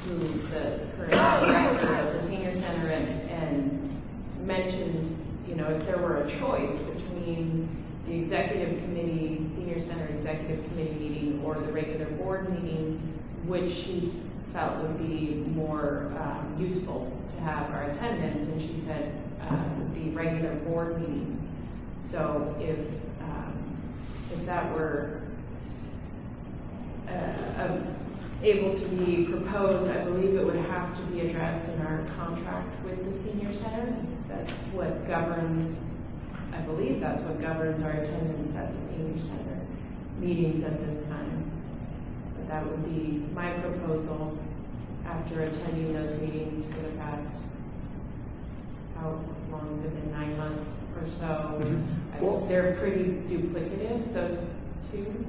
who's the current director of the Senior Center, and mentioned, if there were a choice between the executive committee, Senior Center executive committee meeting, or the regular board meeting, which she felt would be more useful to have our attendance, and she said the regular board meeting. So if that were able to be proposed, I believe it would have to be addressed in our contract with the Senior Center. That's what governs, I believe that's what governs our attendance at the Senior Center meetings at this time. But that would be my proposal after attending those meetings for the past, how long has it been, 9 months or so. Well, they're pretty duplicative, those two.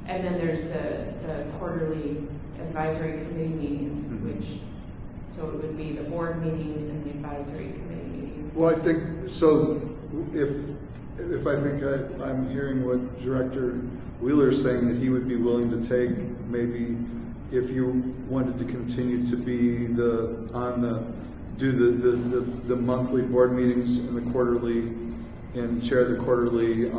And then there's the quarterly advisory committee meetings, so it would be the board meeting and the advisory committee meeting. Well, I think, so if I think I'm hearing what Director Wheeler is saying, that he would be willing to take, maybe if you wanted to continue to be do the monthly board meetings and the quarterly, and chair the quarterly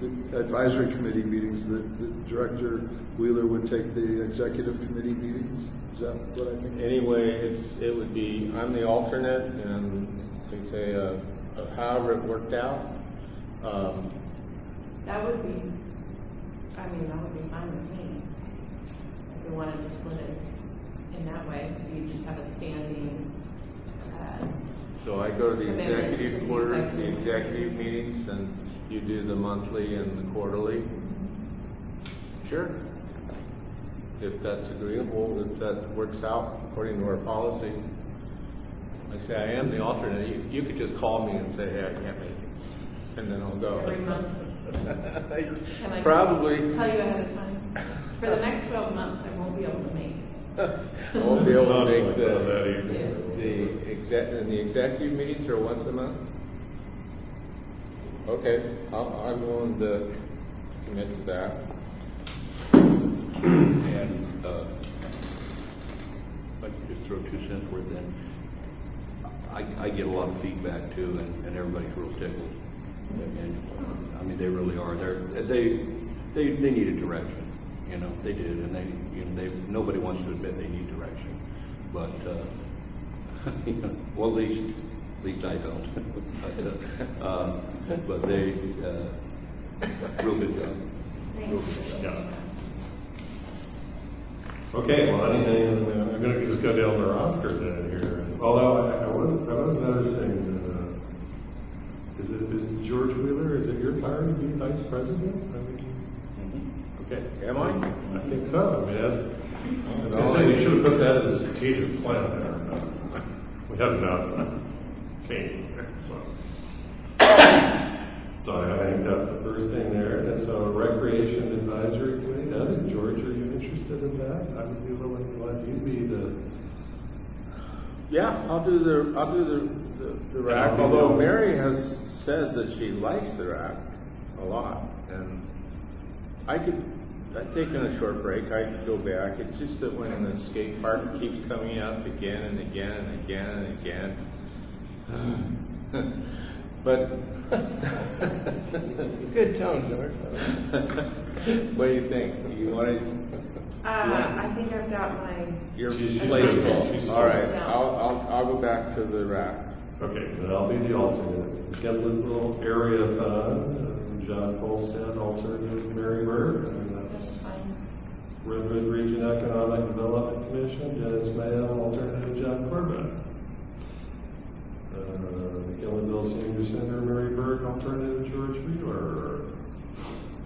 the advisory committee meetings, that Director Wheeler would take the executive committee meetings. Is that what I think? Anyway, it would be, I'm the alternate, and they say however it worked out. That would be fine with me. If we wanted to split it in that way, so you just have a standing. So I go to the commitment executive to the quarter, executive. the executive meetings, and you do the monthly and the quarterly. Sure. If that's agreeable, if that works out according to our policy. Like I say, I am the alternate. You could just call me and say, hey, I can't make it, and then I'll go. Every month. Can I Probably. just tell you ahead of time? For the next 12 months, I won't be able to make it. I won't be able to make the executive meetings are once a month? Okay, I'm willing to commit to that. And if I could just throw 2 cents worth in, I get a lot of feedback too, and everybody's real tickled. And I mean, they really are. They needed direction. They did, and nobody wants to admit they need direction, but well, at least I don't. But they real good job. Thanks. Real good job. Okay, well, I'm going to just go down the roster then here. Although I was noticing, is George Wheeler, is it your turn to be vice president? Okay. Am I? I think so. I mean, I was going to say, we should have put that in the strategic plan there. We have not changed there, so. So I think that's the first thing there. And so Recreation Advisory Committee, I think, George, are you interested in that? I would be willing to let you be the... Yeah, I'll do the rack, although Mary has said that she likes the rack a lot. And I've taken a short break, I could go back. It's just that when the skate park keeps coming up again and again and again and again. But good tone, George. What do you think? You want to? I think I've got my. Your She's plate full. full. All right, I'll go back to the rack. Okay, then I'll be the alternate. Gilliland Area Fund, John Polstead, alternate Mary Bird, and that's fine. Redwood Region Economic Development Commission, Dennis Mayo, alternate John Corbett. Gilliland Senior Center, Mary Bird, alternative George Wheeler.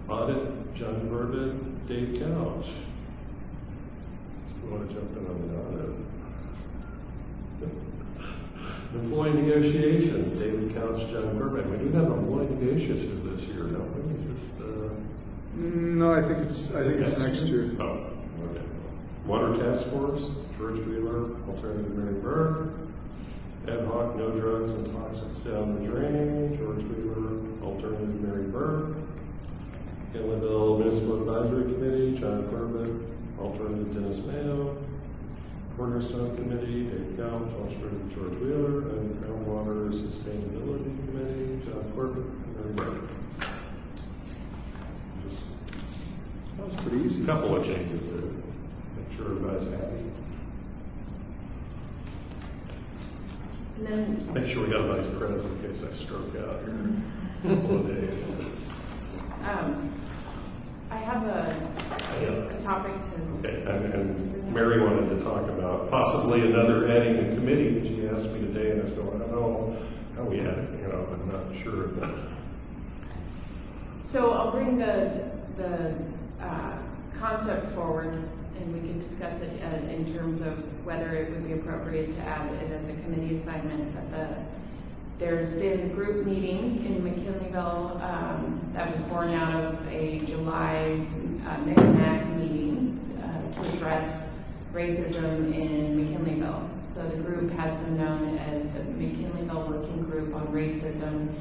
Audit, John Corbett, Dave Couch. You want to jump in on the audit? Employee negotiations, David Couch, John Corbett. We do have employee negotiations this year, don't we? Is this the... No, I think it's next year. Oh, okay. Water Task Force, George Wheeler, alternative Mary Bird. Ad hoc, no drugs and toxics down the drain, George Wheeler, alternative Mary Bird. Gilliland Municipal Advisory Committee, John Corbett, alternative Dennis Mayo. Cornerstone Committee, Dave Couch, alternative George Wheeler, and Groundwater Sustainability Committee, John Corbett, and Mary Bird. That was pretty easy. A couple of changes there. Make sure everybody's happy. And then, Make sure we got a nice credit in case I stroke out here in a couple of days. I have a topic to. Okay, and Mary wanted to talk about possibly another adding a committee, and she asked me today, and I was going, I don't know how we add it, I'm not sure. So I'll bring the concept forward, and we can discuss it in terms of whether it would be appropriate to add it as a committee assignment. There's been a group meeting in McKinleyville that was born out of a July MCMAC meeting to address racism in McKinleyville. So the group has been known as the McKinleyville Working Group on Racism,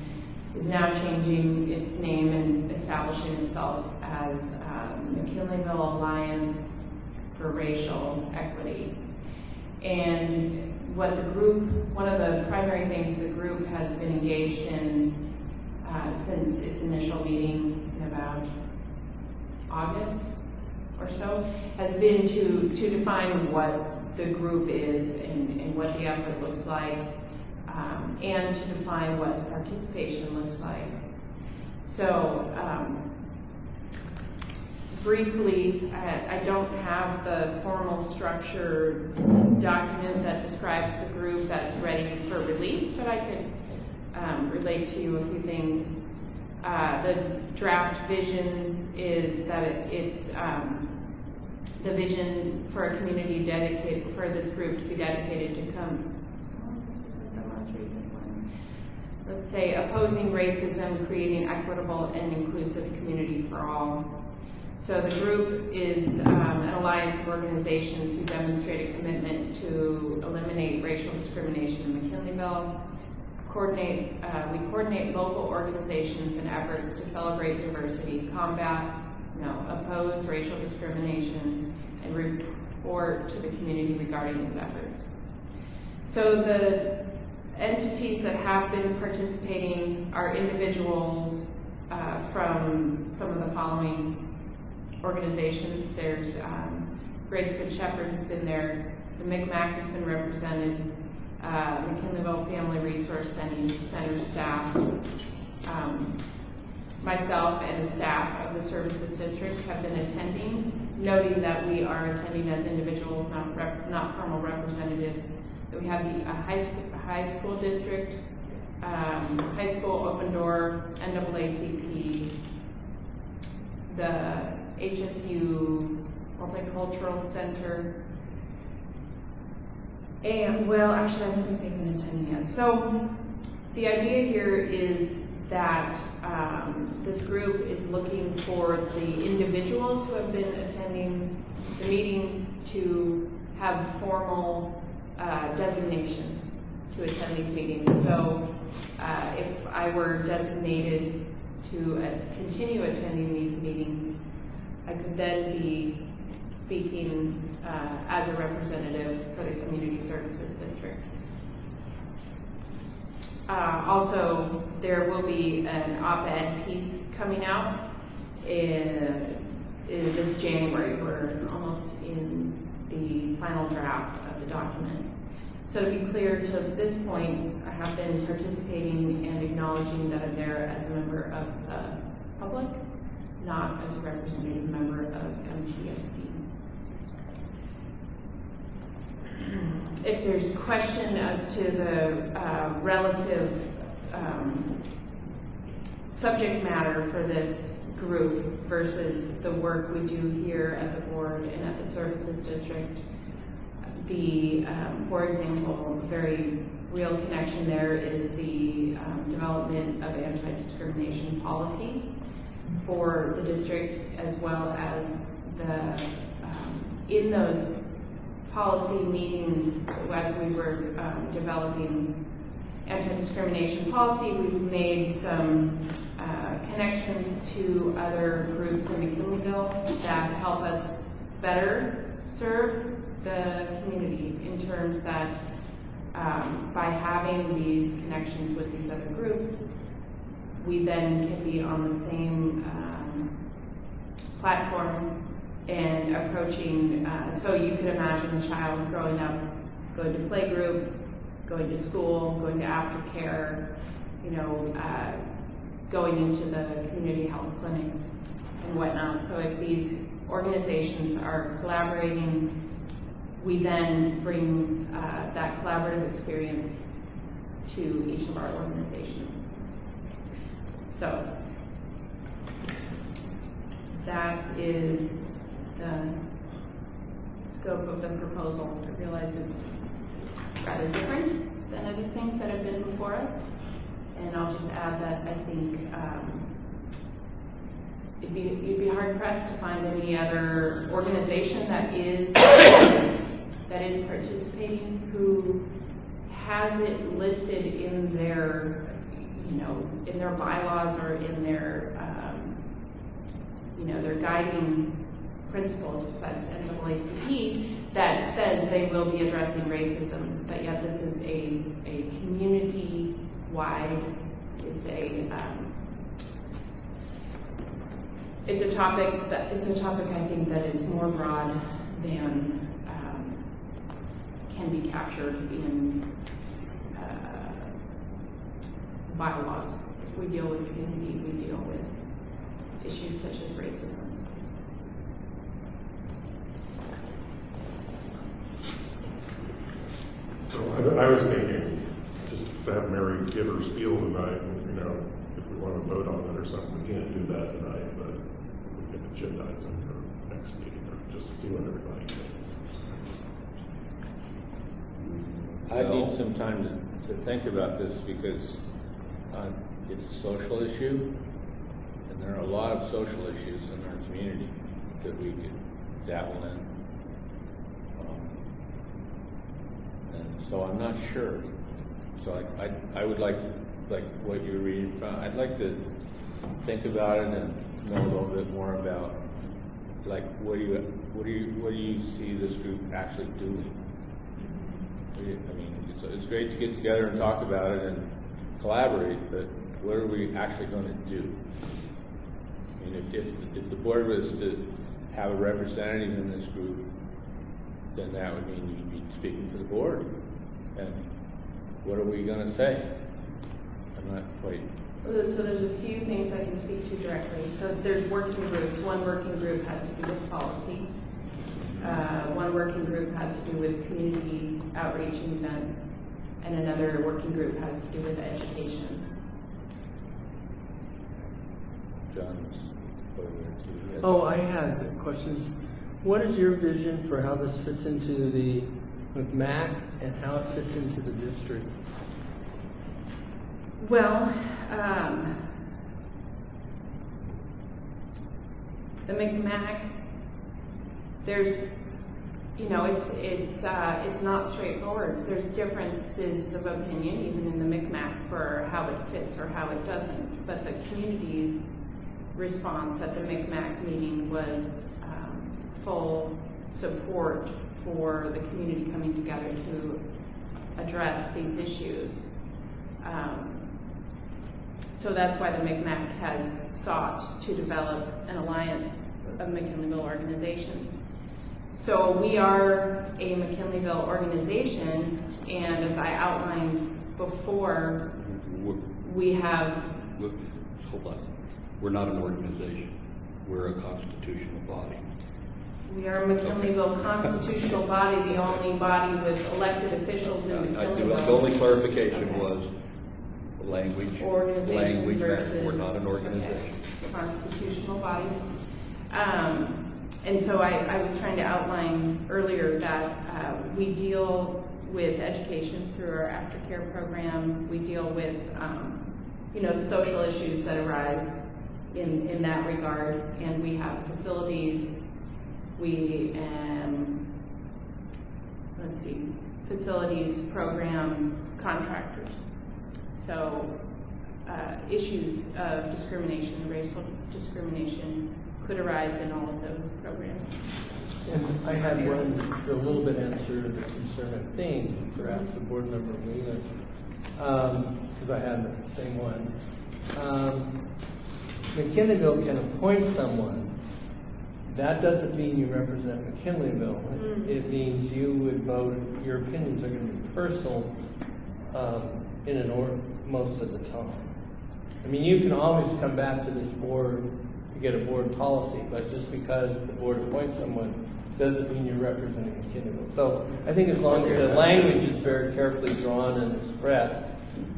is now changing its name and establishing itself as McKinleyville Alliance for Racial Equity. And what the group, one of the primary things the group has been engaged in since its initial meeting in about August or so, has been to define what the group is and what the effort looks like, and to define what the participation looks like. So, briefly, I don't have the formal structure document that describes the group that's ready for release, but I could relate to you a few things. The draft vision is that it's the vision for a community dedicated, for this group to be dedicated to come. Oh, this isn't the most recent one. Let's say opposing racism, creating equitable and inclusive community for all. So the group is an alliance of organizations who demonstrate a commitment to eliminate racial discrimination in McKinleyville. We coordinate local organizations and efforts to celebrate diversity, oppose racial discrimination, and report to the community regarding these efforts. So the entities that have been participating are individuals from some of the following organizations. There's Grace Good Shepherd has been there, the MCMAC has been represented, McKinleyville Family Resource Center staff, myself and the staff of the services district have been attending. noting that we are attending as individuals, not formal representatives. That we have the high school district, high school open door, NAACP, the HSU Multicultural Center, and well, actually, I don't think they've been attending yet. So the idea here is that this group is looking for the individuals who have been attending the meetings to have formal designation to attend these meetings. So if I were designated to continue attending these meetings, I could then be speaking as a representative for the Community Services District. Also, there will be an op-ed piece coming out in this January. We're almost in the final draft of the document. So to be clear, to this point, I have been participating and acknowledging that I'm there as a member of the public, not as a representative member of MCSD. If there's question as to the relative subject matter for this group versus the work we do here at the board and at the services district, for example, a very real connection there is the development of anti-discrimination policy for the district, as well as in those policy meetings, as we were developing anti-discrimination policy, we've made some connections to other groups in McKinleyville that help us better serve the community in terms that by having these connections with these other groups, we then can be on the same platform and approaching, so you could imagine a child growing up, going to playgroup, going to school, going to aftercare, going into the community health clinics and whatnot. So if these organizations are collaborating, we then bring that collaborative experience to each of our organizations. So that is the scope of the proposal. I realize it's rather different than other things that have been before us. And I'll just add that I think you'd be hard pressed to find any other organization that is participating who has it listed in their, in their bylaws or in their, their guiding principles besides NAACP that says they will be addressing racism, but yet this is a community-wide, it's a topic I think that is more broad than can be captured in bylaws. If we deal with community, we deal with issues such as racism. So I was thinking, just to have Mary give her spiel tonight, if we want to vote on it or something, we can't do that tonight, but we can agendize it for next meeting, or just see what everybody thinks. I need some time to think about this because it's a social issue, and there are a lot of social issues in our community that we could dabble in. And so I'm not sure. So I would like what you're reading from. I'd like to think about it and know a little bit more about what do you see this group actually doing? I mean, it's great to get together and talk about it and collaborate, but what are we actually going to do? I mean, if the board was to have a representative in this group, then that would mean you'd be speaking for the board. And what are we going to say? I'm not quite So there's a few things I can speak to directly. So there's working groups. One working group has to do with policy. One working group has to do with community outreach and events. And another working group has to do with education. John's over there too. Oh, I had questions. What is your vision for how this fits into the McMac and how it fits into the district? Well, the McMac, there's, you know, it's not straightforward. There's differences of opinion even in the McMac for how it fits or how it doesn't. But the community's response at the McMac meeting was full support for the community coming together to address these issues. So that's why the McMac has sought to develop an alliance of McKinleyville organizations. So we are a McKinleyville organization, and as I outlined before, we have... Look, hold on. We're not an organization. We're a constitutional body. We are a McKinleyville constitutional body, the only body with elected officials in McKinleyville. The only clarification was language. Organization language versus... We're not an organization. Okay. Constitutional body. And so I was trying to outline earlier that we deal with education through our aftercare program. We deal with, you know, the social issues that arise in that regard, and we have facilities. We, let's see, facilities, programs, contractors. So issues of discrimination, racial discrimination could arise in all of those programs. And I had one, a little bit answer to the concern, I think, perhaps the board member Wheeler, because I had the same one. McKinleyville can appoint someone. That doesn't mean you represent McKinleyville. It means you would vote, your opinions are going to be personal in an order most of the time. I mean, you can always come back to this board to get a board policy, but just because the board appoints someone doesn't mean you're representing McKinleyville. So I think as long as the language is very carefully drawn and expressed,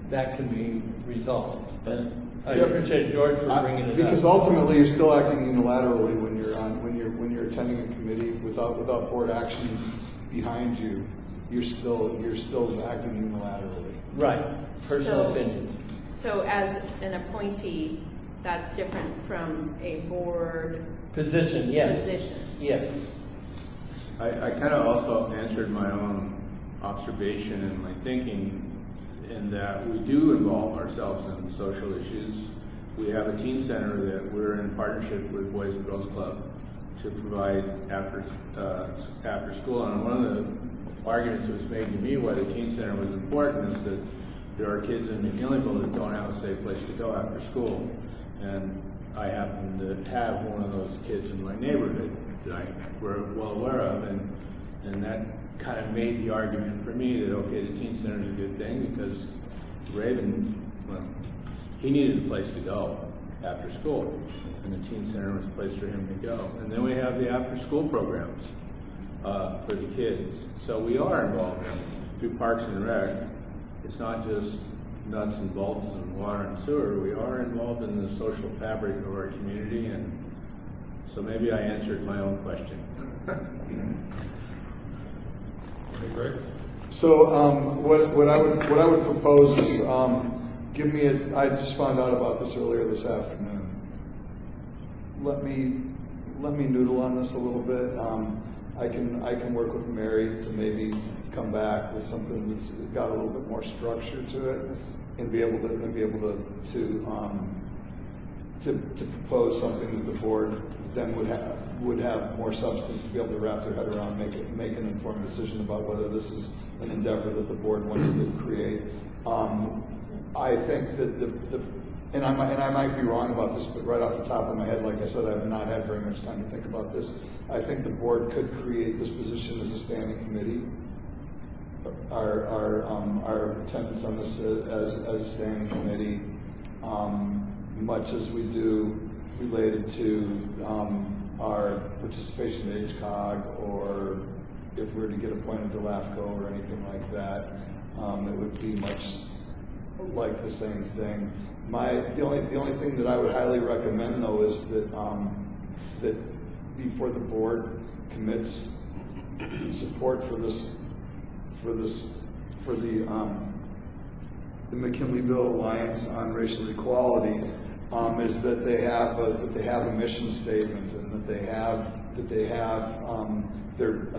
that can be resolved. But I appreciate George for bringing it up. Because ultimately, you're still acting unilaterally when you're attending a committee without board action behind you. You're still acting unilaterally. Right. Personal opinion. So as an appointee, that's different from a board position. Yes. Position. Yes. I kind of also answered my own observation and my thinking in that we do involve ourselves in social issues. We have a teen center that we're in partnership with Boys and Girls Club to provide after school. And one of the arguments that was made to me why the teen center was important is that there are kids in McKinleyville that don't have a safe place to go after school. And I happen to have one of those kids in my neighborhood that we're well aware of, and that kind of made the argument for me that, okay, the teen center is a good thing because Raven, well, he needed a place to go after school, and the teen center was a place for him to go. And then we have the after school programs for the kids. So we are involved through Parks and Rec. It's not just nuts and bolts and water and sewer. We are involved in the social fabric of our community, and so maybe I answered my own question. Great. So what I would propose is I just found out about this earlier this afternoon. Let me noodle on this a little bit. I can work with Mary to maybe come back with something that's got a little bit more structure to it, and be able to propose something that the board then would have more substance to be able to wrap their head around, make an informed decision about whether this is an endeavor that the board wants to create. I think that and I might be wrong about this, but right off the top of my head, like I said, I have not had very much time to think about this. I think the board could create this position as a standing committee. Our attendance on this as a standing committee much as we do related to our participation in HCOG, or if we were to get appointed to LAFCO or anything like that, it would be much like the same thing. The only thing that I would highly recommend, though, is that that before the board commits support for the McKinleyville Alliance on Racial Equality, is that they have a mission statement, and that they have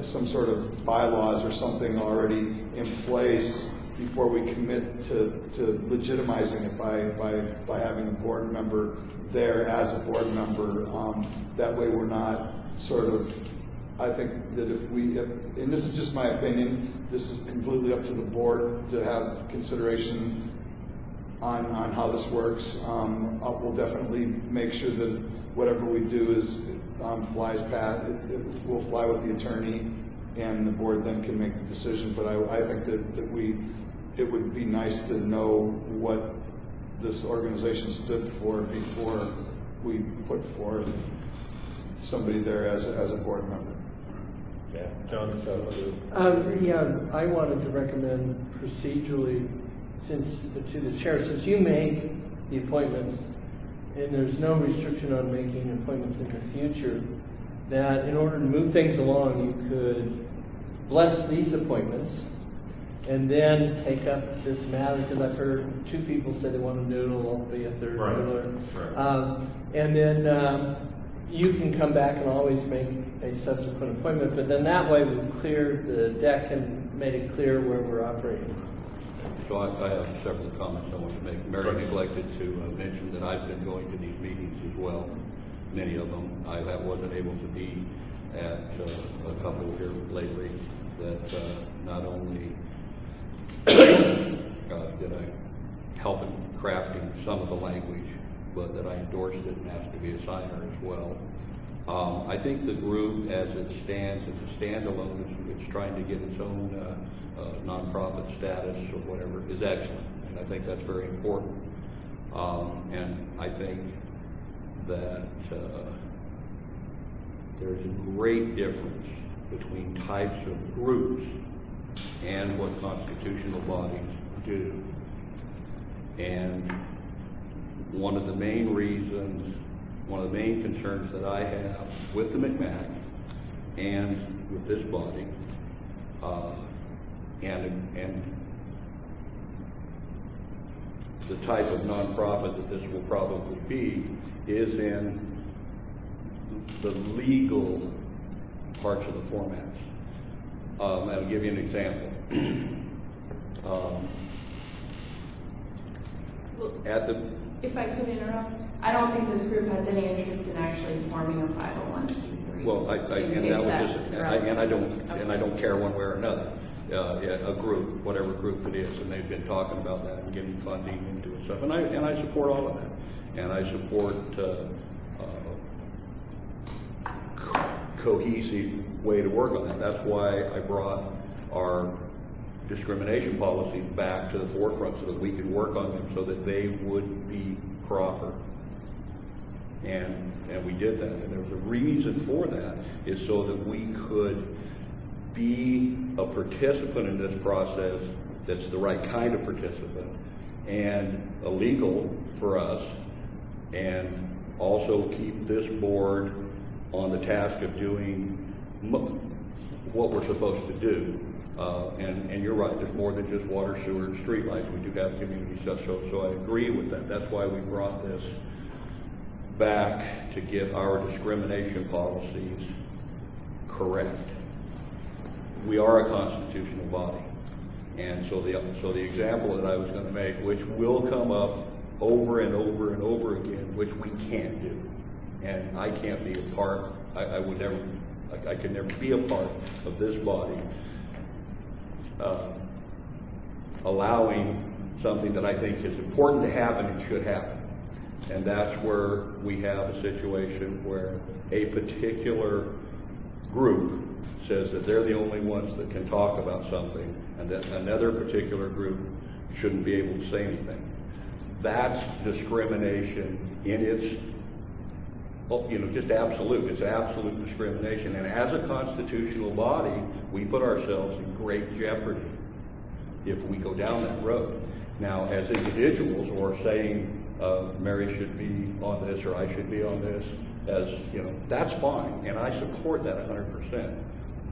some sort of bylaws or something already in place before we commit to legitimizing it by having a board member there as a board member. That way we're not sort of, I think that and this is just my opinion, this is completely up to the board to have consideration on how this works. We'll definitely make sure that whatever we do is flies past, it will fly with the attorney, and the board then can make the decision. But I think that it would be nice to know what this organization stood for before we put forth somebody there as a board member. Yeah, John, yeah, I wanted to recommend procedurally, to the chair, since you make the appointments, and there's no restriction on making appointments in the future, that in order to move things along, you could bless these appointments and then take up this matter, because I've heard 2 people say they want to noodle, I'll be a third noodler. Right. And then you can come back and always make a subsequent appointment, but then that way we've cleared the deck and made it clear where we're operating. So I have several comments I want to make. Mary neglected to mention that I've been going to these meetings as well, many of them. I wasn't able to be at a couple here lately, that not only did I help in crafting some of the language, but that I endorsed it and asked to be a signer as well. I think the group, as it stands as a standalone, it's trying to get its own nonprofit status or whatever, is excellent, and I think that's very important. And I think that there's a great difference between types of groups and what constitutional bodies do. And one of the main concerns that I have with the McMac and with this body, and the type of nonprofit that this will probably be, is in the legal parts of the formats. I'll give you an example. If I could interrupt, I don't think this group has any interest in actually forming a 501c3. Well, I don't care one way or another. A group, whatever group it is, and they've been talking about that and getting funding and doing stuff, and I support all of that, and I support cohesive way to work on that. That's why I brought our discrimination policies back to the forefront so that we could work on them so that they would be proper. And we did that, and there was a reason for that, is so that we could be a participant in this process that's the right kind of participant, and illegal for us, and also keep this board on the task of doing what we're supposed to do. And you're right, there's more than just water, sewer, and street lights. We do have community stuff, so I agree with that. That's why we brought this back, to get our discrimination policies correct. We are a constitutional body, and so the example that I was going to make, which will come up over and over and over again, which we can't do, and I can't be a part. I could never be a part of this body allowing something that I think is important to happen and should happen. And that's where we have a situation where a particular group says that they're the only ones that can talk about something, and that another particular group shouldn't be able to say anything. that's discrimination in its, just absolute. It's absolute discrimination. And as a constitutional body, we put ourselves in great jeopardy if we go down that road. Now, as individuals, or saying Mary should be on this or I should be on this, that's fine, and I support that 100%.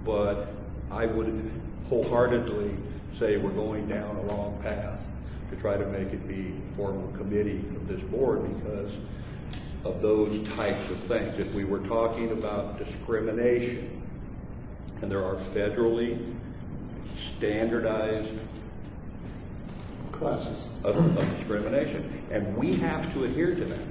But I would wholeheartedly say we're going down a wrong path to try to make it be a formal committee of this board because of those types of things. If we were talking about discrimination, and there are federally standardized classes of discrimination, and we have to adhere to that.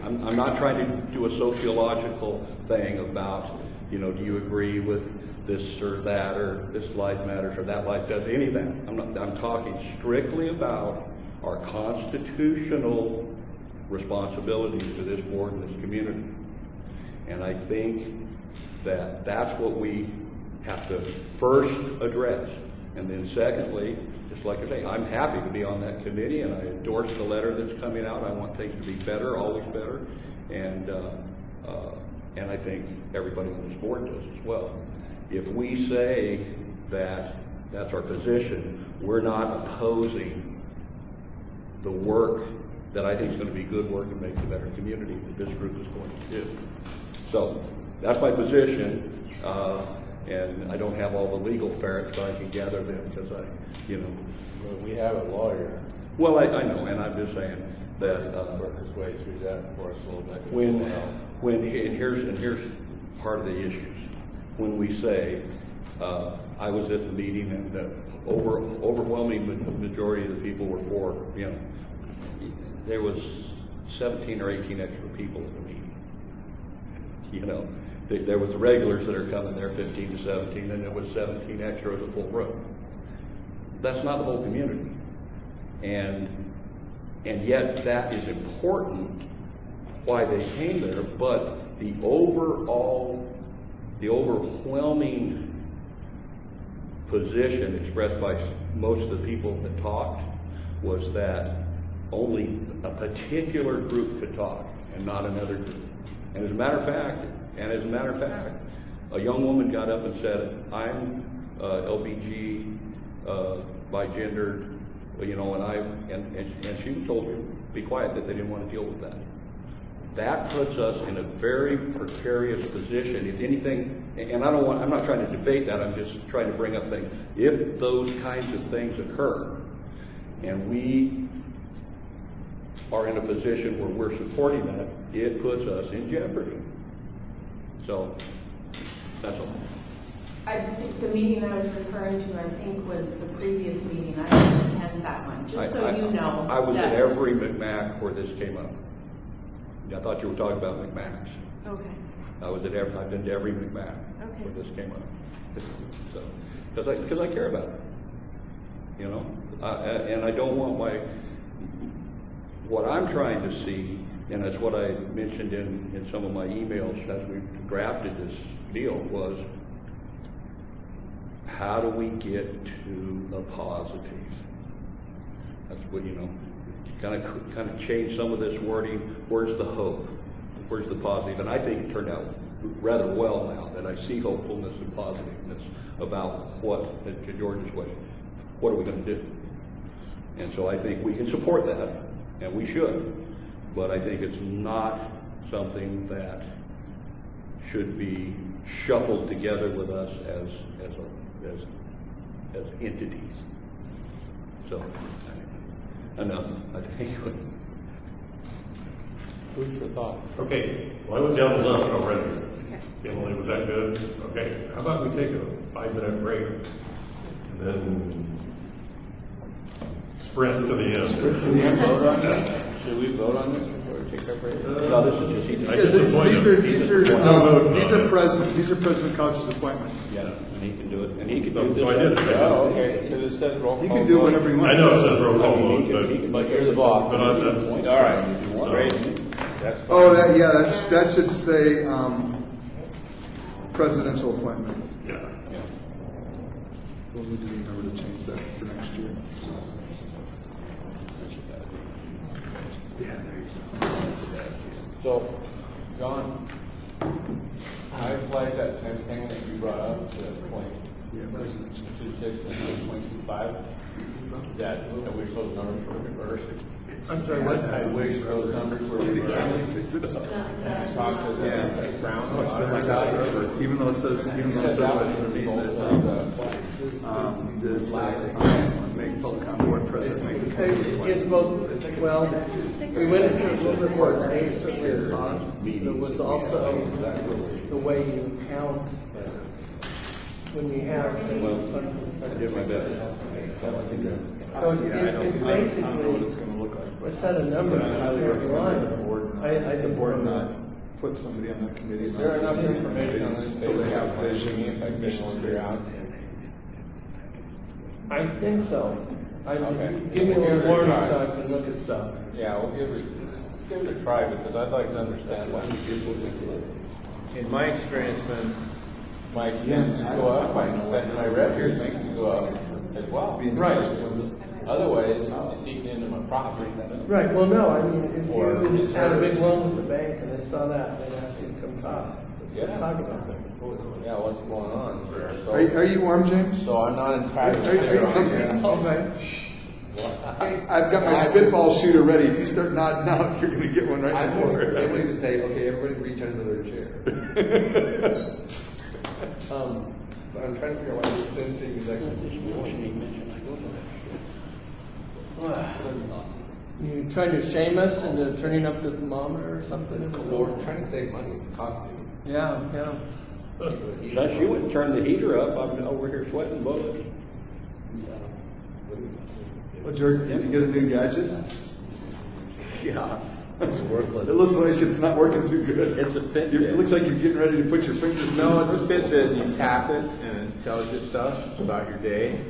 I'm not trying to do a sociological thing about, do you agree with this or that, or this life matters or that life does, any of that. I'm talking strictly about our constitutional responsibilities to this board and this community. And I think that that's what we have to first address. And then secondly, just like I say, I'm happy to be on that committee, and I endorse the letter that's coming out. I want things to be better, always better, and I think everybody on this board does as well. If we say that that's our position, we're not opposing the work that I think is going to be good work and make a better community that this group is going to do. So that's my position. And I don't have all the legal ferrets, but I can gather them because Well, we have a lawyer. Well, I know, and I'm just saying that work his way through that for us a little bit. And here's part of the issues. When we say I was at the meeting and the overwhelming majority of the people were for, there was 17 or 18 extra people at the meeting. There was the regulars that are coming there, 15 to 17, and there was 17 extra at a full room. That's not the whole community. And yet that is important why they came there, but the overwhelming position expressed by most of the people that talked was that only a particular group could talk and not another group. And as a matter of fact, a young woman got up and said, I'm LBG, bigendered, and she was told to be quiet, that they didn't want to deal with that. That puts us in a very precarious position. If anything, and I'm not trying to debate that, I'm just trying to bring up things. If those kinds of things occur, and we are in a position where we're supporting that, it puts us in jeopardy. So, that's all. I think the meeting I was referring to, I think, was the previous meeting. I didn't attend that one, just so you know. I was at every McMac where this came up. I thought you were talking about McMacs. Okay. I've been to every McMac where this came up. So, because I care about it, and I don't want what I'm trying to see, and that's what I mentioned in some of my emails as we drafted this deal, was how do we get to the positive? That's what, kind of change some of this wording. Where's the hope? Where's the positive? And I think it turned out rather well now that I see hopefulness and positiveness about what, to George's question, what are we going to do? And so I think we can support that, and we should, but I think it's not something that should be shuffled together with us as entities. So, enough, I think. Food for thought. Okay, well, I went down the list already. Emily, was that good? Okay, how about we take a 5-minute break and then sprint to the end. Sprint to the end. Vote on that? Should we vote on this before we take our break? No, this is just these are President Couch's appointments. Yeah, and he can do it, and he can do this. So I did it. Oh, okay. Because it says roll call. You can do whatever you want. I know it says roll call vote, But you're the boss. But that's all right. Great. That's fine. Oh, that should say presidential appointment. Yeah. We'll need to remember to change that for next year. Yeah, there you go. So, John, I applied that same thing that you brought up, the point 2.6 and 2.25. That I wish those numbers were reversed. I'm sorry, what? I wish those numbers were reversed. I talked to the Brown. Oh, it's been like that forever. Even though it says underneath it, make public on board president, make the company. It's both, well, we went into a little bit more basically cost. There was also the way you count when you have. I did my best. So it's basically a set of numbers. The board not put somebody on that committee. Is there enough information on this so they have vision if I can figure out? I think so. Okay. Give me a little warning so I can look at stuff. Yeah, we'll give it a try because I'd like to understand why people do it. In my experience, when my expenses go up, my revenue things go up as well. Right. Otherwise, it's eating into my profit. Right, well, no, I mean, if you had a big loan with the bank and they saw that, they'd ask you to come talk. Let's talk about that. Yeah, what's going on there? So, are you warm, James? So I'm not entirely I've got my spitball shooter ready. If you start nodding out, you're going to get one right I'm before it. waiting to say, okay, everybody reach under their chair. But I'm trying to figure out why this thin thing is actually You trying to shame us into turning up the thermometer or something? It's cool. We're trying to save money. It's costing. Yeah. Josh, you wouldn't turn the heater up. I'm over here sweating bullets. Well, George, did you get a new gadget? Yeah, it's worthless. It looks like it's not working too good. It's a Fitbit. It looks like you're getting ready to put your fingers. No, it's a Fitbit. You tap it, and it tells you stuff about your day,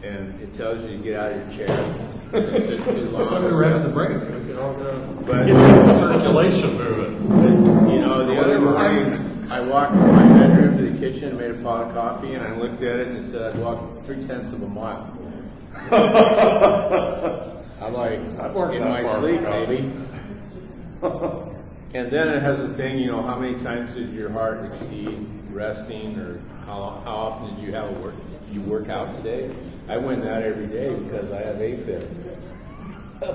and it tells you to get out of your chair. It's just as long That's why we as were having the breaks. So we could all go But- get the circulation moving. You know, the other morning, I walked from my bedroom to the kitchen, made a pot of coffee, and I looked at it and it said I'd walked 3/10 of a mile. I'm like, in my sleep, maybe. And then it has a thing, you know, how many times did your heart exceed resting, or how often did you work out today? I win that every day because I have AFib. I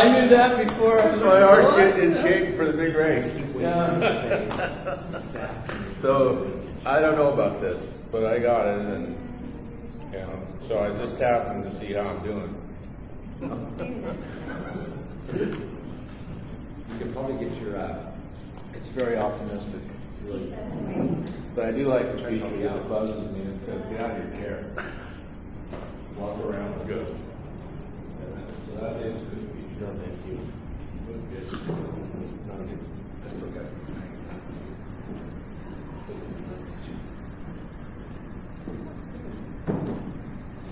knew that before. My heart's getting in shape for the big race. Yeah. So I don't know about this, but I got it, and you know, so I just happened to see how I'm doing. You can probably get your. It's very optimistic, really. But I do like the feature that it buzzes me and says, "Get out of your chair, walk around, it's good." So that is a good feature. No, thank you. It was good. I still got it.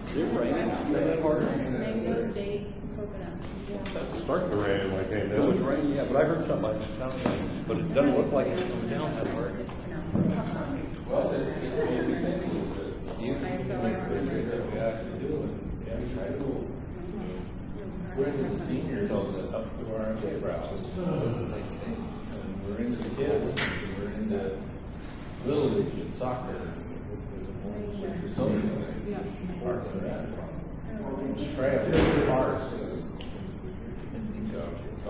Is it raining that hard? It's starting to rain like It was raining, yeah, but I heard something like that. But it doesn't look like it's coming down that hard. Well, you we have to do it. Yeah, we try to. We're into the seniors up to our eyebrows. And we're into the kids. And we're into little league and soccer. Which are social things. Parts of that. Just try to play parts. So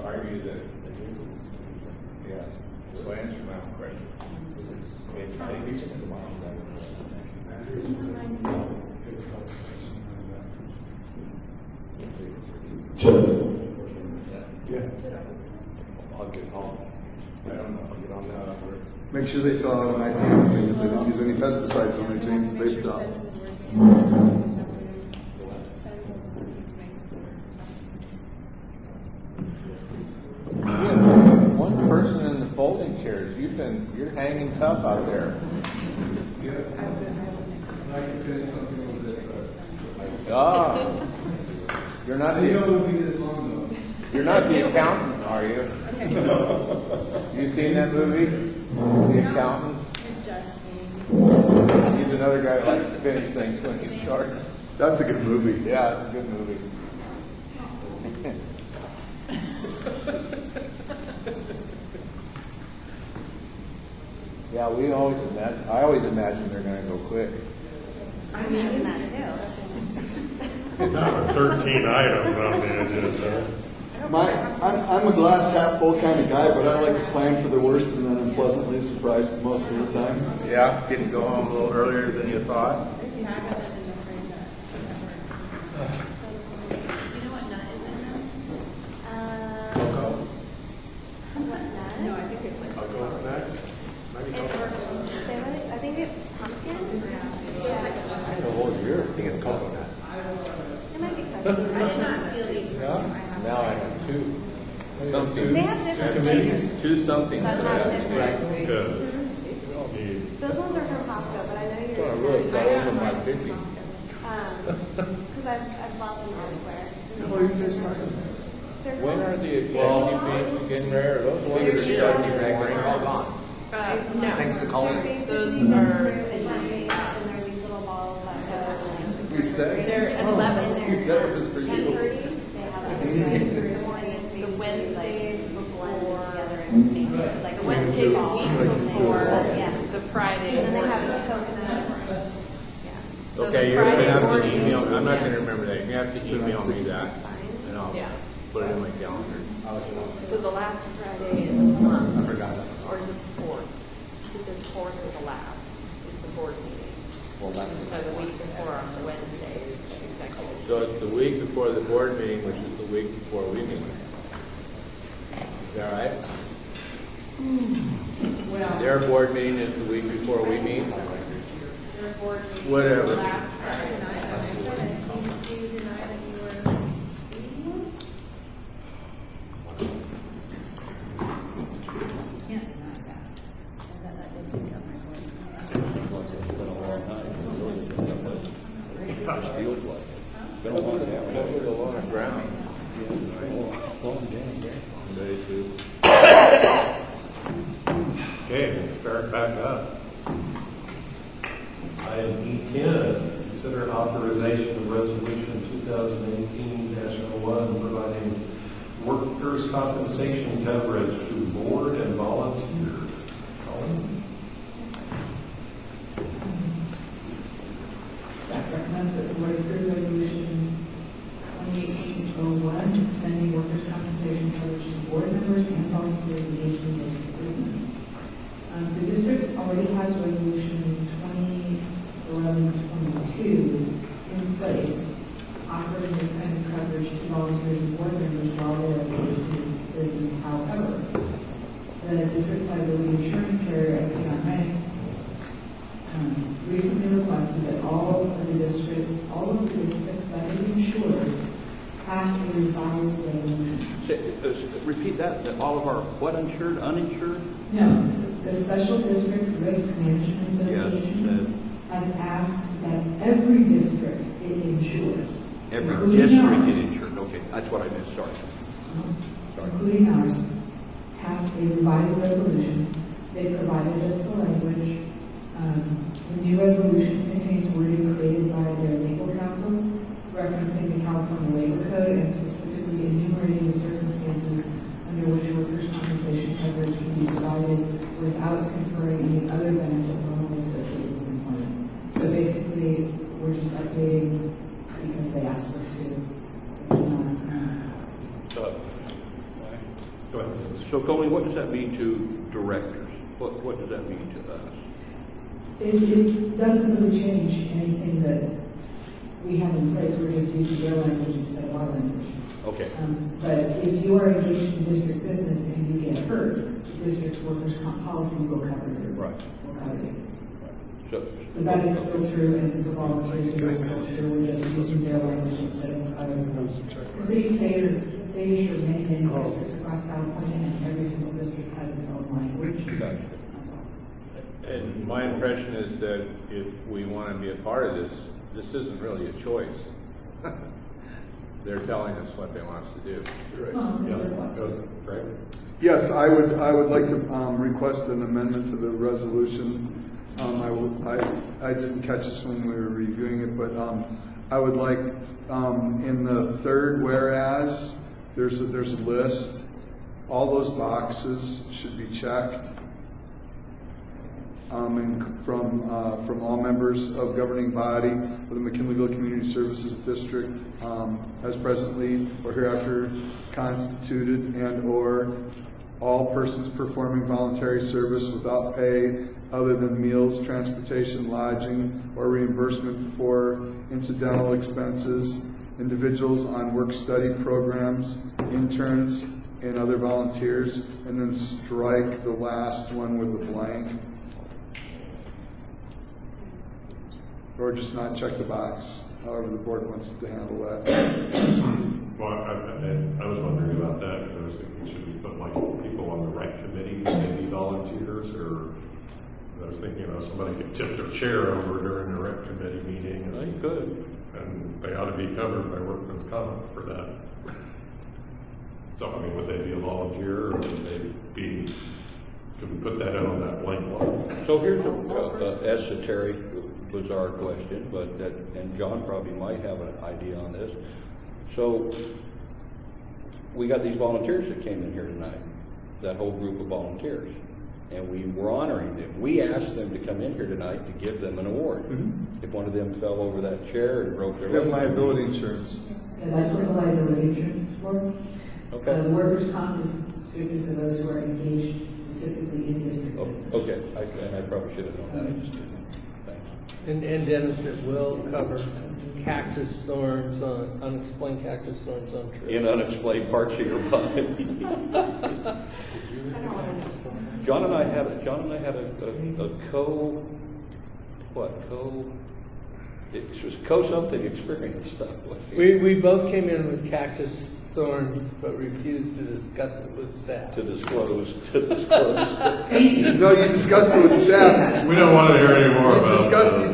argue that. Yeah. So answer my own question. Yeah. I'll get home. I don't know. I'll get on that. Make sure they fill out an ID thing if they don't use any pesticides when they change the vape top. One person in the folding chairs. You're hanging tough out there. I can finish something with it. Ah, you're not I know it would be this long though. You're not the accountant, are you? You seen that movie, The Accountant? He's another guy who likes to finish things when he starts. That's a good movie. Yeah, it's a good movie. Yeah, I always imagine they're gonna go quick. I imagine that too. Not with 13 items on the agenda. I'm a glass half full kind of guy, but I like to plan for the worst and then I'm pleasantly surprised most of the time. Yeah, get to go home a little earlier than you thought. You know what nut is in them? Cocoa? What nut? No, I think it's like Cocoa nut? Say what? I think it's pumpkin. The whole year. I think it's coconut. It might be pumpkin. I did not steal these from you. Now I have two. Something. They have different flavors. Two somethings. That have different. Good. Those ones are from Costco, but I know you're. I really got over my picking. Because I've bought them elsewhere. What are you guys talking about? When are the equality beans getting rare? Those ones that are starting to But they're all gone. No. Thanks to Colin. Those Those are, are and they're these little balls that go. We said. they're 11. We said it was for you. 10:30. They have like a drive through the morning. It's The basically Wednesday like blend before, together and make it like the a Wednesday the ball. week before, Yeah. the Friday. And then they have board this coconut. So Okay, the you're gonna Friday have board to email, meetings I'm will not be- gonna remember that, you have to email me that, That's fine. and I'll Yeah. put it in my calendar. So the last Friday in the month, I forgot. or is it the fourth? Is it the fourth or the last, is the board meeting? Well, that's So the week before on the Wednesday is executive. So it's the week before the board meeting, which is the week before we meet. Is that right? Well, Their board meeting is the week before we meet? their board meeting Whatever. is last Friday. Do you deny that you were eating one? Can't deny that. That didn't become my voice. Feels like it. Been a long time. Over the long ground. Ready to. Okay, we'll start back up. Item E10, consider authorization of resolution 2018-01 providing workers' compensation coverage to board and volunteers. Colin? Staff recommends that the board approve resolution 2018-01, extending workers' compensation coverage to board members and volunteers engaged in district business. The district already has resolution 2011-22 in place, offering this kind of coverage to volunteers and board members while they're engaged in this business. However, the district's liability insurance carrier, SCI, recently requested that all of the districts that it insures pass a revised resolution. Repeat that all of our, what insured, uninsured? No, the Special District Risk Management Association Yes, has asked that every district it insures, every including district ours, is insured, okay, that's what I missed, sorry. including ours, pass a revised resolution. They provided us the language. The new resolution contains wording created by their legal counsel, referencing the California Labor Code and specifically enumerating the circumstances under which workers' compensation coverage can be provided without conferring any other benefit normally associated with employment. So basically, we're just updating because they asked us to. It's not. Go ahead. So Colleen, what does that mean to directors? What does that mean to us? It doesn't really change anything that we have in place. We're just using their language instead of our language. Okay. But if you are engaged in district business and you get hurt, the district's workers' comp policy will cover you. Right. Will cover you. So that is still true, and for volunteers, it is still true. We're just using their language instead of our language. Because they insure many districts across California, and every single district has its own language. That's all. And my impression is that if we want to be a part of this, this isn't really a choice. They're telling us what they want us to do. Yes, I would like to request an amendment to the resolution I didn't catch this when we were reviewing it, but I would like in the third whereas there's a list. All those boxes should be checked. And from all members of governing body of the McKinleyville Community Services District as presently or hereafter constituted, and or all persons performing voluntary service without pay other than meals, transportation, lodging, or reimbursement for incidental expenses, individuals on work-study programs, interns, and other volunteers, and then strike the last one with a blank. Or just not check the box, however the board wants to handle that. Well, I was wondering about that, because I was thinking, should we put like people on the rec committee, maybe volunteers, or I was thinking, somebody could tip their chair over during the rec committee meeting. And They could. And they ought to be covered by workman's comp for that. So, I mean, would they be a volunteer, or would they be, could we put that on that blank line? So here's a esoteric, bizarre question, but and John probably might have an idea on this. So we got these volunteers that came in here tonight, that whole group of volunteers, and we were honoring them. We asked them to come in here tonight to give them an award. Mm-hmm. If one of them fell over that chair and broke their We have leg. liability insurance. And that's what the liability insurance is for. Okay. The workers' comp is strictly for those who are engaged specifically in district business. Okay, I probably should have known that. I just didn't. Thanks. And Dennis, it will cover cactus thorns on, unexplained cactus thorns on trees. In unexplained parts of your body. John and I had a it was co-something experience stuff. We both came in with cactus thorns, but refused to discuss it with staff. To disclose. No, you discussed it with staff. We don't want to hear any more about it. You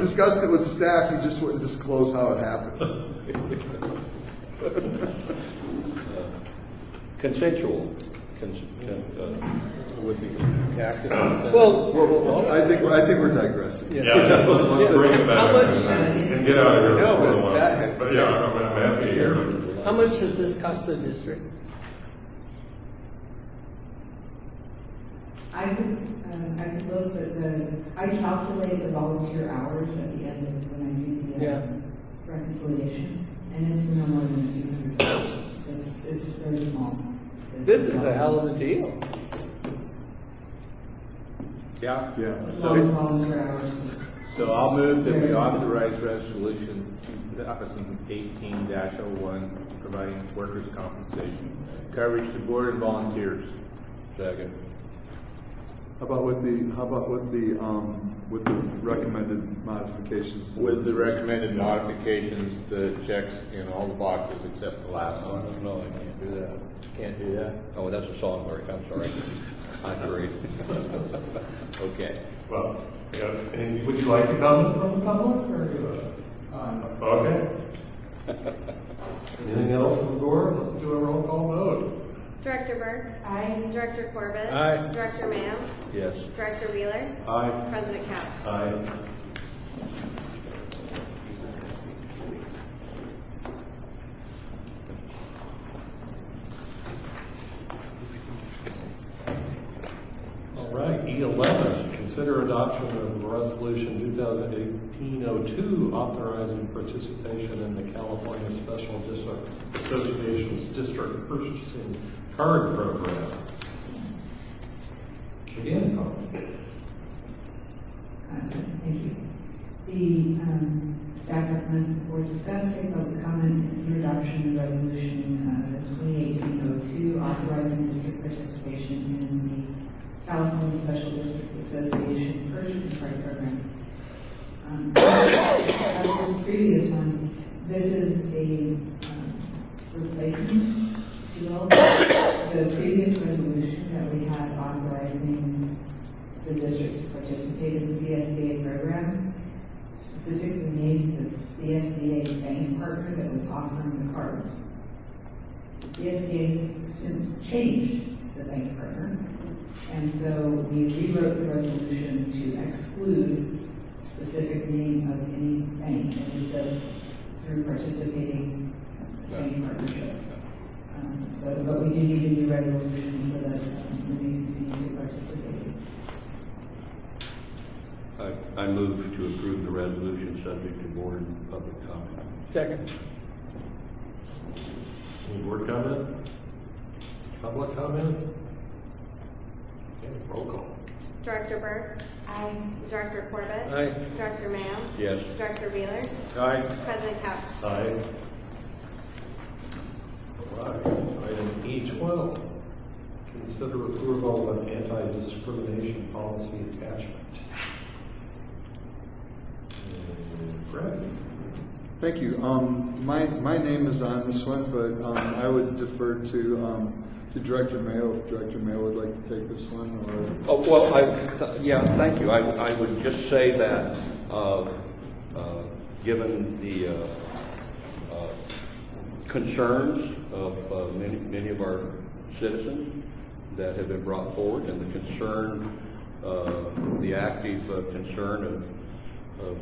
discussed it with staff, you just wouldn't disclose how it happened. Consensual. Would be cactus. Well, I think we're digressing. Yeah, let's bring it back and get out of here. No, but before that- but yeah, I'm happy to hear. how much does this cost the district? I could look, but I calculate the volunteer hours at the end of when I do the reconciliation, and it's no more than $200. It's very small. This is a hell of a deal. Yeah. Volunteer hours. So I'll move that we authorize resolution 2018-01 providing workers' compensation coverage to board and volunteers. Second. How about with the recommended modifications? With the recommended modifications, the checks in all the boxes except the last one. No, I can't do that. Can't do that? Oh, that's a song lyric. I'm sorry. I agree. Okay. Well, and would you like to comment from the public, or? Okay. Anything else from the board? Let's do a roll call vote. Director Burke? Aye. Director Corbett? Aye. Director Mayo? Yes. Director Wheeler? Aye. President Couch? Aye. All right, E11, consider adoption of resolution 2018-02 authorizing participation in the California Special District Association's District Purchasing Card Program. Again, Thank you. The staff recommends the board discuss, take public comment, consider adoption of resolution 2018-02 authorizing district participation in the California Special Districts Association Purchasing Card Program. As with the previous one, this is a replacement, if you will. The previous resolution that we had authorizing the district to participate in the CSDA program specifically named the CSDA bank partner that was offering the cards. The CSDA has since changed the bank partner, And so we rewrote the resolution to exclude specific name of any bank, and we said through participating bank partnership. But we do need a new resolution so that we may continue to participate. I move to approve the resolution subject to board and public comment. Second. Any board comment? Public comment? Okay, roll call. Director Burke? Aye. Director Corbett? Aye. Director Mayo? Yes. Director Wheeler? Aye. President Couch? Aye. All right, item E12. Consider approval of anti-discrimination policy attachment. Greg? Thank you. My name is on this one, but I would defer to Director Mayo if Director Mayo would like to take this one. Or Oh, well, yeah, thank you. I would just say that given the concerns of many of our citizens that have been brought forward, and the concern, the active concern of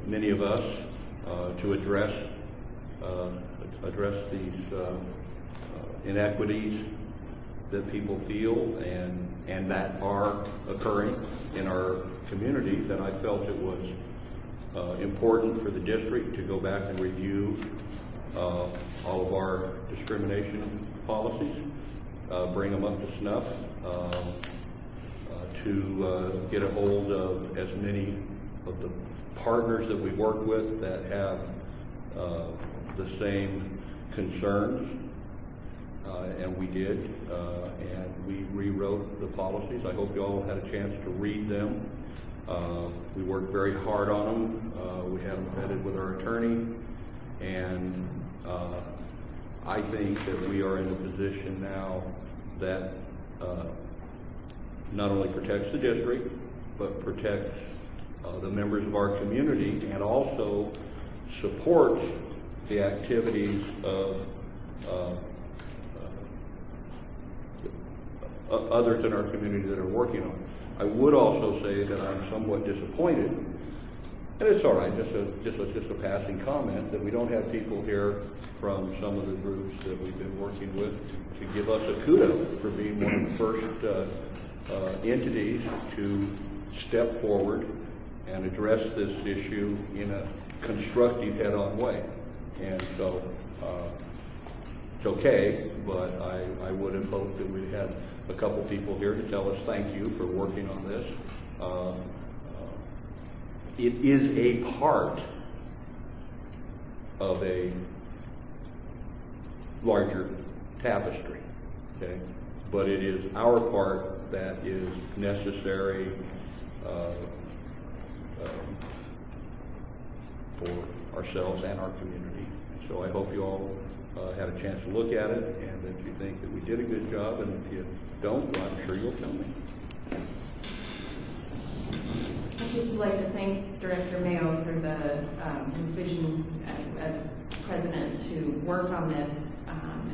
many of us to address these inequities that people feel and that are occurring in our community, that I felt it was important for the district to go back and review all of our discrimination policies, bring them up to snuff, to get a hold of as many of the partners that we work with that have the same concerns, and we did, and we rewrote the policies. I hope you all had a chance to read them. We worked very hard on them. We had them vetted with our attorney, and I think that we are in a position now that not only protects the district, but protects the members of our community, and also supports the activities of others in our community that are working on it. I would also say that I'm somewhat disappointed, and it's all right, just a passing comment, that we don't have people here from some of the groups that we've been working with to give us a kudos for being one of the first entities to step forward and address this issue in a constructive, head-on way. And so it's okay, but I would have hoped that we'd had a couple people here to tell us thank you for working on this. It is a part of a larger tapestry, okay? But it is our part that is necessary for ourselves and our community. So I hope you all had a chance to look at it, and that you think that we did a good job, and if you don't, well, I'm sure you'll tell me. I'd just like to thank Director Mayo for his vision as president to work on this,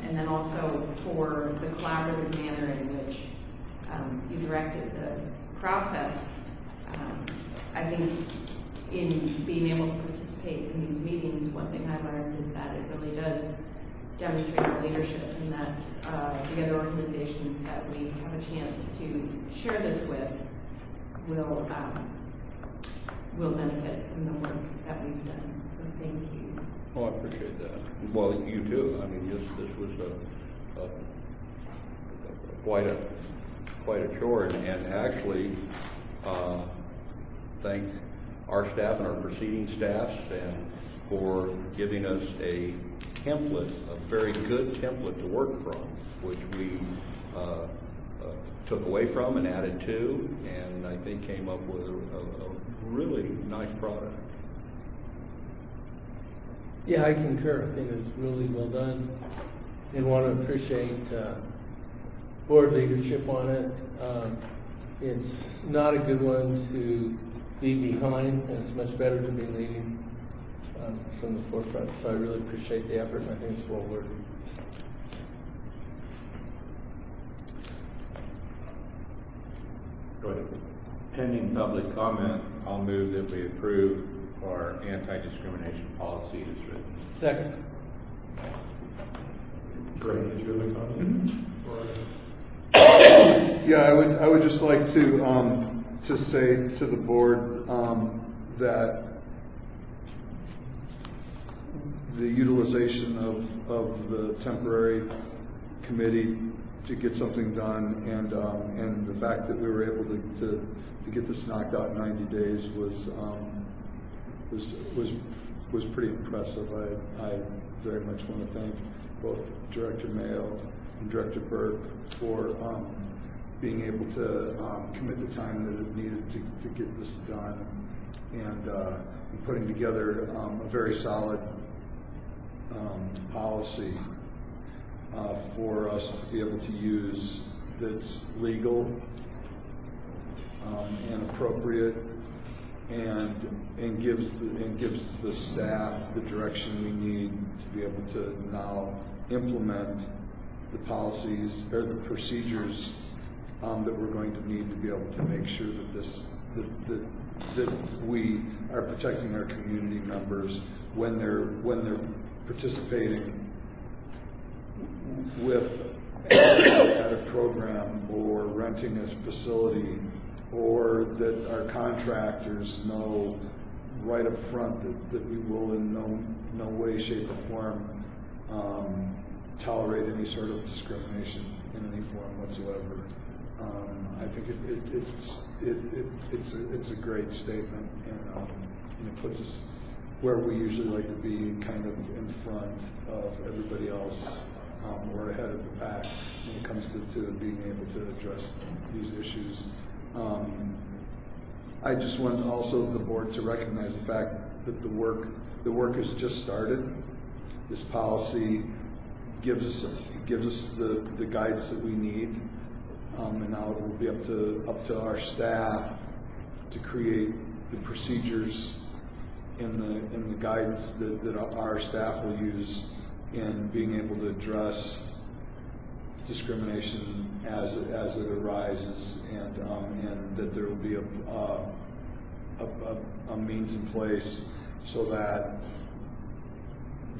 and then also for the collaborative manner in which you directed the process. I think in being able to participate in these meetings, one thing I learned is that it really does demonstrate our leadership, and that the other organizations that we have a chance to share this with will benefit from the work that we've done. So thank you. Oh, I appreciate that. Well, you too. I mean, this was quite a chore, and actually, thank our staff and our preceding staffs and for giving us a template, a very good template to work from, which we took away from and added to, and I think came up with a really nice product. Yeah, I concur. I think it was really well done, and want to appreciate board leadership on it. It's not a good one to be behind. It's much better to be leading from the forefront. So I really appreciate the effort, and I think it's well worth Go ahead. Pending public comment, I'll move that we approve our anti-discrimination policy as written. Second. Greg, did you have a comment? Yeah, I would just like to say to the board that the utilization of the temporary committee to get something done and the fact that we were able to get this knocked out in 90 days was pretty impressive. I very much want to thank both Director Mayo and Director Burke for being able to commit the time that it needed to get this done and putting together a very solid policy for us to be able to use that's legal and appropriate and gives the staff the direction we need to be able to now implement the policies or the procedures that we're going to need to be able to make sure that that we are protecting our community members when they're participating with at a program or renting a facility, or that our contractors know right up front that we will in no way, shape, or form tolerate any sort of discrimination in any form whatsoever. I think it's a great statement, and it puts us where we usually like to be, kind of in front of everybody else, or ahead of the pack when it comes to being able to address these issues. I just want also the board to recognize the fact that the work has just started. This policy gives us the guidance that we need, and now it will be up to our staff to create the procedures in the guidance that our staff will use in being able to address discrimination as it arises, and that there will be a means in place so that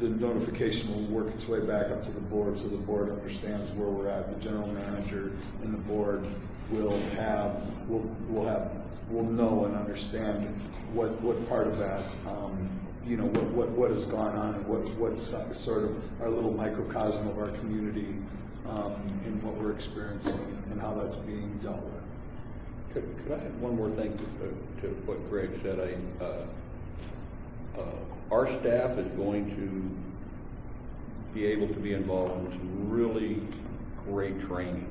the notification will work its way back up to the board, so the board understands where we're at. The general manager and the board will know and understand what part of that, what has gone on, and what's sort of our little microcosm of our community, and what we're experiencing and how that's being dealt with. Could I add one more thing to what Greg said? Our staff is going to be able to be involved in some really great training,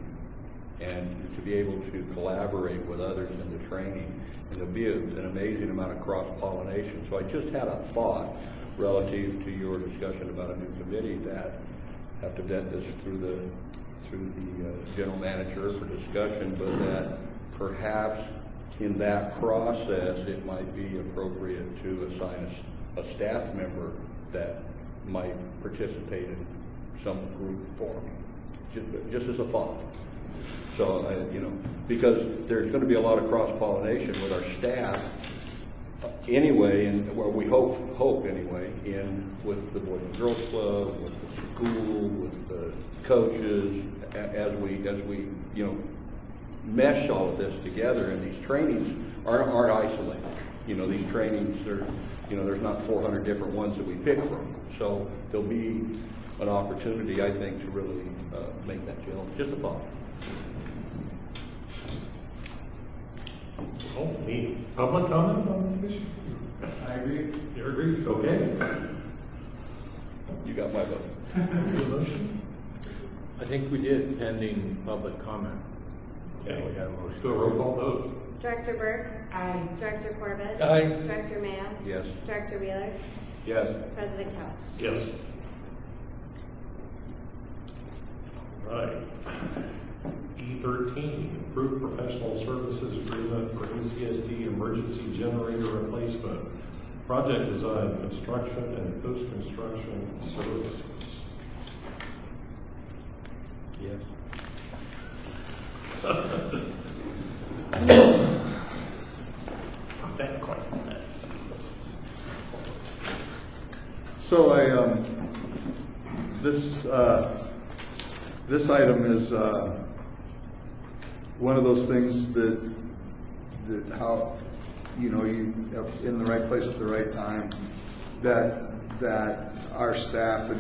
and to be able to collaborate with others in the training, and there'll be an amazing amount of cross-pollination. So I just had a thought relative to your discussion about a new committee that have to vet this through the general manager for discussion, but that perhaps in that process it might be appropriate to assign a staff member that might participate in some group forum, just as a thought. So, because there's going to be a lot of cross-pollination with our staff anyway, and well, we hope anyway, with the Boys and Girls Club, with the school, with the coaches, as we mesh all of this together. And these trainings aren't isolated. These trainings are, there's not 400 different ones that we pick from. So there'll be an opportunity, I think, to really make that deal. Just a thought. Any public comment on this issue? I agree. You agree? Okay. You got my vote. Motion? I think we did, pending public comment. Okay. We got a motion. Still roll call vote. Director Burke? Aye. Director Corbett? Aye. Director Mayo? Yes. Director Wheeler? Yes. President Couch? Yes. Right. E13, approved professional services agreement for MCSD emergency generator replacement, project design, construction, and post-construction services. Yes. have a question on that. So this item is one of those things that how, you know, you in the right place at the right time, that our staff had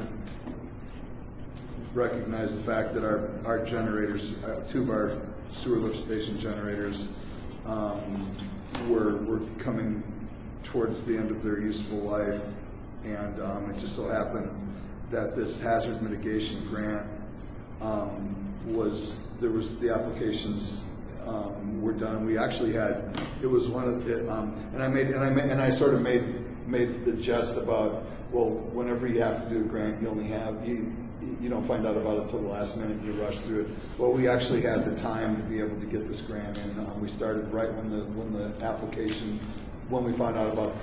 recognized the fact that our generators, two of our sewer lift station generators, were coming towards the end of their useful life, and it just so happened that this hazard mitigation grant the applications were done. We actually had, it was one of the, and I sort of made the jest about, well, whenever you have to do a grant, you only have, you don't find out about it till the last minute, you rush through it. Well, we actually had the time to be able to get this grant in. We started right when the application, when we found out about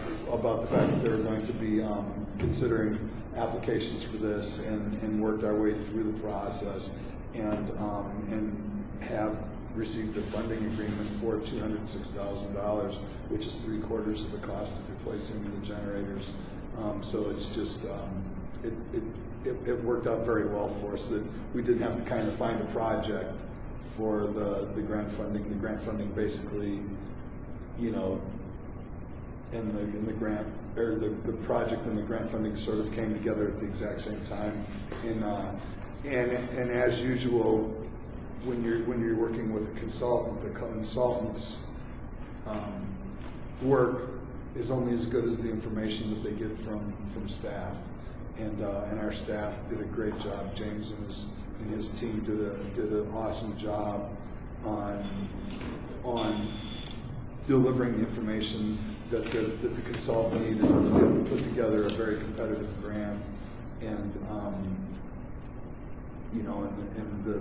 the fact that they were going to be considering applications for this, and worked our way through the process, and have received a funding agreement for $206,000, which is 3/4 of the cost of replacing the generators. So it's just it worked out very well for us that we didn't have to kind of find a project for the grant funding. The grant funding basically, you know, in the grant, or the project and the grant funding sort of came together at the exact same time. And as usual, when you're working with a consultant, the consultant's work is only as good as the information that they get from staff. And our staff did a great job. James and his team did an awesome job on delivering the information that the consultant needed to be able to put together a very competitive grant. And you know, and the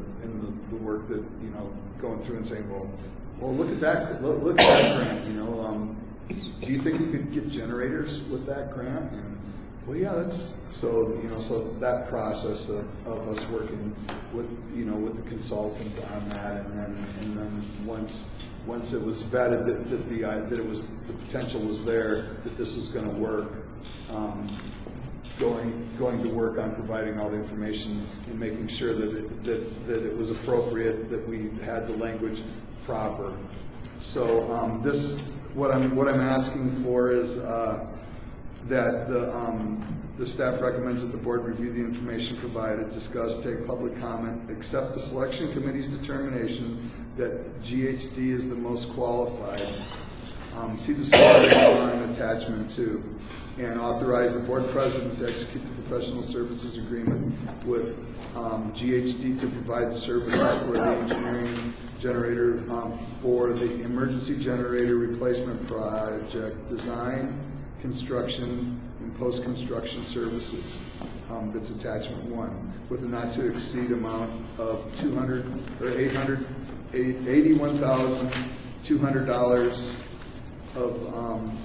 work that, you know, going through and saying, well, look at that grant. You know, do you think you could get generators with that grant? And well, yeah, that's so. You know, so that process of us working with, you know, with the consultant on that, and then once it was vetted that it was, the potential was there, that this was going to work, going to work on providing all the information and making sure that it was appropriate, that we had the language proper. So what I'm asking for is that the staff recommends that the board review the information provided, discuss, take public comment, accept the selection committee's determination that GHD is the most qualified. See the scoring on attachment 2, and authorize the board president to execute the professional services agreement with GHD to provide the services for the engineering generator for the emergency generator replacement project design, construction, and post-construction services. That's attachment 1, with a not to exceed amount of $81,200 of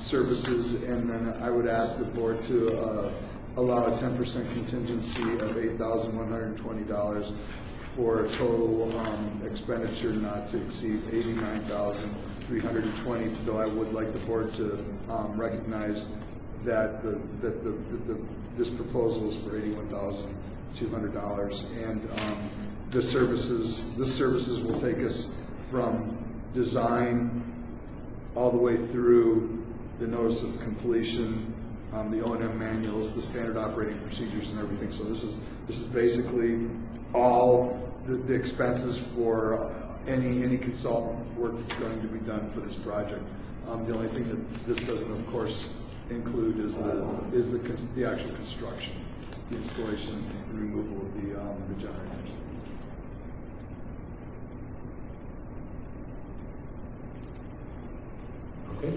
services, and then I would ask the board to allow a 10% contingency of $8,120 for a total expenditure not to exceed $89,320. Though I would like the board to recognize that this proposal is for $81,200, and this services will take us from design all the way through the notice of completion, the O&M manuals, the standard operating procedures, and everything. So this is basically all the expenses for any consultant work that's going to be done for this project. The only thing that this doesn't, of course, include is the actual construction, the installation and removal of the generators. Okay.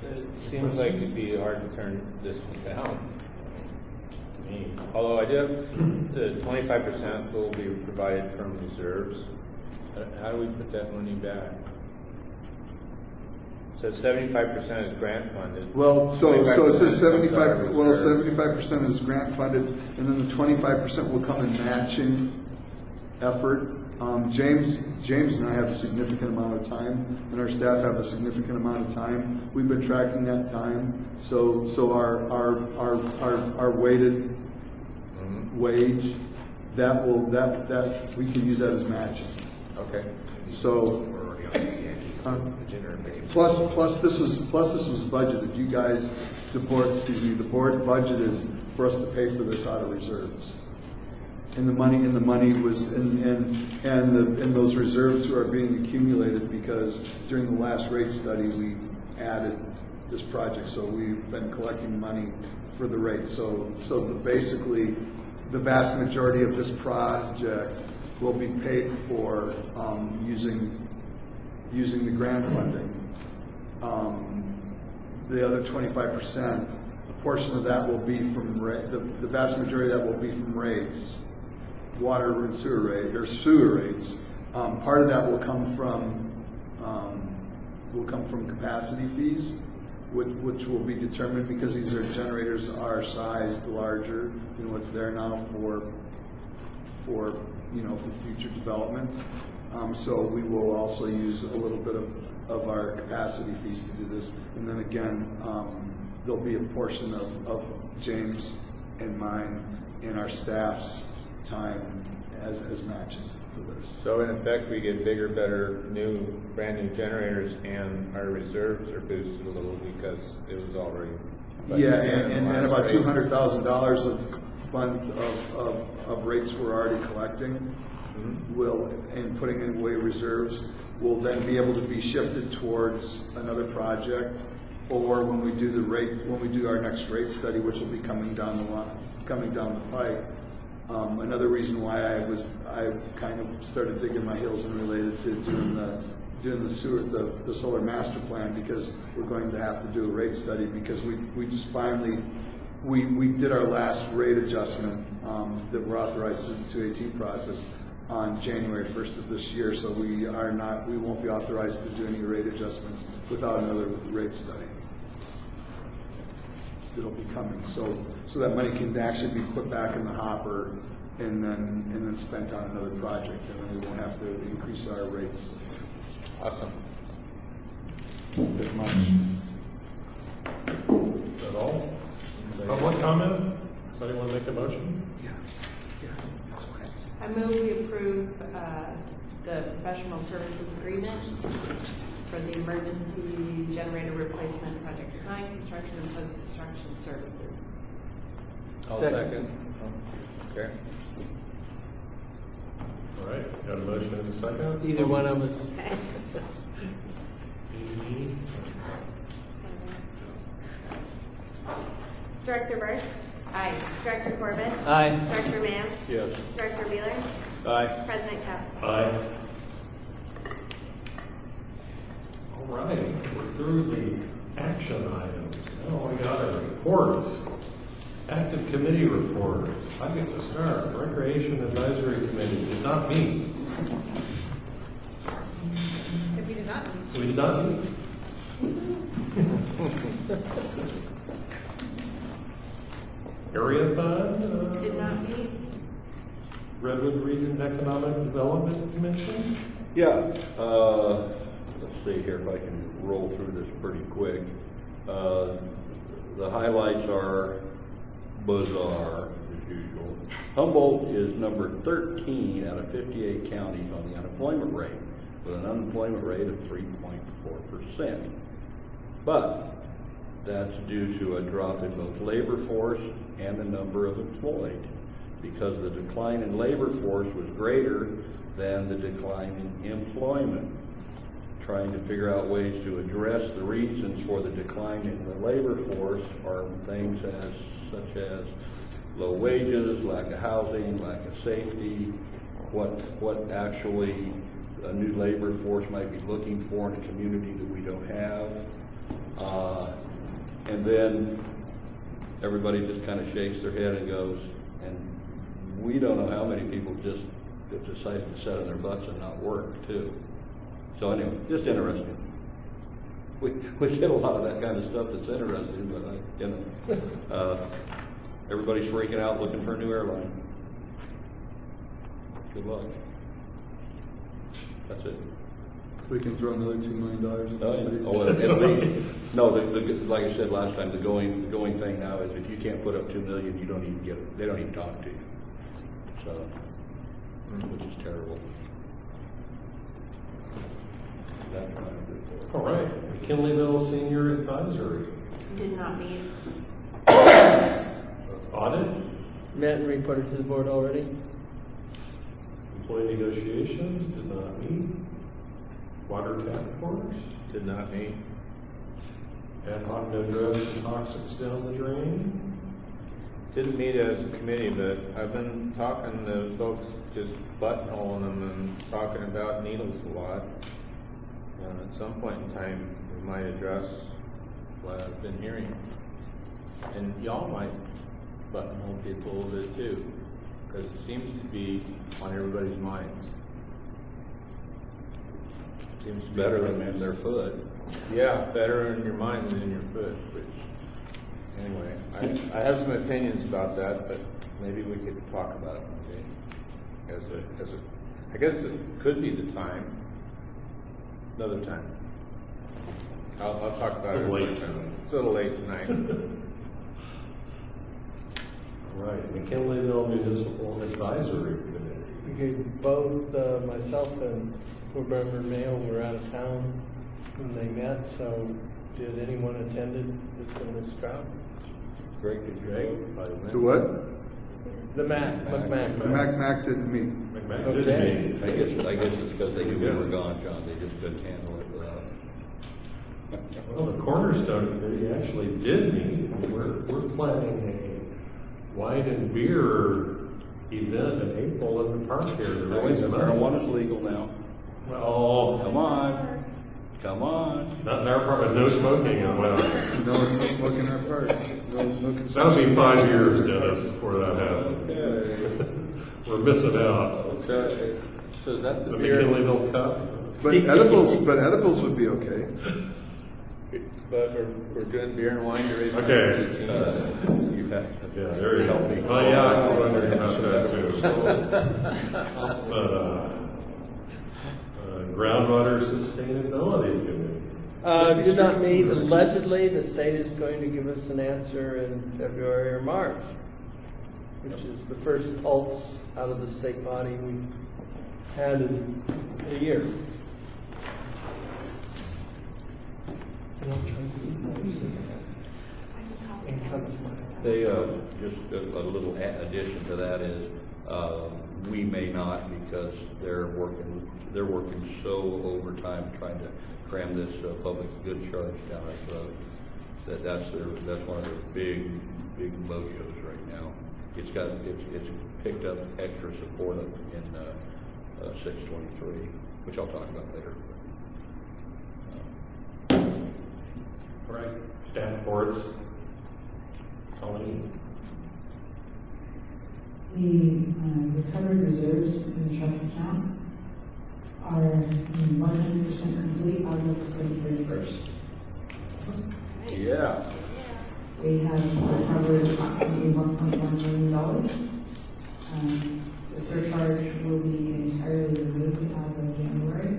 It seems like it'd be hard to turn this one down to me. Although I do have the 25% will be provided from reserves. How do we put that money back? So 75% is grant funded. Well, so it says 75. Well, 75% is grant funded, and then the 25% will come in matching effort. James and I have a significant amount of time, and our staff have a significant amount of time. We've been tracking that time, so our weighted wage, that we can use that as matching. Okay. So. We're already on the CIP. Plus this was budgeted. You guys, the board budgeted for us to pay for this out of reserves. And the money was and those reserves are being accumulated because during the last rate study we added this project, so we've been collecting money for the rate. So basically, the vast majority of this project will be paid for using the grant funding. The other 25%, a portion of that will be from the vast majority of that will be from rates, water and sewer rates. Part of that will come from capacity fees, which will be determined because these generators are sized larger than what's there now for future development. So we will also use a little bit of our capacity fees to do this. And then again, there'll be a portion of James and mine and our staff's time as matching for this. So in effect, we get bigger, better, brand new generators, and our reserves are boosted a little because it was already. Yeah, and about $200,000 of fund of rates we're already collecting. And putting in away reserves will then be able to be shifted towards another project, or when we do our next rate study, which will be coming down the pike. Another reason why I kind of started digging my heels and related to doing the solar master plan, because we're going to have to do a rate study, because we just finally we did our last rate adjustment that we're authorized through the 218 process on January 1st of this year, so we won't be authorized to do any rate adjustments without another rate study. It'll be coming, so that money can actually be put back in the hopper and then spent on another project, and then we won't have to increase our rates. Awesome. As much. Is that all? Public comment? Does anyone make a motion? Yeah. I move we approve the professional services agreement for the emergency generator replacement project design, construction, and post-construction services. I'll second. Okay. All right, got a motion and a second? Either one of us. Okay. Director Burke? Aye. Director Corbett? Aye. Director Mann? Yes. Director Wheeler? Aye. President Couch? Aye. All right, we're through the action items. Now we got our reports. Active committee reports. I get to start. Recreation Advisory Committee did not meet. We did not. We did not meet. Area Fund? Did not meet. Redwood Region Economic Development Commission? Yeah, let's see here if I can roll through this pretty quick. The highlights are bizarre, as usual. Humboldt is number 13 out of 58 counties on the unemployment rate, with an unemployment rate of 3.4%. But that's due to a drop in both labor force and the number of employed, because the decline in labor force was greater than the decline in employment. Trying to figure out ways to address the reasons for the decline in the labor force are things such as low wages, lack of housing, lack of safety, what actually a new labor force might be looking for in a community that we don't have. And then everybody just kind of shakes their head and goes, and we don't know how many people just have decided to sit on their butts and not work too. So anyway, just interesting. We get a lot of that kind of stuff that's interesting, but everybody's freaking out looking for a new airline. Good luck. That's it. We can throw another $2 million at somebody. Oh, at least, no, like I said last time, the going thing now is if you can't put up $2 million, you don't even get, they don't even talk to you. So, which is terrible. That's my report. All right, McKinleyville Senior Advisory. Did not meet. Audit, Met and reported to the board already. employee negotiations, did not meet. Water task force, Did not meet. ad hoc no drugs and toxics down the drain. Didn't meet as a committee, but I've been talking to folks, just buttonholing them and talking about needles a lot. And at some point in time, we might address what I've been hearing. And y'all might buttonhole people a little bit too, because it seems to be on everybody's minds. Seems to be Better than in their foot. Yeah, better in your mind than in your foot, which, anyway, I have some opinions about that, but maybe we could talk about it one day. I guess it could be the time, another time. I'll talk about it another time. It's a little late tonight. All right, McKinleyville Municipal Advisory Committee. We gave both myself and board member Mayo were out of town when they met, so did anyone attended that's in this crowd? Greg, did you go? To what? The MAC. Mac didn't meet. McMahon Okay. did meet. I guess it's because they knew we were gone, John. They just couldn't handle it without. Well, the Cornerstone Committee actually did meet. We're planning a wine and beer event in April in the park here. Marijuana's legal now. Well, come on. Not in our park, but no smoking in well. No smoking in our parks. No That'll be 5 years, Dennis, before that happens. We're missing out. So is that the beer? McKinleyville Cup? But edibles would be okay. But we're doing beer and wine to raise money Okay. for the teams. You bet. Yeah, there you go. Oh, yeah, I was wondering about that too. But, Groundwater Sustainability Committee. Did not meet. Allegedly, the state is going to give us an answer in February or March, which is the first pulse out of the state body we've had in a year. They, just a little addition to that is, we may not because they're working so overtime trying to cram this public good charge down our throat. That's one of their big mojos right now. It's picked up extra support in 623, which I'll talk about later. All right, staff reports. Colleen. The recovered reserves in the trust account are 100% complete as of December 31st. Yeah. We have recovered approximately $1.1 million. The surcharge will be entirely removed as of January,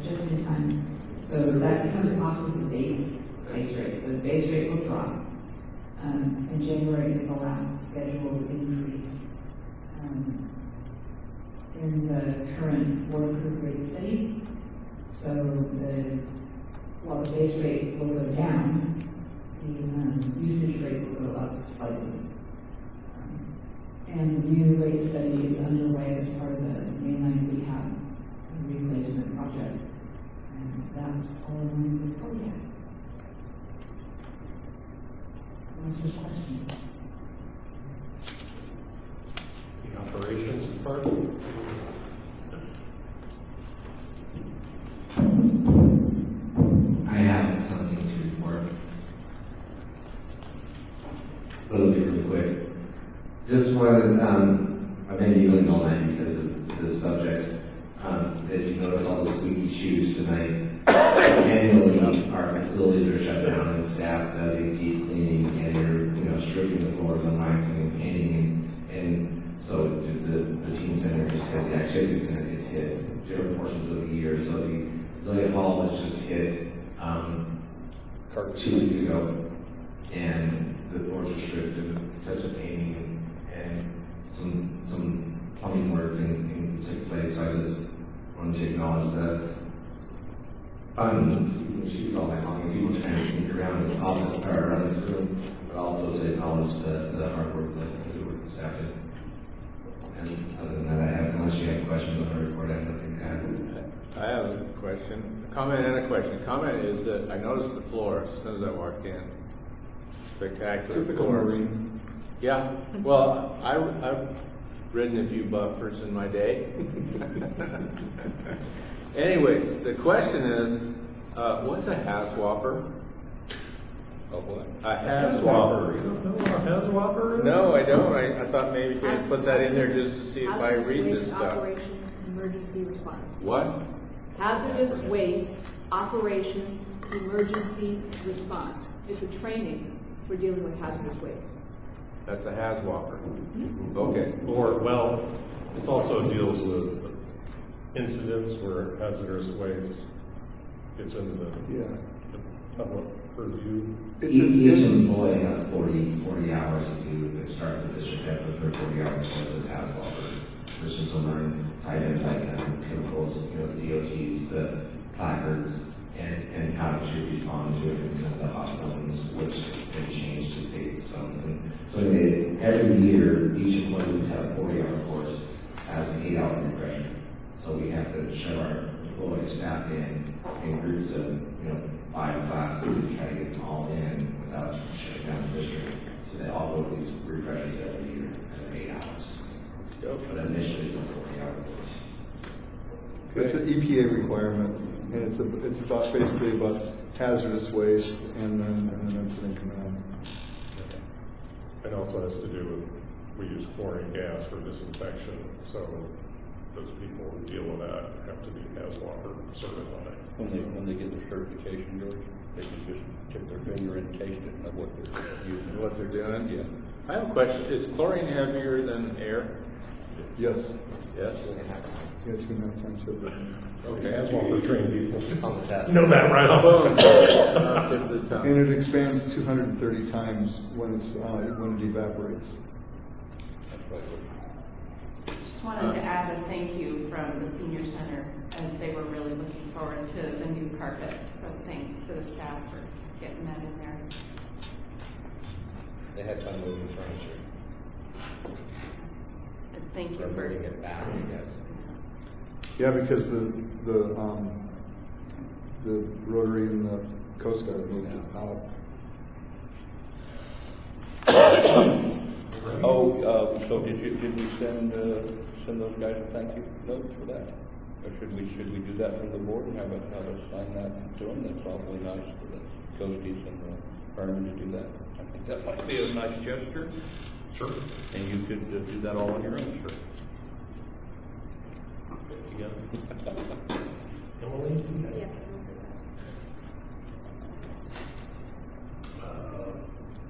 just in time. So that becomes off of the base rate. So the base rate will drop. And January is the last scheduled increase in the current water group rate study. So while the base rate will go down, the usage rate will go up slightly. And the new rate study is underway as part of the mainline rehab replacement project. And that's all I wanted to tell you. Unless there's questions. The operations department. I have something to report. It'll be really quick. Just wanted, I've been giggling all night because of this subject. If you notice all the squeaky shoes tonight, annually our facilities are shut down and staff does a deep cleaning and they're stripping the floors and waxing and painting and so the the teen center gets hit, the activity center gets hit, different portions of the year. So the Azalea Hall was just hit 2 weeks ago, and the doors are stripped and a touch of painting and some plumbing work and things that took place. So I just wanted to acknowledge that. She's all my mom, people trying to sneak around this office or around this room, but also to acknowledge the hard work that the work the staff did. And other than that, I have, unless you have questions on the report, I have nothing to add. I have a question, a comment and a question. Comment is that I noticed the floor as soon as I walked in. Spectacular. Typical floor. Marine. Yeah. Well, I've ridden a few bumpers in my day. Anyway, the question is, what's a Haswapper? Oh, what? A Haswapper. You don't know what a Haswapper is? No, I don't. I thought maybe you could put that in there just to see if I read this stuff. Operations Emergency Response. What? Hazardous Waste Operations Emergency Response. It's a training for dealing with hazardous waste. That's a Haswapper. Okay. Or, well, it also deals with incidents where hazardous waste gets into the public purview. Each employee has 40 hours to do, it starts at district head with their 40-hour course of Haswapper, which is to learn to identify chemicals, the DOTs, the placards, and how to respond to an incident, the hot zones, which can change to safe zones. And so anyway, every year, each employee has a 40-hour course, has an 8-hour refresher. So we have to show our employee staff in groups of 5 classes and try to get them all in without shutting down the district. So they all go to these refreshers every year at 8 hours. But initially it's a 40-hour course. It's an EPA requirement, and it's about basically about hazardous waste and then an incident command. It also has to do with, we use chlorine gas for disinfection, so those people who deal with that have to be Haswapper certified. When they get their certification, George, they can just tip their finger and taste it of what they're using. What they're doing? Yeah. I have a question. Is chlorine heavier than air? Yes. Yes? Yeah, 2.5 times heavier. Okay. Haswapper trained people. On the test. Know that right off. Boom. And it expands 230 times when it evaporates. Just wanted to add a thank you from the senior center, as they were really looking forward to the new carpet. So thanks to the staff for getting that in there. They had fun moving furniture. And thank you Or for moving it back, I guess. Yeah, because the Rotary and the Coast Guard moved it out. So did we send those guys a thank you note for that? Or should we do that from the board and have us sign that to them? That's awfully nice for the Coasties and the firemen to do that. I think that might be a nice gesture. Sure. And you could do that all on your own, sure. Emily? Yeah.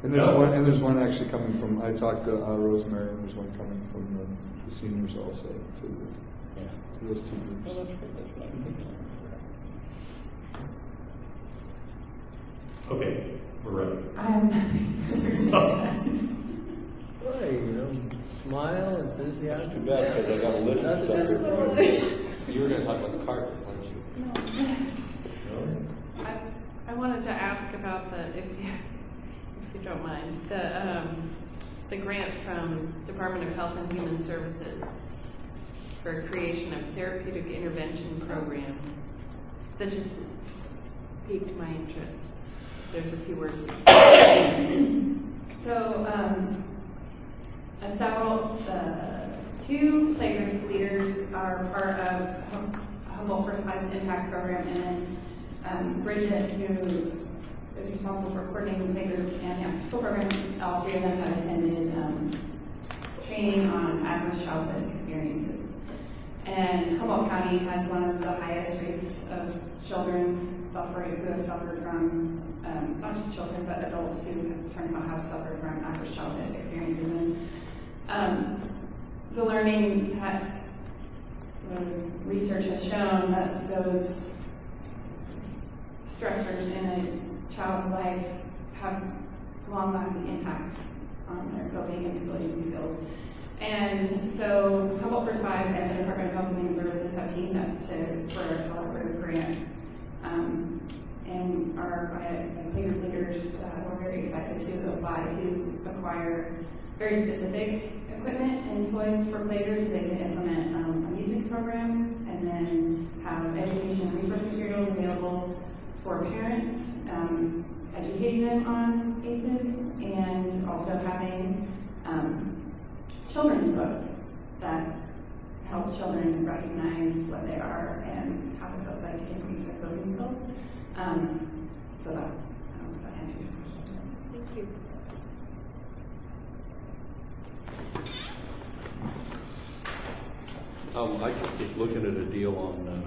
And there's one actually coming from. I talked to Rosemary, and there's one coming from the seniors also to those two groups. Well, that's good. That's nice. Okay, we're ready. Smile, enthusiasm. Too bad because I got a list of stuff. You were going to talk about the carpet, weren't you? No. I wanted to ask about if you don't mind, the grant from Department of Health and Human Services for creation of therapeutic intervention program. That just piqued my interest. There's a few words. So, two playgroup leaders are part of Humboldt First Class Impact Program, and Bridget, who is responsible for coordinating the playgroup and the after-school program, all three of them have attended training on adverse childhood experiences. And Humboldt County has one of the highest rates of children who have suffered from, not just children, but adults who turns out have suffered from adverse childhood experiences. And the learning that research has shown that those stressors in a child's life have long-lasting impacts on their coping and resiliency skills. And so Humboldt First 5 and the Department of Health and Human Services have teamed up for a collaborative grant. And our playgroup leaders were very excited to apply to acquire very specific equipment and toys for playgroups so they can implement a music program and then have education and resource materials available for parents, educating them on ACEs, and also having children's books that help children recognize what they are and how to cope, like increase their coping skills. So that's, that answers your question. Thank you. I just was looking at a deal on,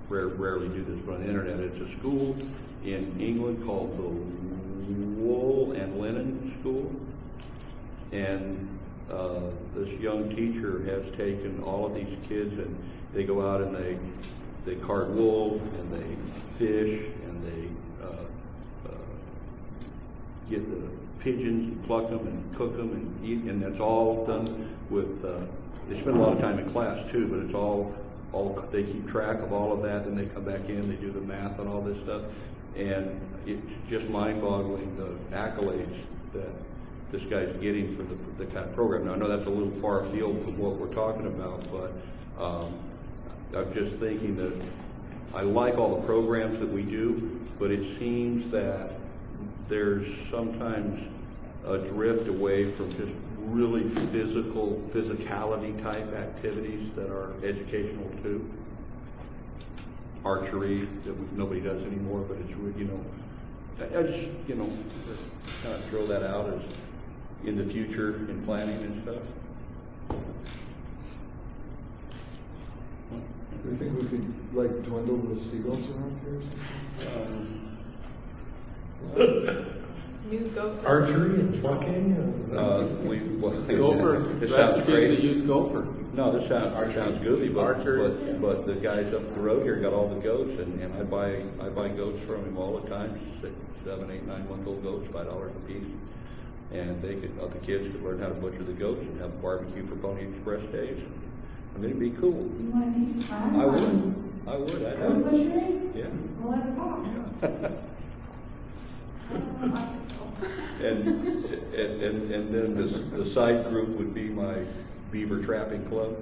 rarely do this, but on the internet. It's a school in England called the Wool and Linen School. And this young teacher has taken all of these kids and they go out and they cart wool and they fish and they get the pigeons and pluck them and cook them and eat, and that's all done with, they spend a lot of time in class too, but it's all they keep track of all of that, and they come back in, they do the math on all this stuff, and it's just mind-boggling the accolades that this guy's getting for the kind of program. Now, I know that's a little far afield from what we're talking about, but I'm just thinking that I like all the programs that we do, but it seems that there's sometimes a drift away from just really physicality type activities that are educational too. Archery that nobody does anymore, but it's, you know, I just, you know, kind of throw that out as in the future in planning and stuff. Do you think we could like dwindle the seagulls around here? New gopher. Archery and plucking and Gopher. This sounds Recipes to use gopher. No, this sounds goofy, but the guys up the road here got all the goats, and I buy goats from him all the time. 6, 7, 8, 9-month-old goats, $5 a piece, and the kids could learn how to butcher the goats and have a barbecue for Pony Express days. I mean, it'd be cool. You want to teach a class? I would. I'd Goat butchering? Yeah. Well, let's talk. And then the side group would be my beaver trapping club.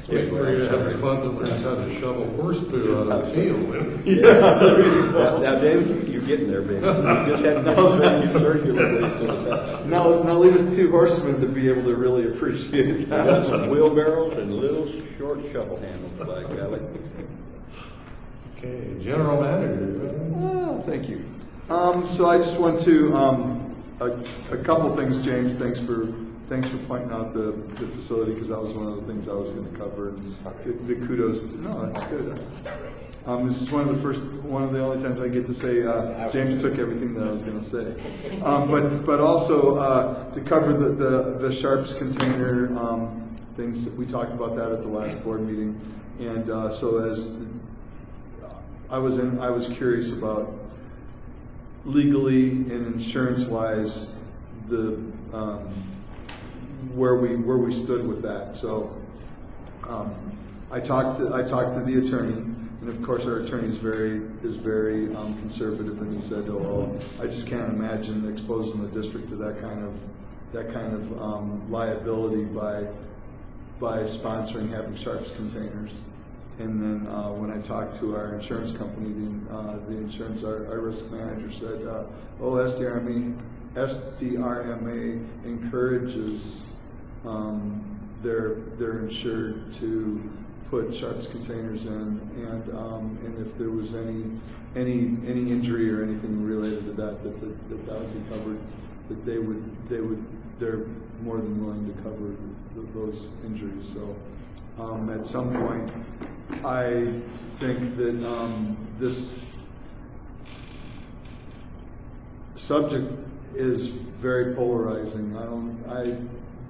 Wait for you to have a club that learns how to shovel horse poo out of the field. Yeah. Now, Dave, you're getting there, baby. You just had Now leave it to 2 horsemen to be able to really appreciate that. Got some wheelbarrows and little short shovel handles, by golly. Okay, General Manager. Oh, thank you. So I just want to a couple things, James. Thanks for pointing out the facility, because that was one of the things I was going to cover. And the kudos. No, that's good. This is one of the only times I get to say James took everything that I was going to say. But also to cover the sharps container things. We talked about that at the last board meeting, and so as I was curious about legally and insurance-wise where we stood with that. So I talked to the attorney, and of course our attorney is very conservative, and he said, "Oh, well, I just can't imagine exposing the district to that kind of liability by sponsoring having sharps containers." And then when I talked to our insurance company, our risk manager said, SDRMA encourages their insured to put sharps containers in, and if there was any injury or anything related to that would be covered. That they're more than willing to cover those injuries. So at some point, I think that this subject is very polarizing. I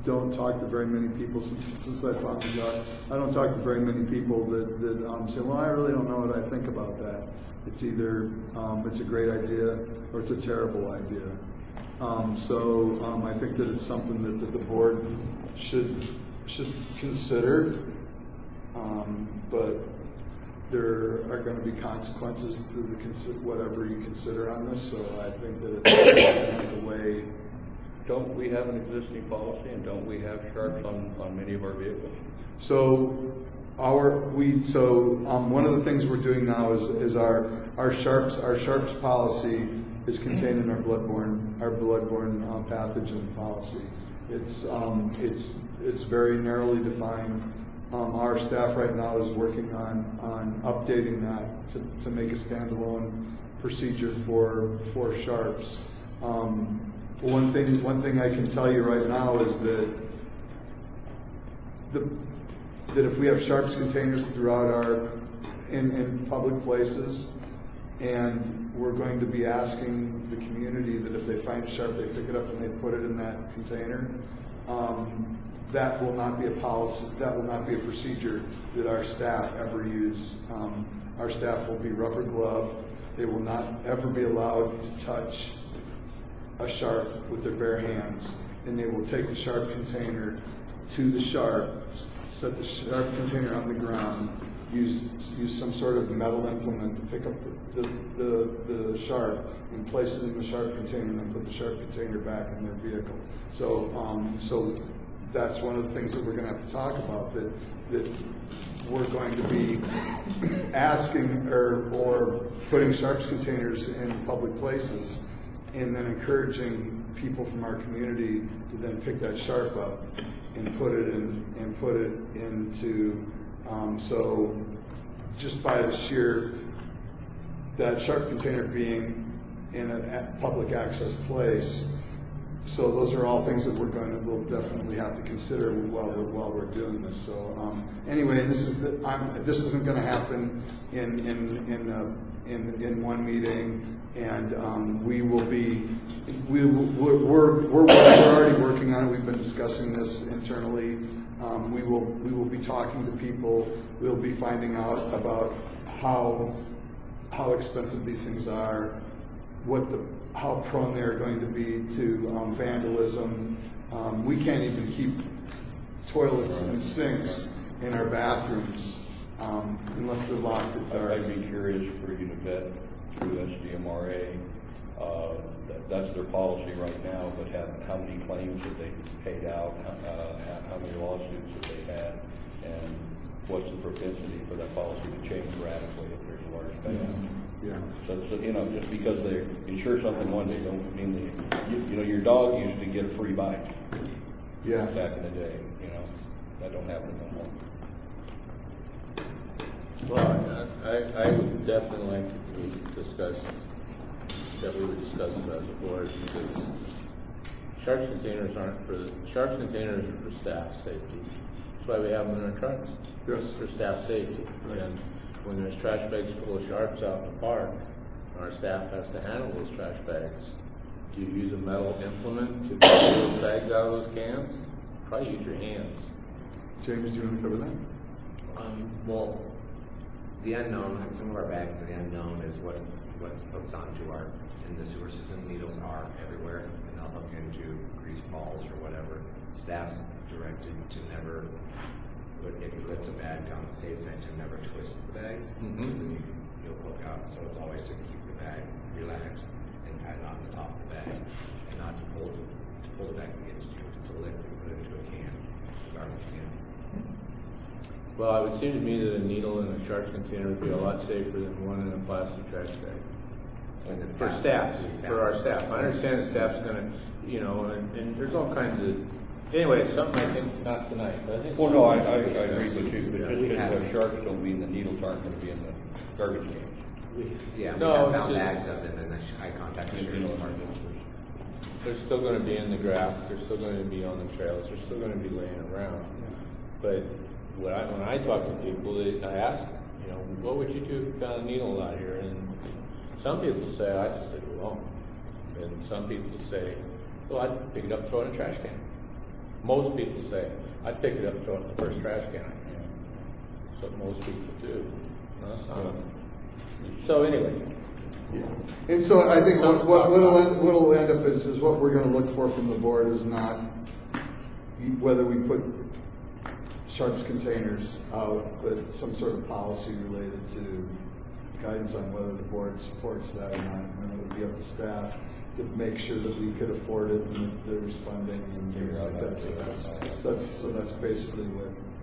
don't talk to very many people since I found the job. I don't talk to very many people that say, well, I really don't know what I think about that. It's either it's a great idea or it's a terrible idea. I think that it's something that the board should consider, but there are going to be consequences to whatever you consider on this. So I think that it's the way. Don't we have an existing policy, and don't we have sharps on many of our vehicles? So one of the things we're doing now is our sharps policy is contained in our bloodborne pathogen policy. It's very narrowly defined. Our staff right now is working on updating that to make a standalone procedure for sharps. One thing I can tell you right now is that if we have sharps containers throughout in public places, and we're going to be asking the community that if they find a sharp, they pick it up and they put it in that container. That will not be a policy. That will not be a procedure that our staff ever use. Our staff will be rubber gloved. They will not ever be allowed to touch a sharp with their bare hands, and they will take the sharp container to the sharp, set the sharp container on the ground, use some sort of metal implement to pick up the sharp and place it in the sharp container, and then put the sharp container back in their vehicle. So that's one of the things that we're going to have to talk about, that we're going to be asking or putting sharps containers in public places, and then encouraging people from our community to then pick that sharp up and put it into. So just by the sheer that sharp container being in a public access place. So those are all things that we'll definitely have to consider while we're doing this. So anyway, this isn't going to happen in one meeting, and we're already working on it. We've been discussing this internally. We will be talking to people. We'll be finding out about how expensive these things are, how prone they're going to be to vandalism. We can't even keep toilets and sinks in our bathrooms unless they're locked at dark. I'd be curious for you to vet through SDMRA. That's their policy right now, but how many claims have they paid out, how many lawsuits have they had, and what's the propensity for that policy to change radically if there's a large payout? Yeah. So just because they insure something one day don't mean your dog used to get a free bite. Yeah. Back in the day, that don't happen no more. Well, I would definitely like to discuss that we would discuss it as a board, because sharps containers are for staff safety. That's why we have them in our trucks. Yes. For staff safety. Right. And when there's trash bags full of sharps out in the park, our staff has to handle those trash bags. Do you use a metal implement to pull those bags out of those cans? Probably use your hands. James, do you want to cover that? Well, the unknown, like some of our bags, the unknown is what hooks onto our, in the sewer system. Needles are everywhere, and they'll hook into grease balls or whatever. Staff's directed to never, if you lift a bag on the safe side, to never twist the bag, because then you'll hook out. So it's always to keep the bag relaxed and tied on the top of the bag, and not to pull the bag against you. To lift and put it into a can, garbage can. Well, it would seem to me that a needle in a sharps container would be a lot safer than one in a plastic trash bag. For staff, for our staff. I understand the staff's going to, and there's all kinds of. Anyway, it's something I think not tonight. But I think. Well, no, I agree with you, but just because we have sharps don't mean the needles aren't going to be in the garbage cans. We have found bags of them in the eye contact shirts department. They're still going to be in the grass. They're still going to be on the trails. They're still going to be laying around. But when I talk to people, I ask them, what would you do if you found a needle out here? And some people say, I just leave it alone. And some people say, well, I'd pick it up and throw it in a trash can. Most people say, I'd pick it up and throw it in the first trash can I can. That's what most people do. No, that's not. So anyway. Yeah. And so I think what'll end up is what we're going to look for from the board is not whether we put sharps containers out, but some sort of policy related to guidance on whether the board supports that or not. And then it would be up to staff to make sure that we could afford it and that there's funding and things like that. So that's basically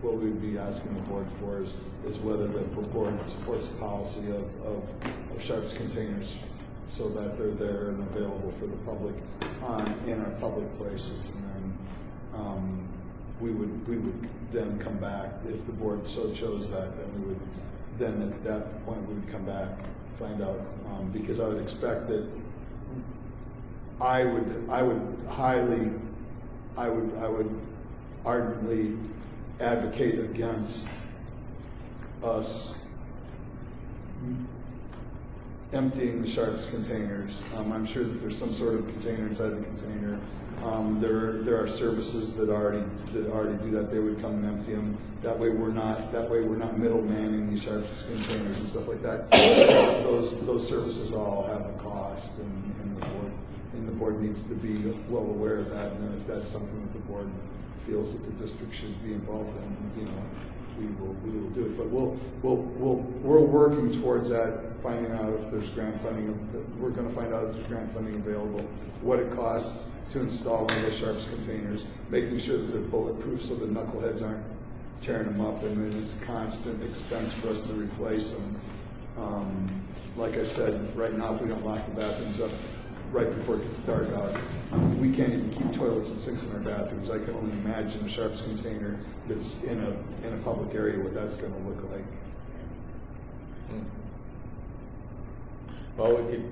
what we would be asking the board for is whether the board supports the policy of sharps containers so that they're there and available for the public in our public places. And then we would then come back if the board so chose that. Then at that point we would come back, find out because I would expect that I would ardently advocate against us emptying the sharps containers. I'm sure that there's some sort of container inside the container. There are services that already do that. They would come and empty them. That way we're not middlemanning these sharps containers and stuff like that. Those services all have a cost, and the board needs to be well aware of that. And then if that's something that the board feels that the district should be involved in, we will do it. But we're working towards that, finding out if there's grant funding. We're going to find out if there's grant funding available, what it costs to install one of those sharps containers, making sure that they're bulletproof so the knuckleheads aren't tearing them up, and then it's a constant expense for us to replace them. Like I said, right now if we don't lock the bathrooms up right before it gets dark out, we can't even keep toilets and sinks in our bathrooms. I can only imagine a sharps container that's in a public area what that's going to look like. Well, we could,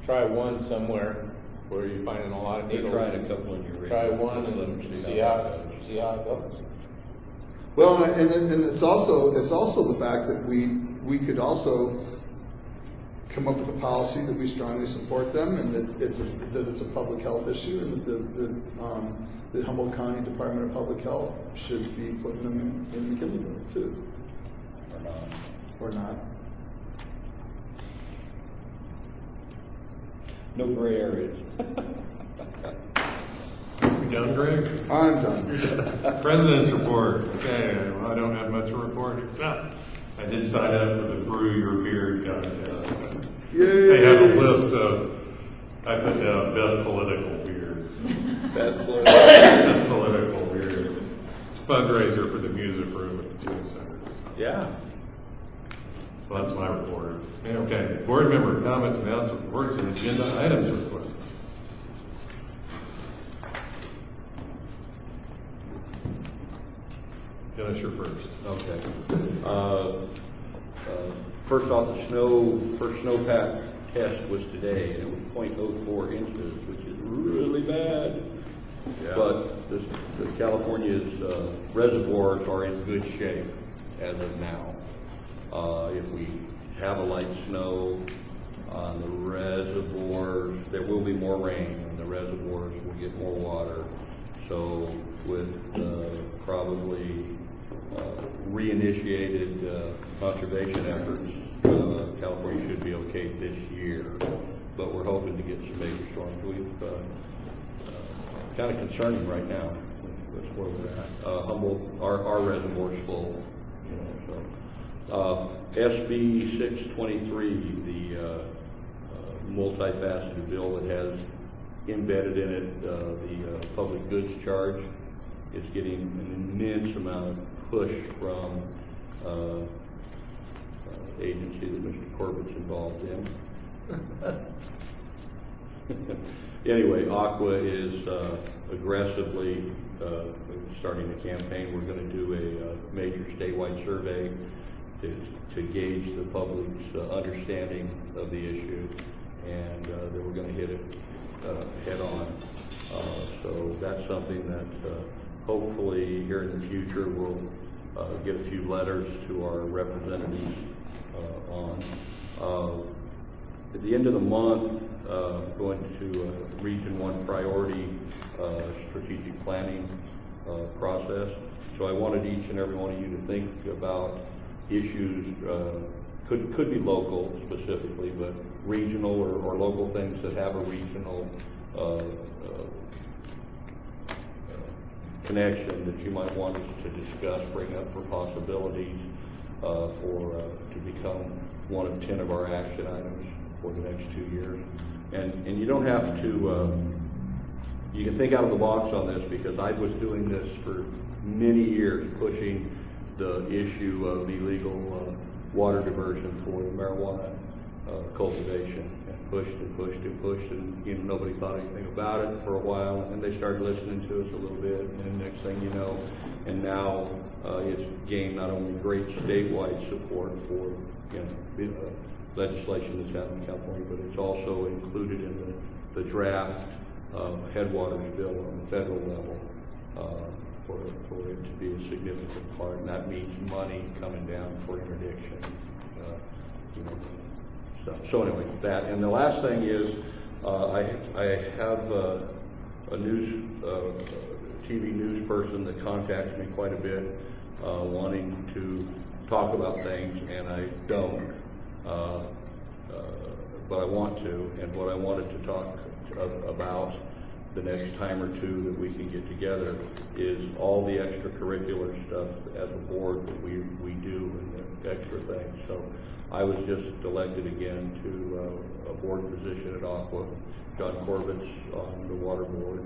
try one somewhere where you're finding a lot of needles. Tried a couple in your Try one and see how it goes. Well, and it's also the fact that we could also come up with a policy that we strongly support them, and that it's a public health issue, and that the Humboldt County Department of Public Health should be putting them in McKinleyville too, or not. No gray areas. You done, Greg? I'm done. President's report. Okay, well, I don't have much to report except I did sign up for the Brew Your Beard contest. Yay! They have a list of, I put down best political beards. Best political beards. It's a fundraiser for the music room at the Teen Center. Yeah. Well, that's my report. Okay, board member comments, announcements, reports, and agenda items requests. Dennis, you're first. Okay. First off, the first snowpack test was today, and it was 0.04 inches, which is really bad. Yeah. But the California's reservoirs are in good shape as of now. If we have a light snow on the reservoirs, there will be more rain, and the reservoirs will get more water. So with probably reinitiated conservation efforts, California should be okay this year. But we're hoping to get some major storms. We've kind of concerning right now. That's where we're at. Humboldt, our reservoir's full. SB 623, the multifaceted bill that has embedded in it the public goods charge, is getting an immense amount of push from agency that Mr. Corbett's involved in. Anyway, Aqua is aggressively starting a campaign. We're going to do a major statewide survey to gauge the public's understanding of the issue, and then we're going to hit it head on. So that's something that hopefully here in the future we'll get a few letters to our representatives on. at the end of the month, going to Region 1 priority strategic planning process. So I wanted each and every one of you to think about issues, could be local specifically, but regional or local things that have a regional connection that you might want us to discuss, bring up for possibilities to become one of 10 of our action items for the next 2 years. And you don't have to, you can think out of the box on this, because I was doing this for many years, pushing the issue of illegal water diversion for marijuana cultivation, and pushed and pushed and pushed, and nobody thought anything about it for a while, and they started listening to us a little bit, and next thing you know, and now it's gained not only great statewide support for legislation that's happened in California, but it's also included in the draft headwaters bill on the federal level for it to be a significant part, and that means money coming down for interdiction. Stuff. So anyway, that, and the last thing is I have a news TV news person that contacts me quite a bit, wanting to talk about things, and I don't, but I want to. And what I wanted to talk about the next time or two that we can get together is all the extracurricular stuff as a board that we do, and the extra things. So I was just elected again to a board position at Aqua. John Corbett's on the water board.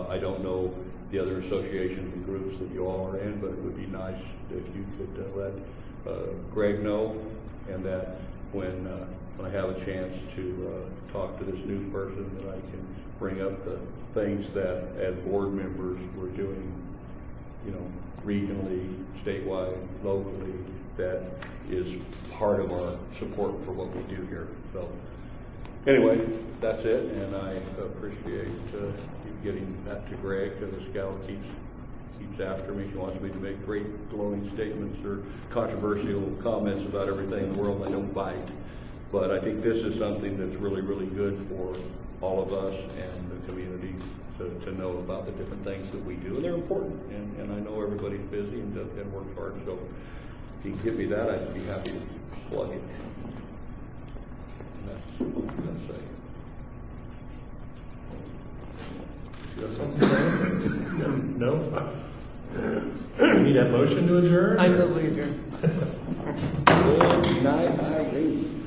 I don't know the other associations and groups that you all are in, but it would be nice if you could let Greg know, and that when I have a chance to talk to this new person, that I can bring up the things that as board members we're doing, regionally, statewide, locally, that is part of our support for what we do here. So anyway, that's it, and I appreciate you getting that to Greg. This gal keeps after me. She wants me to make great glowing statements or controversial comments about everything in the world. I don't bite. But I think this is something that's really, really good for all of us and the community to know about the different things that we do. And they're important, and I know everybody's busy and works hard. So if you can give me that, I'd be happy to plug it. And that's what I'm going to say. You have something to say? No? We need a motion to adjourn? I move we adjourn. Good night, Irene.